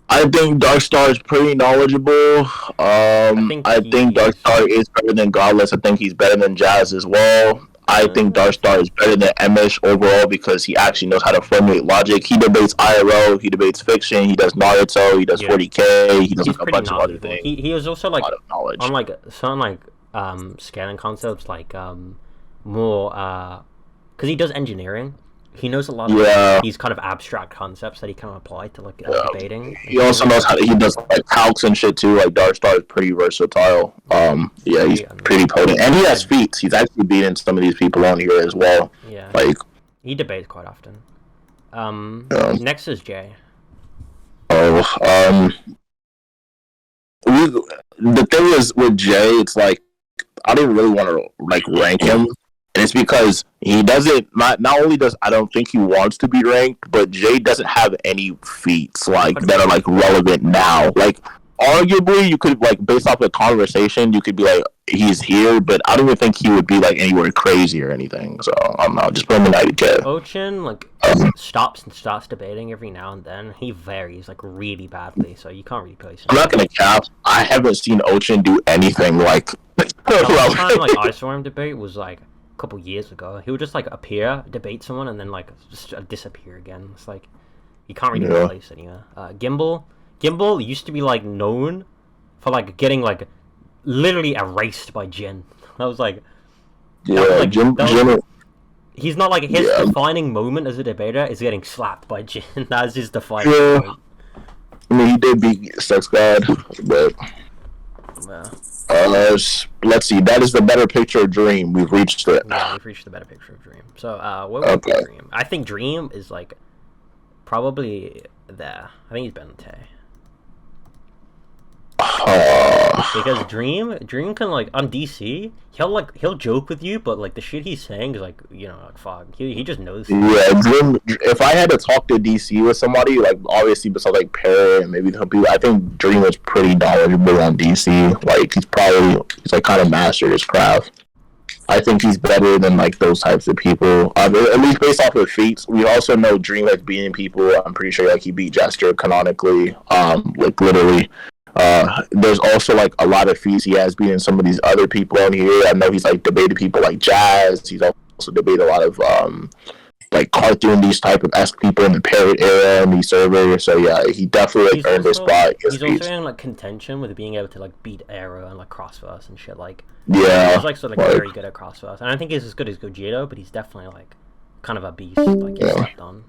[SPEAKER 1] I think Darkstar is pretty knowledgeable. I think Darkstar is better than Godless. I think he's better than Jazz as well. I think Darkstar is better than Emish overall because he actually knows how to formulate logic. He debates IRO, he debates fiction, he does Naruto, he does 40K, he does
[SPEAKER 2] He's
[SPEAKER 1] like, a bunch of other
[SPEAKER 2] knowledgeable.
[SPEAKER 1] things.
[SPEAKER 2] He was also like
[SPEAKER 1] A lot of knowledge.
[SPEAKER 2] on like some like scaling concepts like more because he does engineering. He knows a lot of these kind of abstract concepts that he can apply to like debating.
[SPEAKER 1] He also knows how he does like calcs and shit too. Like Darkstar is pretty versatile. He's pretty potent, and he has feats. He's actually beaten some of these people on here as well.
[SPEAKER 2] Yeah,
[SPEAKER 1] like
[SPEAKER 2] he debates quite often. Next is Jay.
[SPEAKER 1] The thing is with Jay, it's like I don't really want to like rank him. And it's because he doesn't. Not only does I don't think he wants to be ranked, but Jay doesn't have any feats like that are like relevant now. Like arguably, you could like based off the conversation, you could be like he's here, but I don't even think he would be like anywhere crazy or anything. So I don't know. Just put him in IDK.
[SPEAKER 2] Ochin like stops and starts debating every now and then. He varies like really badly, so you can't really place him.
[SPEAKER 1] I'm not gonna cap. I haven't seen Ochin do anything like.
[SPEAKER 2] The last time like I saw him debate was like a couple years ago. He would just like appear, debate someone, and then like just disappear again. It's like you can't really replace anywhere. Gimbal used to be like known for like getting like literally erased by Jin. That was like
[SPEAKER 1] Jim.
[SPEAKER 2] He's not like his defining moment as a debater is getting slapped by Jin. That's his defining moment.
[SPEAKER 1] I mean, he did beat Sex God, but let's see. That is the better picture of Dream. We've reached it.
[SPEAKER 2] Yeah, we've reached the better picture of Dream. So, what would be Dream? I think Dream is like probably there. I think he's better than Tay. Because Dream can like on DC, he'll joke with you, but like the shit he's saying is like like fuck. He just knows.
[SPEAKER 1] Yeah, Dream. If I had to talk to DC with somebody, like obviously besides like Perry and maybe the people, I think Dream is pretty knowledgeable on DC. Like he's like kind of mastered his craft. I think he's better than like those types of people. At least based off of feats. We also know Dream has beaten people. I'm pretty sure like he beat Jester canonically. Like literally. There's also like a lot of feats he has beaten some of these other people on here. I know he's like debated people like Jazz. He's also debated a lot of like Cartoon, these type of esque people in the Parrot era and these servers. So yeah, he definitely like, earned his spot.
[SPEAKER 2] He's also in like contention with being able to like beat Arrow and like Crossverse and shit. Like
[SPEAKER 1] yeah,
[SPEAKER 2] he's like sort of like very good at Crossverse. I don't think he's as good as Gogeta, but he's definitely like kind of a beast. Like he's slept on.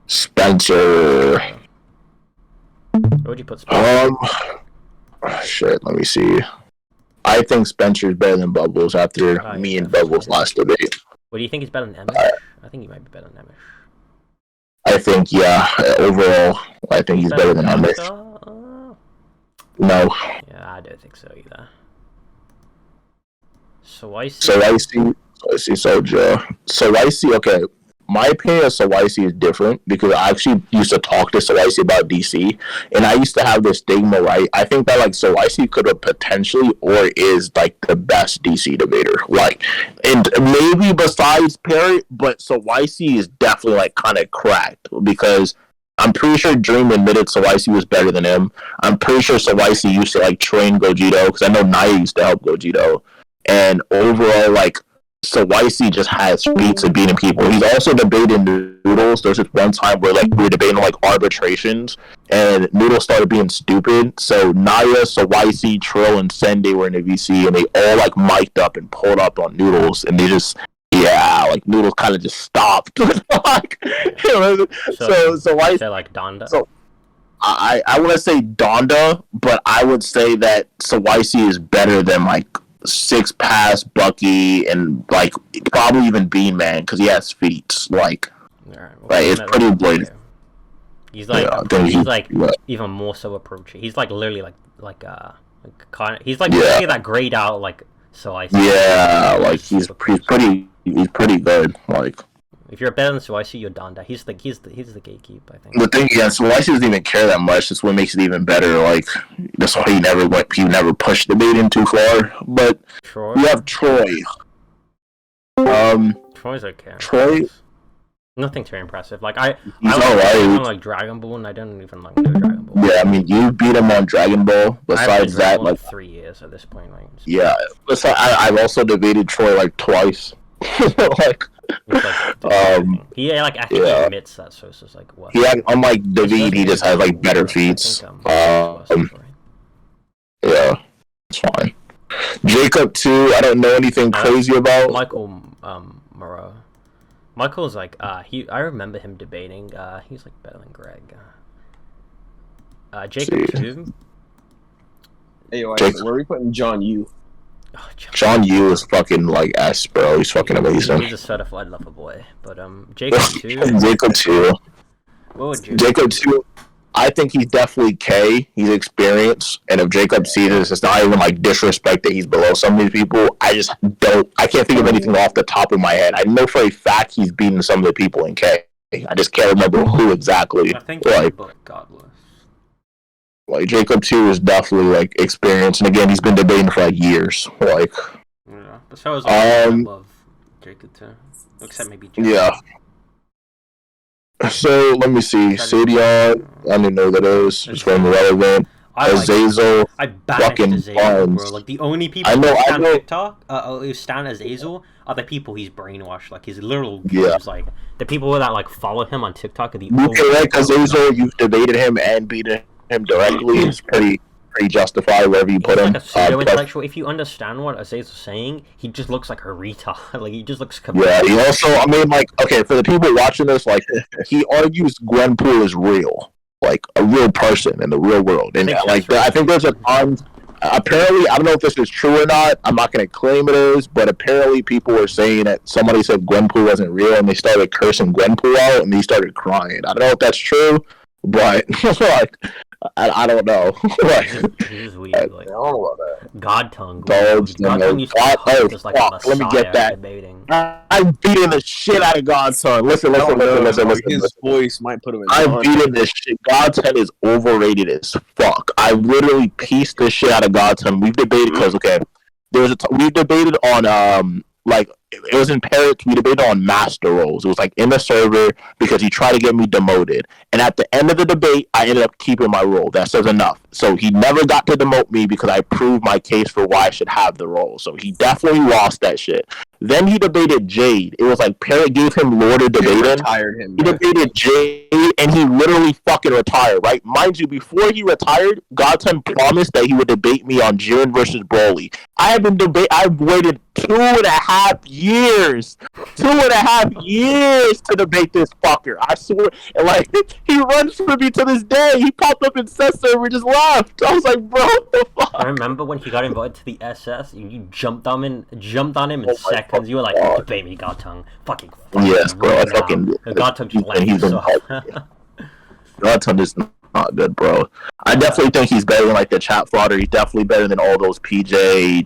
[SPEAKER 1] Spencer.
[SPEAKER 2] Where would you put Spencer?
[SPEAKER 1] Shit. Let me see. I think Spencer's better than Bubbles after me and Bubbles' last debate.
[SPEAKER 2] What do you think he's better than Emish? I think he might be better than Emish.
[SPEAKER 1] I think overall, I think he's better than Emish. No.
[SPEAKER 2] Yeah, I don't think so either. So I see.
[SPEAKER 1] So I see Soja. So I see. Okay, my opinion of Sawaishi is different because I actually used to talk to Sawaishi about DC, and I used to have this stigma, right? I think that like Sawaishi could have potentially or is like the best DC debater, like, and maybe besides Perry, but Sawaishi is definitely like kind of cracked because I'm pretty sure Dream admitted Sawaishi was better than him. I'm pretty sure Sawaishi used to like train Gogito because I know Naya used to help Gogito, and overall like. Sawaishi just has feats of beating people. He's also debating Noodles. There's this one time where like we were debating like arbitrations, and Noodles started being stupid. So Naya, Sawaishi, Trill, and Sende were in the VC, and they all like mic'd up and pulled up on Noodles, and they just like Noodles kind of just stopped. Like, so Sawaishi
[SPEAKER 2] like Donda.
[SPEAKER 1] So I want to say Donda, but I would say that Sawaishi is better than like Six Pass, Bucky, and like probably even Bean Man because he has feats. Like, it's pretty blatant.
[SPEAKER 2] He's like even more so approaching. He's like literally he's like literally that grayed out like Sawaishi.
[SPEAKER 1] Yeah, like he's pretty good. Like,
[SPEAKER 2] if you're better than Sawaishi, you're Donda. He's the gatekeeper, I think.
[SPEAKER 1] The thing, Sawaishi doesn't even care that much. That's what makes it even better. Like, that's why he never pushed the bait in too far. But
[SPEAKER 2] Troy?
[SPEAKER 1] You have Troy.
[SPEAKER 2] Troy's okay.
[SPEAKER 1] Troy.
[SPEAKER 2] Nothing too impressive. Like
[SPEAKER 1] he's
[SPEAKER 2] alright. Like Dragon Ball, and I don't even like know Dragon Ball.
[SPEAKER 1] Yeah, I mean you beat him on Dragon Ball. Besides that, like
[SPEAKER 2] 3 years at this point, like.
[SPEAKER 1] Yeah, besides, I've also debated Troy like twice. Like.
[SPEAKER 2] He admits that, so it's just like what?
[SPEAKER 1] Yeah, unlike David, he just has like better feats. Yeah, it's fine. Jacob too. I don't know anything crazy about
[SPEAKER 2] Michael Moreau. Michael's like I remember him debating. He's like better than Greg. Jacob too.
[SPEAKER 4] Hey, where are we putting John Yu?
[SPEAKER 2] Oh,
[SPEAKER 1] John Yu is fucking like S, bro. He's fucking amazing.
[SPEAKER 2] He's a certified lover boy. But Jacob too.
[SPEAKER 1] Jacob too.
[SPEAKER 2] What would you?
[SPEAKER 1] Jacob too. I think he's definitely K. He's experienced, and if Jacob sees this, it's not even like disrespect that he's below some of these people. I can't think of anything off the top of my head. I know for a fact he's beaten some of the people in K. I just can't remember who exactly.
[SPEAKER 2] I think godless.
[SPEAKER 1] Like Jacob too is definitely like experienced, and again he's been debating for like years. Like,
[SPEAKER 2] yeah, but so is above Jacob too, except maybe Jacob.
[SPEAKER 1] Yeah. So let me see. Sadion, I didn't know that is. It's very relevant. Azazel,
[SPEAKER 2] I banished Azazel, bro. Like the only people who stand TikTok, who stand Azazel are the people he's brainwashed. Like his literal views, like the people that like follow him on TikTok are the only.
[SPEAKER 1] Correct, Azazel. You've debated him and beaten him directly. It's pretty justified wherever you put him.
[SPEAKER 2] Like a pseudo-intellectual. If you understand what Azazel's saying, he just looks like a retard. Like he just looks.
[SPEAKER 1] Yeah, he also. I mean, like, okay, for the people watching this, like, he argues Gwenpool is real, like a real person in the real world, and I think there's a time. Apparently, I don't know if this is true or not. I'm not going to claim it is, but apparently people were saying that somebody said Gwenpool wasn't real, and they started cursing Gwenpool out, and he started crying. I don't know if that's true, but like. I don't know. Like,
[SPEAKER 2] this is weird. Like,
[SPEAKER 4] I don't know about that.
[SPEAKER 2] God tongue.
[SPEAKER 1] God tongue used to
[SPEAKER 2] just like a
[SPEAKER 1] let me get that.
[SPEAKER 2] Debating.
[SPEAKER 1] I'm beating the shit out of God tongue. Listen.
[SPEAKER 4] His voice might put him in.
[SPEAKER 1] I'm beating this shit. God tongue is overrated as fuck. I literally pieced the shit out of God tongue. We've debated because we've debated on like it was in Parrots. We debated on master roles. It was like in the server because he tried to get me demoted. And at the end of the debate, I ended up keeping my role. That says enough. So he never got to demote me because I proved my case for why I should have the role. So he definitely lost that shit. Then he debated Jade. It was like Parrot gave him lore to debate in. He debated Jade, and he literally fucking retired, right? Mind you, before he retired, Godson promised that he would debate me on Jiren versus Broly. I've waited 2.5 years. 2.5 years to debate this fucker. I swear. And like, he runs for me to this day. He popped up in set server and just left. I was like, bro, what the fuck?
[SPEAKER 2] I remember when he got invited to the SS, you jumped on him in seconds. You were like, debate me, God tongue. Fucking
[SPEAKER 1] yes, bro. I fucking
[SPEAKER 2] God tongue just left.
[SPEAKER 1] God tongue is not good, bro. I definitely think he's better than like the chat fodder. He's definitely better than all those PJ,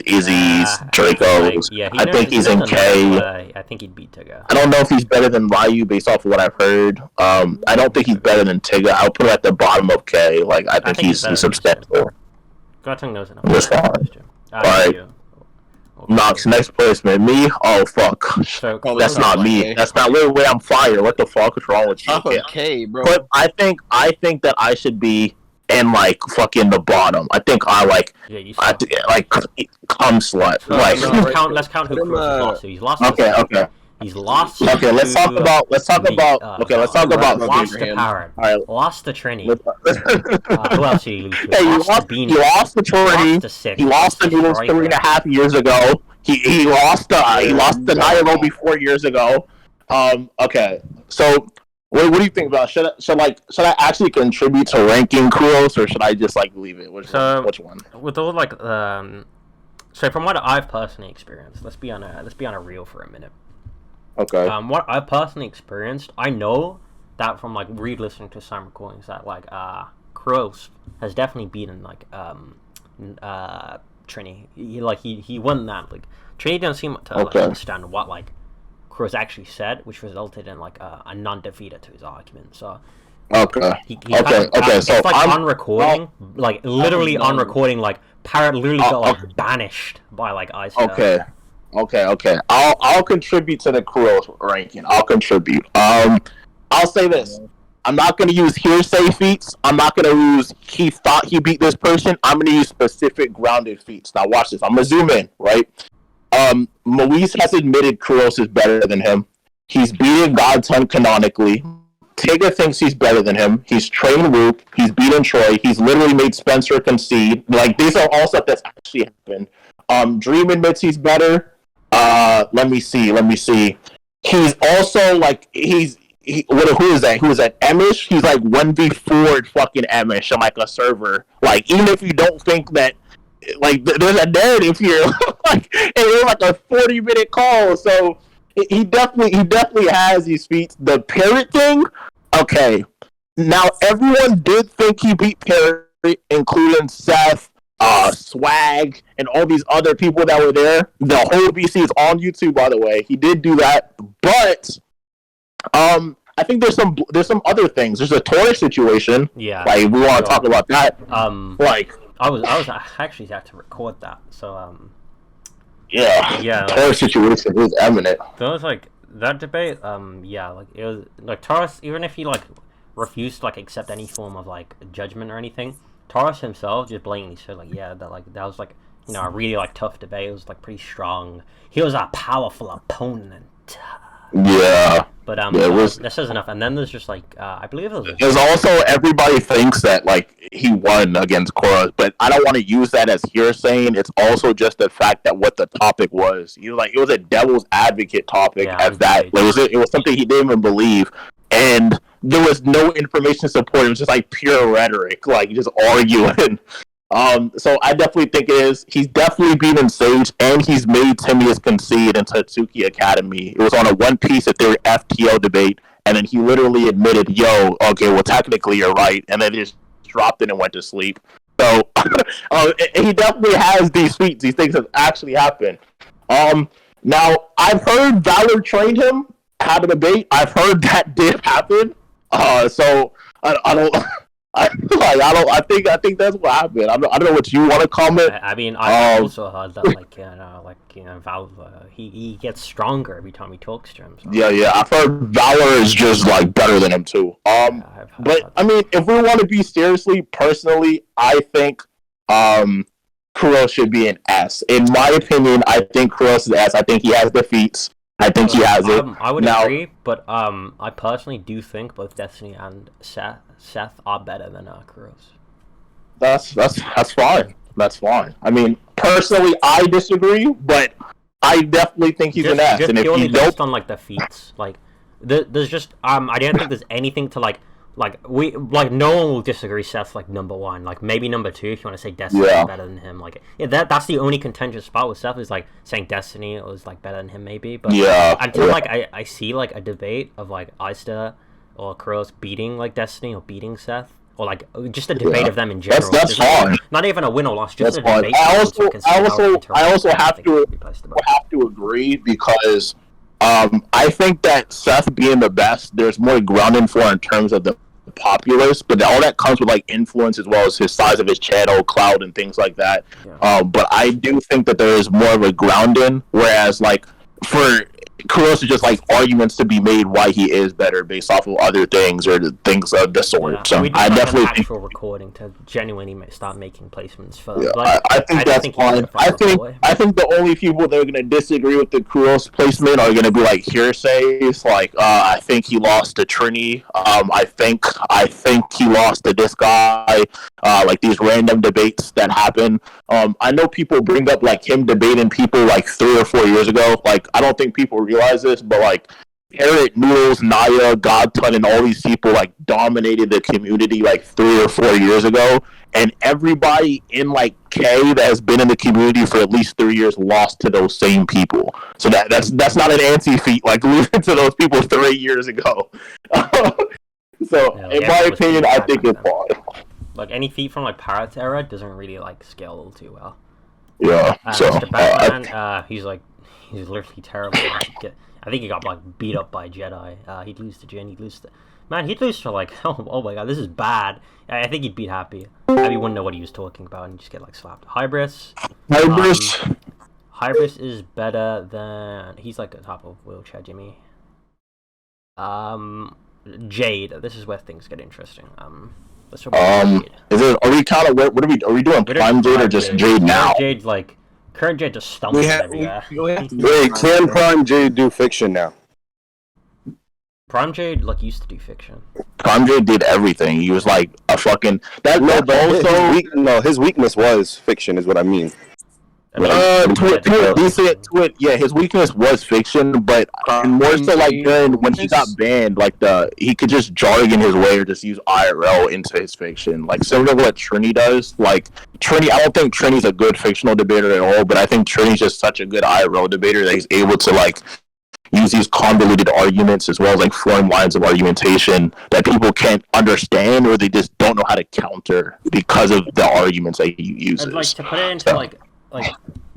[SPEAKER 1] Izzy's, Dracos. I think he's in K.
[SPEAKER 2] I think he'd beat Tigger.
[SPEAKER 1] I don't know if he's better than Ryu based off of what I've heard. I don't think he's better than Tigger. I'll put him at the bottom of K. Like I think he's substantial.
[SPEAKER 2] Gotung knows enough.
[SPEAKER 1] That's fine. Alright. Knox, next placement. Me? Oh, fuck.
[SPEAKER 2] So,
[SPEAKER 1] That's not me. That's not. Wait, I'm fired. What the fuck is wrong with you?
[SPEAKER 4] Okay, bro.
[SPEAKER 1] But I think that I should be in, like, fucking the bottom. I think I, like, cum slut.
[SPEAKER 2] So,
[SPEAKER 1] like,
[SPEAKER 2] let's count who Kroos has lost to. He's lost to
[SPEAKER 1] okay.
[SPEAKER 2] He's lost to...
[SPEAKER 1] Okay, let's talk about...
[SPEAKER 2] Lost to
[SPEAKER 1] Parrot.
[SPEAKER 2] Alright. Lost to Trini. Who else did he lose to?
[SPEAKER 1] Hey, he lost to Trini.
[SPEAKER 2] Lost to Six.
[SPEAKER 1] He lost to Noodles 3.5 years ago. He lost to Nairobi 4 years ago. Okay. So what do you think about should I actually contribute to ranking Kroos, or should I just like leave it? Which one?
[SPEAKER 2] With all like so from what I've personally experienced, let's be on a reel for a minute.
[SPEAKER 1] Okay.
[SPEAKER 2] What I personally experienced, I know that from like re-listening to some recordings that like Kroos has definitely beaten like Trini. He won that. Like Trini didn't seem to like, understand what like Kroos actually said, which resulted in like a non-defeater to his argument. So
[SPEAKER 1] okay.
[SPEAKER 2] So like on recording, like literally on recording, like Parrot literally got like banished by like Iceberg.
[SPEAKER 1] Okay. I'll contribute to the Kroos ranking. I'll contribute. I'll say this. I'm not going to use hearsay feats. I'm not going to use he thought he beat this person. I'm going to use specific grounded feats. Now watch this. I'm going to zoom in, right? Moise has admitted Kroos is better than him. He's beaten Godson canonically. Tigger thinks he's better than him. He's trained Rook. He's beaten Troy. He's literally made Spencer concede. Like, these are all stuff that's actually happened. Dream admits he's better. Let me see. He's also like who is that? Who is that? Emish? He's like 1v4 fucking Emish on like a server. Like even if you don't think that like there's a narrative here, like it was like a 40-minute call. So he definitely has these feats. The Parrot thing, okay. Now everyone did think he beat Parrot, including Seth. Swag and all these other people that were there. The whole BC is on YouTube, by the way. He did do that, but I think there's some other things. There's a Torres situation.
[SPEAKER 2] Yeah,
[SPEAKER 1] like we want to talk about that. Like
[SPEAKER 2] I actually had to record that. So
[SPEAKER 1] yeah, Torres situation is eminent.
[SPEAKER 2] So it was like that debate. Yeah, like it was like Torres. Even if he like refused to like accept any form of like judgment or anything. Taurus himself just blatantly said like that was like a really like tough debate. It was like pretty strong. He was a powerful opponent.
[SPEAKER 1] Yeah.
[SPEAKER 2] But that says enough. And then there's just like I believe
[SPEAKER 1] there's also everybody thinks that like he won against Cora, but I don't want to use that as hearsay. It's also just the fact that what the topic was. It was a devil's advocate topic as that. It was something he didn't even believe. And there was no information support. It was just like pure rhetoric, like just arguing. So I definitely think it is. He's definitely beaten Sage, and he's made Timaeus concede in Tatsuki Academy. It was on a One Piece Theory FTO debate, and then he literally admitted, "Yo, okay, well technically you're right," and then just dropped it and went to sleep. So he definitely has these feats. These things have actually happened. Now I've heard Valor trained him. Had a debate. I've heard that did happen. So I think that's what happened. I don't know what you want to comment.
[SPEAKER 2] I mean, I also heard that Valor he gets stronger every time he talks to him. So.
[SPEAKER 1] Yeah. I've heard Valor is just like better than him too. But I mean, if we want to be seriously, personally, I think Kroos should be an S. In my opinion, I think Kroos is an S. I think he has the feats. I think he has it.
[SPEAKER 2] I would agree, but I personally do think both Destiny and Seth are better than Kroos.
[SPEAKER 1] That's fine. That's fine. I mean, personally, I disagree, but I definitely think he's an S.
[SPEAKER 2] Just
[SPEAKER 1] and if
[SPEAKER 2] purely
[SPEAKER 1] you
[SPEAKER 2] based on like the feats, like there's just I don't think there's anything to like no one will disagree Seth's like number one, like maybe number two if you want to say Destiny is better than him. Like that's the only contentious spot with Seth is like saying Destiny was like better than him maybe, but until like I see like a debate of like Eister or Kuros beating like Destiny or beating Seth, or like just a debate of them in general.
[SPEAKER 1] That's
[SPEAKER 2] There's
[SPEAKER 1] fine.
[SPEAKER 2] not even a win or loss, just
[SPEAKER 1] That's
[SPEAKER 2] a
[SPEAKER 1] fine.
[SPEAKER 2] debate.
[SPEAKER 1] I
[SPEAKER 2] people to consider how it
[SPEAKER 1] also
[SPEAKER 2] interacts.
[SPEAKER 1] have
[SPEAKER 2] I think
[SPEAKER 1] to
[SPEAKER 2] it should be placed above.
[SPEAKER 1] have to agree because I think that Seth being the best, there's more grounding for in terms of the populace, but all that comes with like influence as well as his size of his channel, cloud, and things like that.
[SPEAKER 2] Yeah.
[SPEAKER 1] But I do think that there is more of a grounding, whereas like for Kuros is just like arguments to be made why he is better based off of other things or the things of the sort.
[SPEAKER 2] Yeah,
[SPEAKER 1] So
[SPEAKER 2] we need
[SPEAKER 1] I
[SPEAKER 2] like
[SPEAKER 1] definitely
[SPEAKER 2] an
[SPEAKER 1] think.
[SPEAKER 2] actual recording to genuinely start making placements for.
[SPEAKER 1] Yeah,
[SPEAKER 2] Like,
[SPEAKER 1] I think that's
[SPEAKER 2] think you should
[SPEAKER 1] fine.
[SPEAKER 2] have followed the way.
[SPEAKER 1] I think the only people that are going to disagree with the Kuros placement are going to be like hearsays. Like, I think he lost to Trini. I think he lost to this guy. Like these random debates that happen. I know people bring up like him debating people like 3 or 4 years ago. Like, I don't think people realize this, but like Eric, Noodles, Naya, Godton, and all these people like dominated the community like 3 or 4 years ago, and everybody in like K that has been in the community for at least 3 years lost to those same people. So that's not an anti-feat like losing to those people 3 years ago. So
[SPEAKER 2] Yeah,
[SPEAKER 1] in
[SPEAKER 2] yeah,
[SPEAKER 1] my
[SPEAKER 2] it was
[SPEAKER 1] opinion,
[SPEAKER 2] pretty
[SPEAKER 1] I
[SPEAKER 2] bad
[SPEAKER 1] think
[SPEAKER 2] back
[SPEAKER 1] it's
[SPEAKER 2] then.
[SPEAKER 1] fine.
[SPEAKER 2] Like any feat from like Parrot's era doesn't really like scale too well.
[SPEAKER 1] Yeah. So
[SPEAKER 2] Mr. Batman, he's literally terrible. I think he got like beat up by Jedi. He'd lose to Jin. He'd lose to like oh my god, this is bad. I think he'd beat Happy. Happy wouldn't know what he was talking about and he'd just get like slapped. Hybris. Hybris is better than he's like at the top of Wheelchair Jimmy. Jade. This is where things get interesting. Let's talk about Jade.
[SPEAKER 1] Are we kind of are we doing Prime Jade or just Jade now?
[SPEAKER 2] Jade like current Jade just stumbles everywhere.
[SPEAKER 3] Wait, can Prime Jade do fiction now?
[SPEAKER 2] Prime Jade like used to do fiction.
[SPEAKER 1] Prime Jade did everything. He was like a fucking
[SPEAKER 3] his weakness was fiction, is what I mean.
[SPEAKER 1] His weakness was fiction, but more so like during when he got banned, like he could just jargon his way or just use IRL into his fiction, like similar to what Trini does. Like Trini, I don't think Trini's a good fictional debater at all, but I think Trini's just such a good IRL debater that he's able to like use these convoluted arguments as well as like foreign lines of argumentation that people can't understand or they just don't know how to counter because of the arguments that he uses.
[SPEAKER 2] And like to put it into like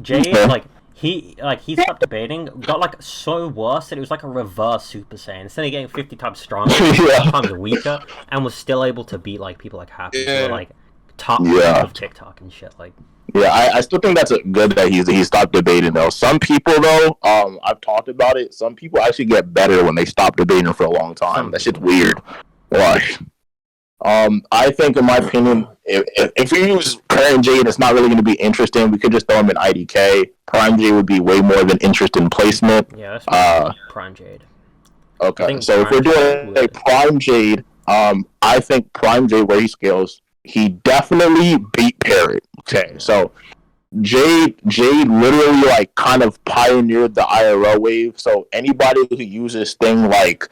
[SPEAKER 2] Jade, like he stopped debating, got like so worse that it was like a reverse Super Saiyan. Instead of getting 50 times stronger, 50 times weaker, and was still able to beat like people like Happy, who were like top of TikTok and shit. Like,
[SPEAKER 1] yeah, I still think that's good that he stopped debating though. Some people though, I've talked about it. Some people actually get better when they stop debating for a long time. That shit's weird. Like, I think, in my opinion, if we use current Jade, it's not really going to be interesting. We could just throw him in IDK. Prime Jade would be way more of an interesting placement.
[SPEAKER 2] Yeah, that's Prime Jade.
[SPEAKER 1] Okay, so if we're doing a Prime Jade, I think Prime Jade, where he scales, he definitely beat Parrot. Okay, so Jade literally like kind of pioneered the IRL wave. So anybody who uses things like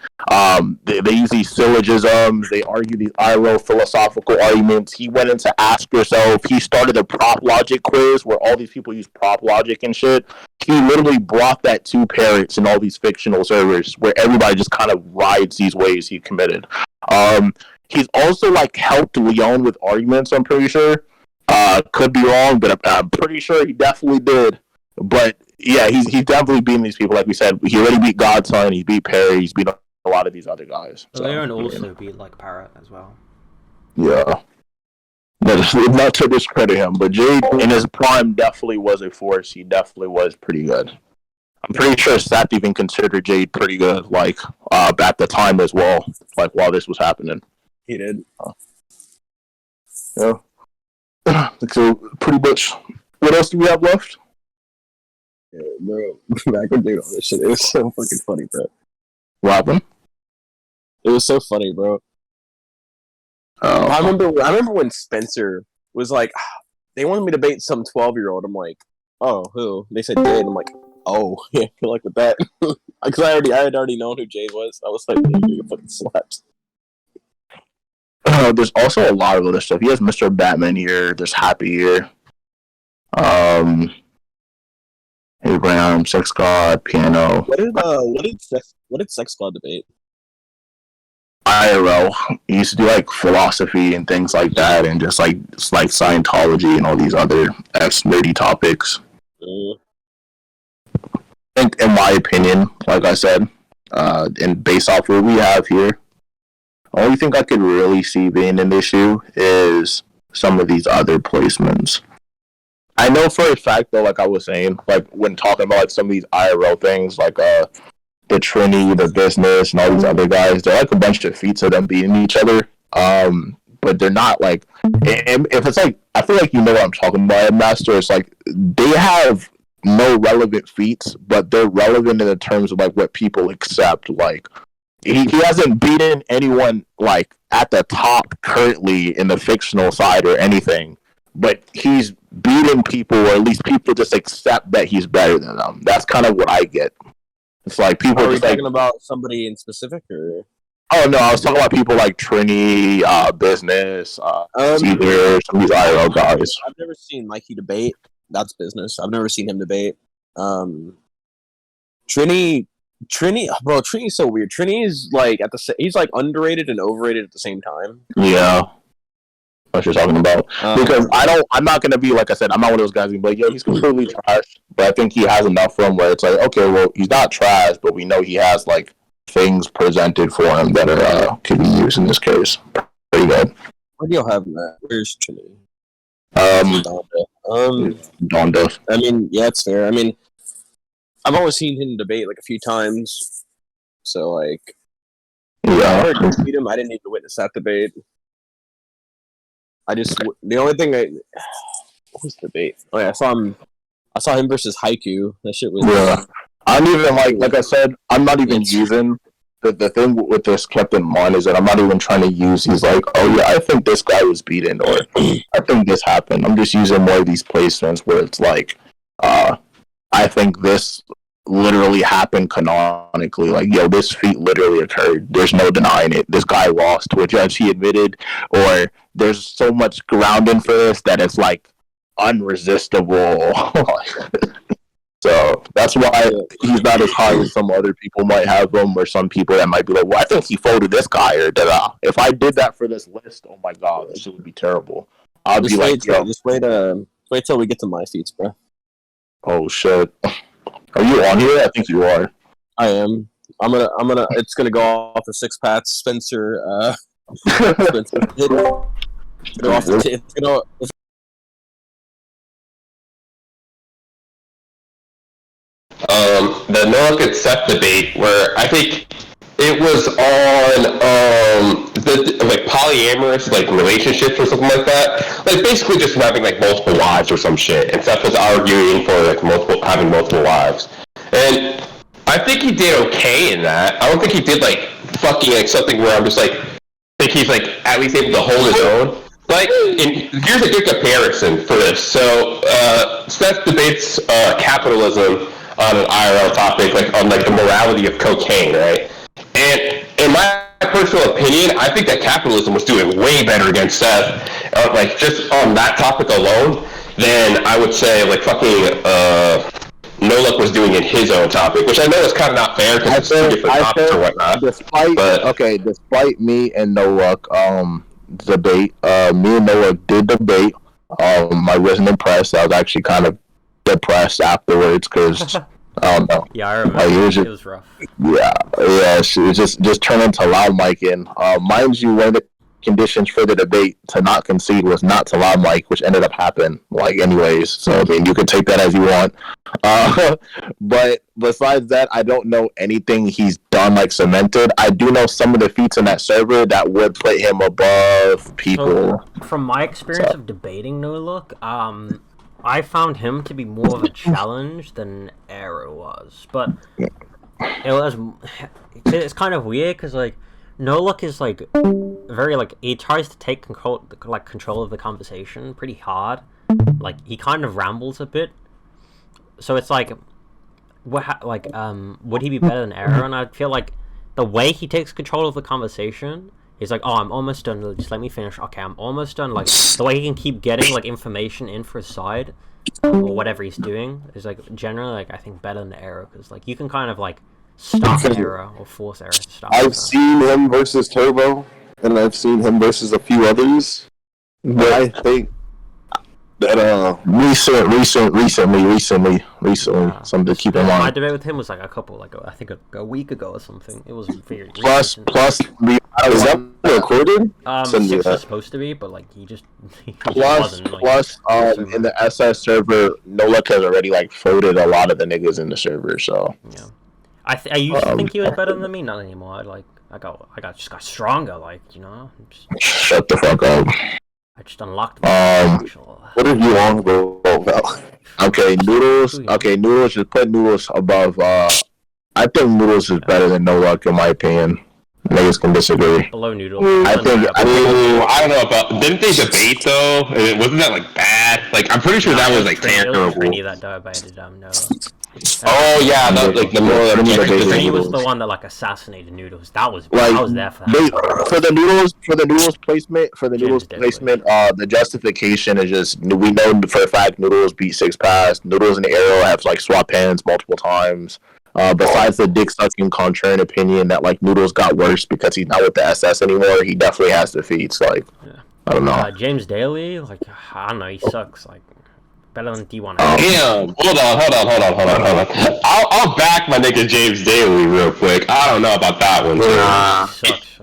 [SPEAKER 1] they use these syllogisms, they argue these IRL philosophical arguments. He went into Ask Yourself. He started a prop logic quiz where all these people use prop logic and shit. He literally brought that to Parrots and all these fictional servers where everybody just kind of rides these waves he committed. He's also like helped Leon with arguments, I'm pretty sure. Could be wrong, but I'm pretty sure he definitely did. But yeah, he's definitely beating these people. Like we said, he already beat Godson, he beat Perry, he's beat a lot of these other guys.
[SPEAKER 2] Leon also beat like Parrot as well.
[SPEAKER 1] Yeah. Not to discredit him, but Jade in his prime definitely was a force. He definitely was pretty good. I'm pretty sure Seth even considered Jade pretty good, like at the time as well, like while this was happening.
[SPEAKER 4] He did.
[SPEAKER 1] Yeah. So pretty much, what else do we have left?
[SPEAKER 4] Yeah, bro. Back when doing all this shit, it was so fucking funny, bro.
[SPEAKER 1] What happened?
[SPEAKER 4] It was so funny, bro. I remember when Spencer was like, they wanted me to bait some 12-year-old. I'm like, oh, who? They said Jade. I'm like, oh, yeah, good luck with that. Because I had already known who Jade was. I was like, you fucking slaps.
[SPEAKER 1] There's also a lot of other stuff. He has Mr. Batman here. There's Happy here. Abraham, Sex God, Piano.
[SPEAKER 4] What did Sex God debate?
[SPEAKER 1] IRL. He used to do like philosophy and things like that, and just like Scientology and all these other nerdy topics. I think, in my opinion, like I said, and based off what we have here, the only thing I could really see being an issue is some of these other placements. I know for a fact, though, like I was saying, like when talking about like some of these IRL things, like the Trini, the business, and all these other guys, they're like a bunch of feats of them beating each other. But they're not like, if it's like, I feel like you know what I'm talking about, Master. It's like they have no relevant feats, but they're relevant in the terms of like what people accept. Like he hasn't beaten anyone like at the top currently in the fictional side or anything, but he's beating people, or at least people just accept that he's better than them. That's kind of what I get. It's like people
[SPEAKER 4] Are we
[SPEAKER 1] just like,
[SPEAKER 4] talking about somebody in specific, or?
[SPEAKER 1] oh no, I was talking about people like Trini, business, Caesar, some of these IRL guys.
[SPEAKER 4] I've never seen Mikey debate. That's business. I've never seen him debate. Trini, bro, Trini's so weird. Trini is like he's like underrated and overrated at the same time.
[SPEAKER 1] Yeah. What you're talking about. Because I'm not gonna be, like I said, I'm not one of those guys who's like, yo, he's completely trash. But I think he has enough for him where it's like, okay, well, he's not trash, but we know he has like things presented for him that are could be used in this case. Pretty good.
[SPEAKER 4] What do you have, Matt? Where's Trini?
[SPEAKER 1] Donda.
[SPEAKER 4] I mean, yeah, it's fair. I mean, I've always seen him debate like a few times. So like, I
[SPEAKER 1] Yeah.
[SPEAKER 4] heard him beat him. I didn't need to witness that debate. The only thing what was the debate? Oh yeah, I saw him versus Haiku. That shit was.
[SPEAKER 1] Yeah. I don't even like I said, I'm not even using the thing with this kept in mind is that I'm not even trying to use these like, oh yeah, I think this guy was beaten, or I think this happened. I'm just using more of these placements where it's like, I think this literally happened canonically. Like, yo, this feat literally occurred. There's no denying it. This guy lost to a judge he admitted, or there's so much grounding for this that it's like unresistible. So that's why he's not as high as some other people might have him, or some people that might be like, well, I think he folded this guy, or da. If I did that for this list, oh my god, this would be terrible. I'd be like, yo,
[SPEAKER 4] just wait till we get to my feats, bro.
[SPEAKER 1] oh shit. Are you on here? I think you are.
[SPEAKER 4] I am. I'm gonna. It's gonna go off the six pats. Spencer. Spencer. Go off the
[SPEAKER 5] The Noah and Seth debate, where I think it was on the like polyamorous like relationships or something like that. Like basically just having like multiple wives or some shit. And Seth was arguing for like having multiple wives. And I think he did okay in that. I don't think he did like fucking like something where I'm just like think he's like at least able to hold his own. Like, here's a good comparison for this. So Seth debates capitalism on an IRL topic, like on like the morality of cocaine, right? And in my personal opinion, I think that capitalism was doing way better against Seth, like just on that topic alone, than I would say like fucking No Luck was doing in his own topic, which I know is kind of not fair because it's two different topics or whatnot.
[SPEAKER 1] Despite me and No Luck debate, me and No Luck did debate. I wasn't impressed. I was actually kind of depressed afterwards because I don't know.
[SPEAKER 2] Yeah, I remember. It was rough.
[SPEAKER 1] Yeah, it was just turned into loud micing. Mind you, one of the conditions for the debate to not concede was not to loud mic, which ended up happening like anyways. So I mean, you could take that as you want. But besides that, I don't know anything he's done like cemented. I do know some of the feats in that server that would put him above people.
[SPEAKER 2] So, from my experience of debating No Look, I found him to be more of a challenge than Arrow was, but it's kind of weird because like No Look is like very like he tries to take control of the conversation pretty hard. Like he kind of rambles a bit, so it's like would he be better than Arrow? And I feel like the way he takes control of the conversation. He's like, oh, I'm almost done. Just let me finish. Okay, I'm almost done. Like the way he can keep getting like information in for his side, or whatever he's doing, is like generally like I think better than Arrow because like you can kind of like Stock era or fourth era stock.
[SPEAKER 3] I've seen him versus Turbo, and I've seen him versus a few others. But I think that recently, something to keep in
[SPEAKER 2] My
[SPEAKER 3] mind.
[SPEAKER 2] debate with him was like I think a week ago or something. It was very
[SPEAKER 3] Plus,
[SPEAKER 2] recent.
[SPEAKER 3] is that recorded? Send me
[SPEAKER 2] 6
[SPEAKER 3] that.
[SPEAKER 2] is supposed to be, but like he just
[SPEAKER 1] Plus,
[SPEAKER 2] wasn't, like,
[SPEAKER 1] in the SS server, No Luck has already like folded a lot of the niggas in the server. So
[SPEAKER 2] yeah. I used to think he was better than me, not anymore. I just got stronger, like, you know.
[SPEAKER 1] shut the fuck up.
[SPEAKER 2] I just unlocked my actual.
[SPEAKER 3] What are you on about?
[SPEAKER 1] Okay, Noodles. Okay, Noodles. Just put Noodles above. I think Noodles is better than No Luck in my opinion. Niggas can disagree.
[SPEAKER 2] Below Noodle.
[SPEAKER 1] I
[SPEAKER 5] don't know about. Didn't they debate though? Wasn't that like bad? Like I'm pretty sure that was like terrible.
[SPEAKER 2] Trini that debated no.
[SPEAKER 5] Oh yeah, that like the more
[SPEAKER 2] Trini was the one that like assassinated Noodles. I was there for that.
[SPEAKER 1] For the noodles placement, the justification is just we know for a fact Noodles beat Six Pass. Noodles and Arrow have like swapped hands multiple times. Besides the dick sucking contrarian opinion that like Noodles got worse because he's not with the SS anymore, he definitely has defeats. Like I don't know.
[SPEAKER 2] James Daly, like I don't know, he sucks. Like better than D1.
[SPEAKER 5] Damn, hold on. I'll back my nigga James Daly real quick. I don't know about that one.
[SPEAKER 2] He sucks.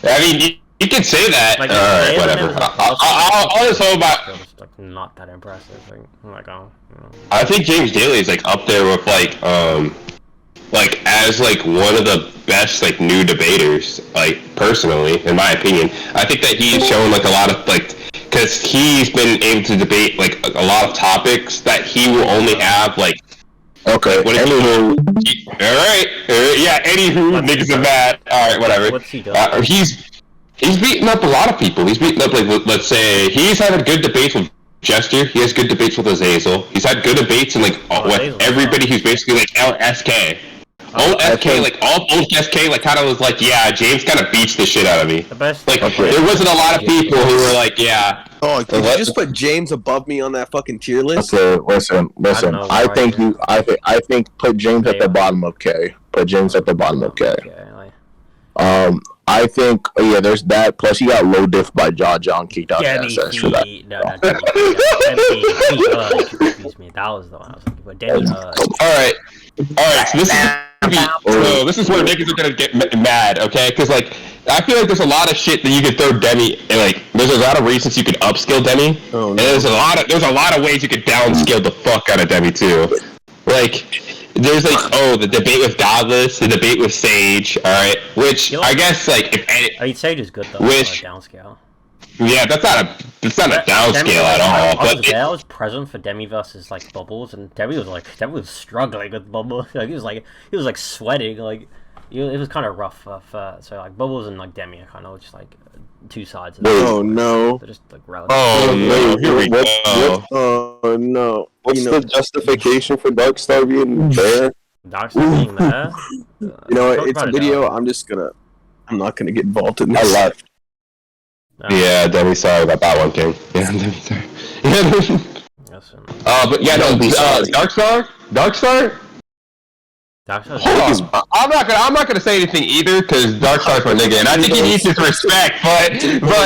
[SPEAKER 5] I mean, you can say that.
[SPEAKER 2] Like,
[SPEAKER 5] whatever. I'll just hold about.
[SPEAKER 2] It's like not that impressive. Like, oh, you know.
[SPEAKER 5] I think James Daly is like up there with like as like one of the best like new debaters. Like personally, in my opinion, I think that he's shown like a lot of like. Because he's been able to debate like a lot of topics that he will only have like.
[SPEAKER 1] Okay.
[SPEAKER 5] Anywho. Alright. Yeah. Anywho, niggas are mad. All right. Whatever.
[SPEAKER 2] What's he done?
[SPEAKER 5] He's beaten up a lot of people. He's beaten up like let's say he's had good debates with Jester. He has good debates with Azazel. He's had good debates and like with everybody who's basically like LSK. OSK, like all OSK, like kind of was like, yeah, James kind of beats the shit out of me.
[SPEAKER 2] The best.
[SPEAKER 5] Like there wasn't a lot of people who were like, yeah.
[SPEAKER 4] Oh, did you just put James above me on that fucking tier list?
[SPEAKER 1] Okay, listen. I think put James at the bottom of K. Put James at the bottom of K. I think there's that. Plus, he got low diff by John kicked out of SS for that.
[SPEAKER 2] Excuse me, that was the one I was thinking. But Demi.
[SPEAKER 5] Alright, so this is where niggas are gonna get mad, okay? Because like I feel like there's a lot of shit that you could throw Demi, and like there's a lot of reasons you could upskill Demi, and there's a lot of ways you could downscale the fuck out of Demi too. Like there's like the debate with Godless, the debate with Sage, alright, which I guess like if
[SPEAKER 2] Sage is good though. Which downscale.
[SPEAKER 5] Yeah, that's not a downscale at all.
[SPEAKER 2] I was present for Demi versus like Bubbles, and Demi was struggling with Bubbles. Like he was like sweating. Like it was kind of rough. So like Bubbles and like Demi are kind of just like two sides. Of
[SPEAKER 3] no!
[SPEAKER 2] They're just like relative.
[SPEAKER 5] Here we go.
[SPEAKER 3] Oh no! What's the justification for Darkstar being there?
[SPEAKER 2] Darkstar being there.
[SPEAKER 4] It's a video. I'm not gonna get involved in this.
[SPEAKER 3] I left.
[SPEAKER 5] Yeah, Demi, sorry about that one, King. Yeah, Demi, sorry. But yeah, no, Darkstar. I'm not gonna say anything either because Darkstar's my nigga, and I think he needs his respect. But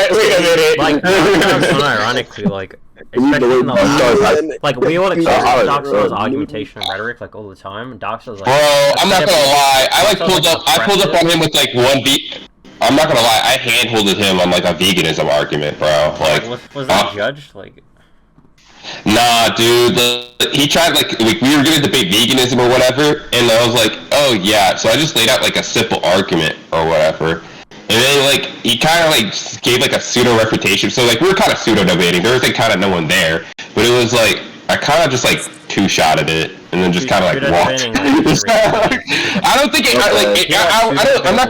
[SPEAKER 5] wait a minute.
[SPEAKER 2] Like ironically, like especially in the like we all accept Darkstar's argumentation and rhetoric like all the time. Darkstar's like,
[SPEAKER 5] bro, I'm not gonna lie. I pulled up on him with like one beat. I'm not gonna lie, I handholded him on like a veganism argument, bro. Like,
[SPEAKER 2] was that judged? Like,
[SPEAKER 5] nah, dude. He tried like we were gonna debate veganism or whatever, and I was like, oh yeah. So I just laid out like a simple argument or whatever, and then like he kind of like gave like a pseudo refutation. So like we were kind of pseudo debating. There was like kind of no one there, but it was like I kind of just like two-shotted it and then just kind of like walked. I don't think it. I'm not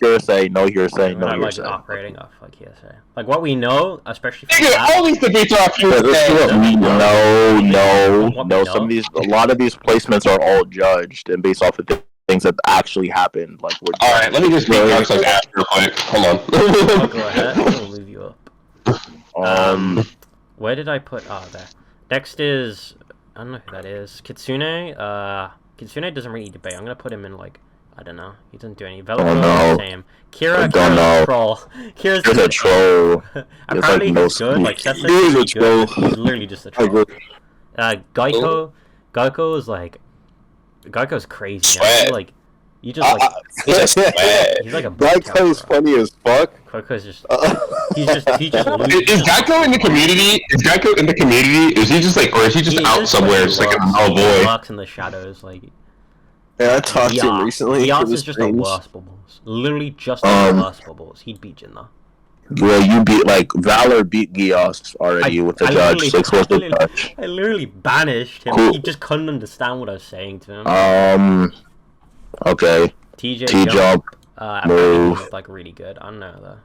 [SPEAKER 5] gonna say
[SPEAKER 1] no hearsay.
[SPEAKER 2] Like operating off like hearsay. Like what we know, especially.
[SPEAKER 5] All these debates are off hearsay.
[SPEAKER 1] No. A lot of these placements are all judged and based off of things that actually happened. Like we're.
[SPEAKER 5] All right, let me just make Darkstar's ass real quick. Hold on.
[SPEAKER 2] Go ahead. I'll leave you up. Where did I put? Oh, there. Next is I don't know who that is. Kitsune. Kitsune doesn't really debate. I'm gonna put him in like I don't know. He doesn't do any.
[SPEAKER 1] Oh,
[SPEAKER 2] Velcro
[SPEAKER 1] no.
[SPEAKER 2] same. Kira.
[SPEAKER 1] I don't
[SPEAKER 2] Kira's
[SPEAKER 1] know.
[SPEAKER 2] a troll. Kira's
[SPEAKER 1] He's a troll.
[SPEAKER 2] Apparently
[SPEAKER 1] like no
[SPEAKER 2] he's good. Like Seth said
[SPEAKER 3] He is a
[SPEAKER 2] he's good.
[SPEAKER 3] troll.
[SPEAKER 2] He's literally just a
[SPEAKER 3] I
[SPEAKER 2] troll.
[SPEAKER 3] agree.
[SPEAKER 2] Geico. Geico is like. Geico's crazy. Now.
[SPEAKER 5] Sweat.
[SPEAKER 2] Like you just like
[SPEAKER 5] He's
[SPEAKER 2] he's like a
[SPEAKER 3] Geico's funny as fuck.
[SPEAKER 2] Geico's just he just
[SPEAKER 5] Is Geico in the community? Is Geico in the community? Is he just like, or is he just out somewhere, just like a oh boy?
[SPEAKER 2] Lurks in the shadows, like.
[SPEAKER 3] Yeah, I talked to him recently.
[SPEAKER 2] Yas
[SPEAKER 3] It was
[SPEAKER 2] is just
[SPEAKER 3] strange.
[SPEAKER 2] the worst bubbles. Literally just the worst bubbles. He'd beat Jin though.
[SPEAKER 1] Well, you beat like Valor beat Gios already with the judge. 6 was the judge.
[SPEAKER 2] I literally banished him.
[SPEAKER 1] Cool.
[SPEAKER 2] He just couldn't understand what I was saying to him.
[SPEAKER 1] Okay.
[SPEAKER 2] TJ
[SPEAKER 1] T jump.
[SPEAKER 2] apparently
[SPEAKER 1] move.
[SPEAKER 2] he was like really good. I don't know though.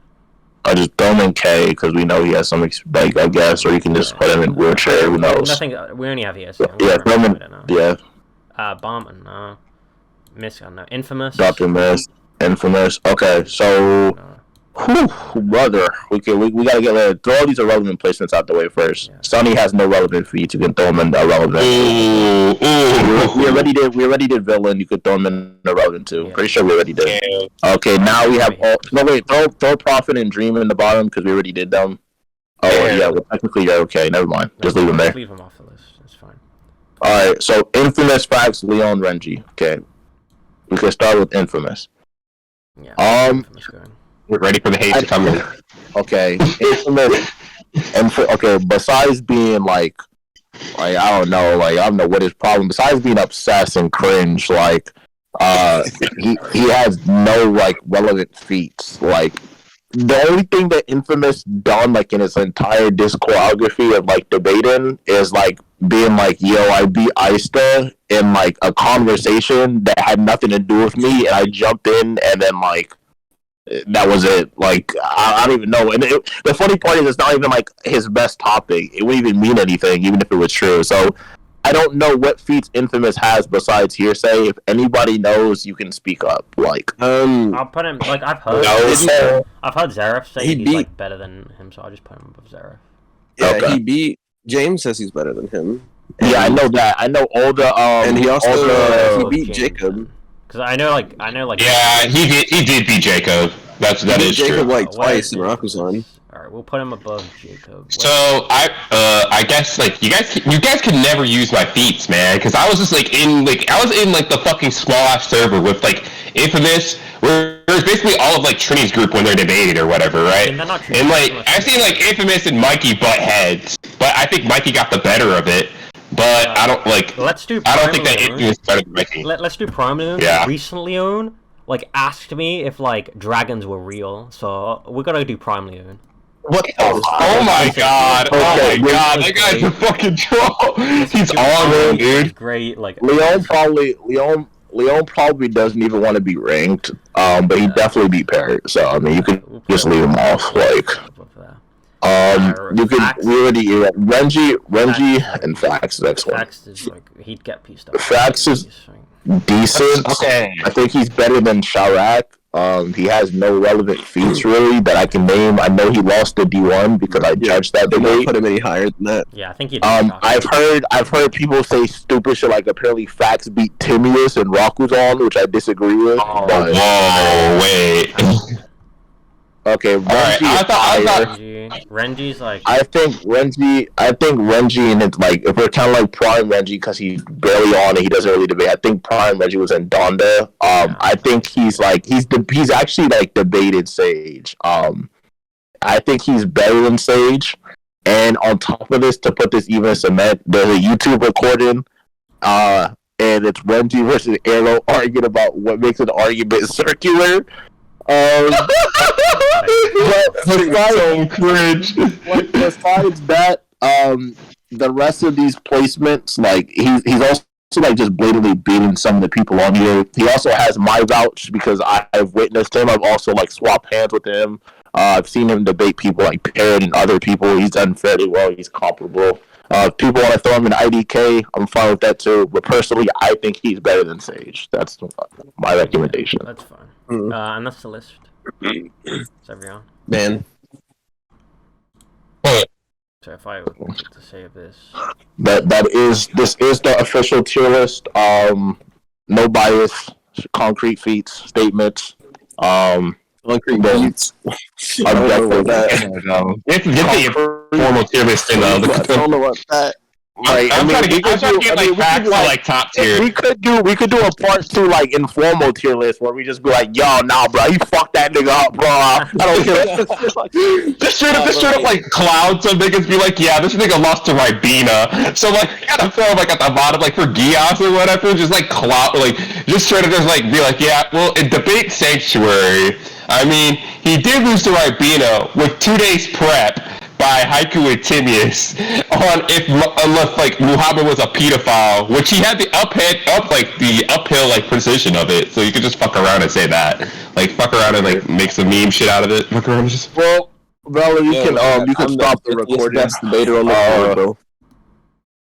[SPEAKER 1] I just throw him in K because we know he has some like I guess, or you can just put him in wheelchair. Who knows?
[SPEAKER 2] Nothing. We only have ES.
[SPEAKER 1] Yeah, throw him in. Yeah.
[SPEAKER 2] Bomb. No. Miss. I don't know. Infamous.
[SPEAKER 1] Dr. Miss. Infamous. Okay, so.
[SPEAKER 2] No.
[SPEAKER 1] Whew, brother, we gotta get throw all these irrelevant placements out the way first.
[SPEAKER 2] Yeah.
[SPEAKER 1] Sonny has no relevant feats. You can throw him in irrelevant. We already did villain. You could throw him in irrelevant too.
[SPEAKER 2] Yeah.
[SPEAKER 1] Pretty sure we already did. Okay, now we have all. No wait, throw Prophet and Dream in the bottom because we already did them. Oh yeah, well, technically you're okay. Never mind. Just leave him there.
[SPEAKER 2] Just leave him off the list. It's fine.
[SPEAKER 1] All right, so Infamous, Facts, Leon, Renji. Okay, we can start with Infamous.
[SPEAKER 2] Yeah. Infamous going.
[SPEAKER 5] Get ready for the hate to come in.
[SPEAKER 1] Okay, Infamous. Okay, besides being like I don't know what his problem. Besides being obsessed and cringe, like he has no like relevant feats. Like the only thing that Infamous done like in his entire discography of like debating is like being like, yo, I beat Aista in like a conversation that had nothing to do with me, and I jumped in, and then like. That was it. Like I don't even know. And the funny part is, it's not even like his best topic. It wouldn't even mean anything, even if it was true. So I don't know what feats Infamous has besides hearsay. If anybody knows, you can speak up. Like
[SPEAKER 2] I'll put him like I've heard. I've heard Zareth say he's like better than him, so I'll just put him above Zareth.
[SPEAKER 3] Yeah,
[SPEAKER 1] Okay.
[SPEAKER 3] he beat. James says he's better than him.
[SPEAKER 1] yeah, I know that. I know all the
[SPEAKER 3] And he also he
[SPEAKER 2] Oh,
[SPEAKER 3] beat
[SPEAKER 2] James,
[SPEAKER 3] Jacob.
[SPEAKER 2] then. Cause I know like
[SPEAKER 5] Yeah, he did beat Jacob. That
[SPEAKER 3] He beat
[SPEAKER 5] is true.
[SPEAKER 3] Jacob like
[SPEAKER 2] What
[SPEAKER 3] twice
[SPEAKER 2] is
[SPEAKER 3] in
[SPEAKER 2] it?
[SPEAKER 3] Rakuzan.
[SPEAKER 2] Alright, we'll put him above Jacob.
[SPEAKER 5] So I guess like you guys can never use my feats, man, because I was just like in the fucking small ass server with like Infamous, where there's basically all of like Trini's group when they're debating or whatever, right?
[SPEAKER 2] And they're not Trini,
[SPEAKER 5] And like
[SPEAKER 2] they're not
[SPEAKER 5] I've seen like Infamous and Mikey butt heads, but I think Mikey got the better of it. But I don't like.
[SPEAKER 2] Let's do.
[SPEAKER 5] I don't think that
[SPEAKER 2] Prime
[SPEAKER 5] Infamous is better than Mikey.
[SPEAKER 2] Let's do Prime Leon.
[SPEAKER 5] Yeah.
[SPEAKER 2] Recent Leon like asked me if like dragons were real, so we're gonna do Prime Leon.
[SPEAKER 3] What the
[SPEAKER 5] Oh my god! Oh
[SPEAKER 1] Okay,
[SPEAKER 5] my god! That guy's a fucking troll. He's on him, dude.
[SPEAKER 2] Great, like
[SPEAKER 1] Leon probably doesn't even want to be ranked. But he definitely beat Parrot. So I mean, you can
[SPEAKER 2] we'll put
[SPEAKER 1] just
[SPEAKER 2] him
[SPEAKER 1] leave him off. Like.
[SPEAKER 2] above that.
[SPEAKER 1] You could
[SPEAKER 2] Facts.
[SPEAKER 1] we already Renji
[SPEAKER 2] Facts.
[SPEAKER 1] and Fax next one.
[SPEAKER 2] Fax is like he'd get pieced up.
[SPEAKER 1] Fax is decent.
[SPEAKER 5] Okay.
[SPEAKER 1] I think he's better than Sharak. He has no relevant feats really that I can name. I know he lost the D1 because I judged that
[SPEAKER 3] They won't
[SPEAKER 1] debate.
[SPEAKER 3] put him any higher than that.
[SPEAKER 2] Yeah, I think he'd.
[SPEAKER 1] I've heard people say stupid shit like apparently Fax beat Timius and Rakuzan, which I disagree with. But,
[SPEAKER 5] Whoa! Wait.
[SPEAKER 1] okay, Renji
[SPEAKER 5] I thought-
[SPEAKER 2] Renji's like.
[SPEAKER 1] I think Renji and it's like if we're kind of like Prime Renji because he's barely on and he doesn't really debate. I think Prime Renji was in Donda. I think he's actually like debated Sage. I think he's better than Sage. And on top of this, to put this even in cement, there's a YouTube recording. And it's Renji versus Arrow arguing about what makes an argument circular. But besides that, the rest of these placements, like he's also like just blatantly beating some of the people on here. He also has my vouch because I've witnessed him. I've also like swapped hands with him. I've seen him debate people like Parrot and other people. He's done fairly well. He's comparable. If people want to throw him in IDK, I'm fine with that too. But personally, I think he's better than Sage. That's my recommendation.
[SPEAKER 2] That's fine.
[SPEAKER 3] Mhm.
[SPEAKER 2] And that's the list. Is everyone?
[SPEAKER 3] Man,
[SPEAKER 2] So if I would want to save this,
[SPEAKER 1] this is the official tier list. No bias, concrete feats, statements.
[SPEAKER 3] Concrete beats.
[SPEAKER 1] Objective.
[SPEAKER 5] Get the formal tier list in
[SPEAKER 3] I don't know what that.
[SPEAKER 1] Right,
[SPEAKER 5] I'm trying to get like back to like top tier.
[SPEAKER 1] We could do a part 2 like informal tier list where we just be like, yo, nah, bro, you fucked that nigga up, bro. I don't care.
[SPEAKER 5] Just straight up like cloud some niggas be like, yeah, this nigga lost to Ribena. So like you gotta throw like at the bottom like for Gios or whatever, just like cloud like just straight up just like be like, yeah, well in Debate Sanctuary, I mean, he did lose to Ribena with 2 days prep by Haiku and Timius unless like Muhammad was a pedophile, which he had the uphill like precision of it, so you could just fuck around and say that, like fuck around and like make some meme shit out of it. Fuck around and just.
[SPEAKER 1] Well, Valerie, you can stop the recording.
[SPEAKER 3] Best debater on the board, bro.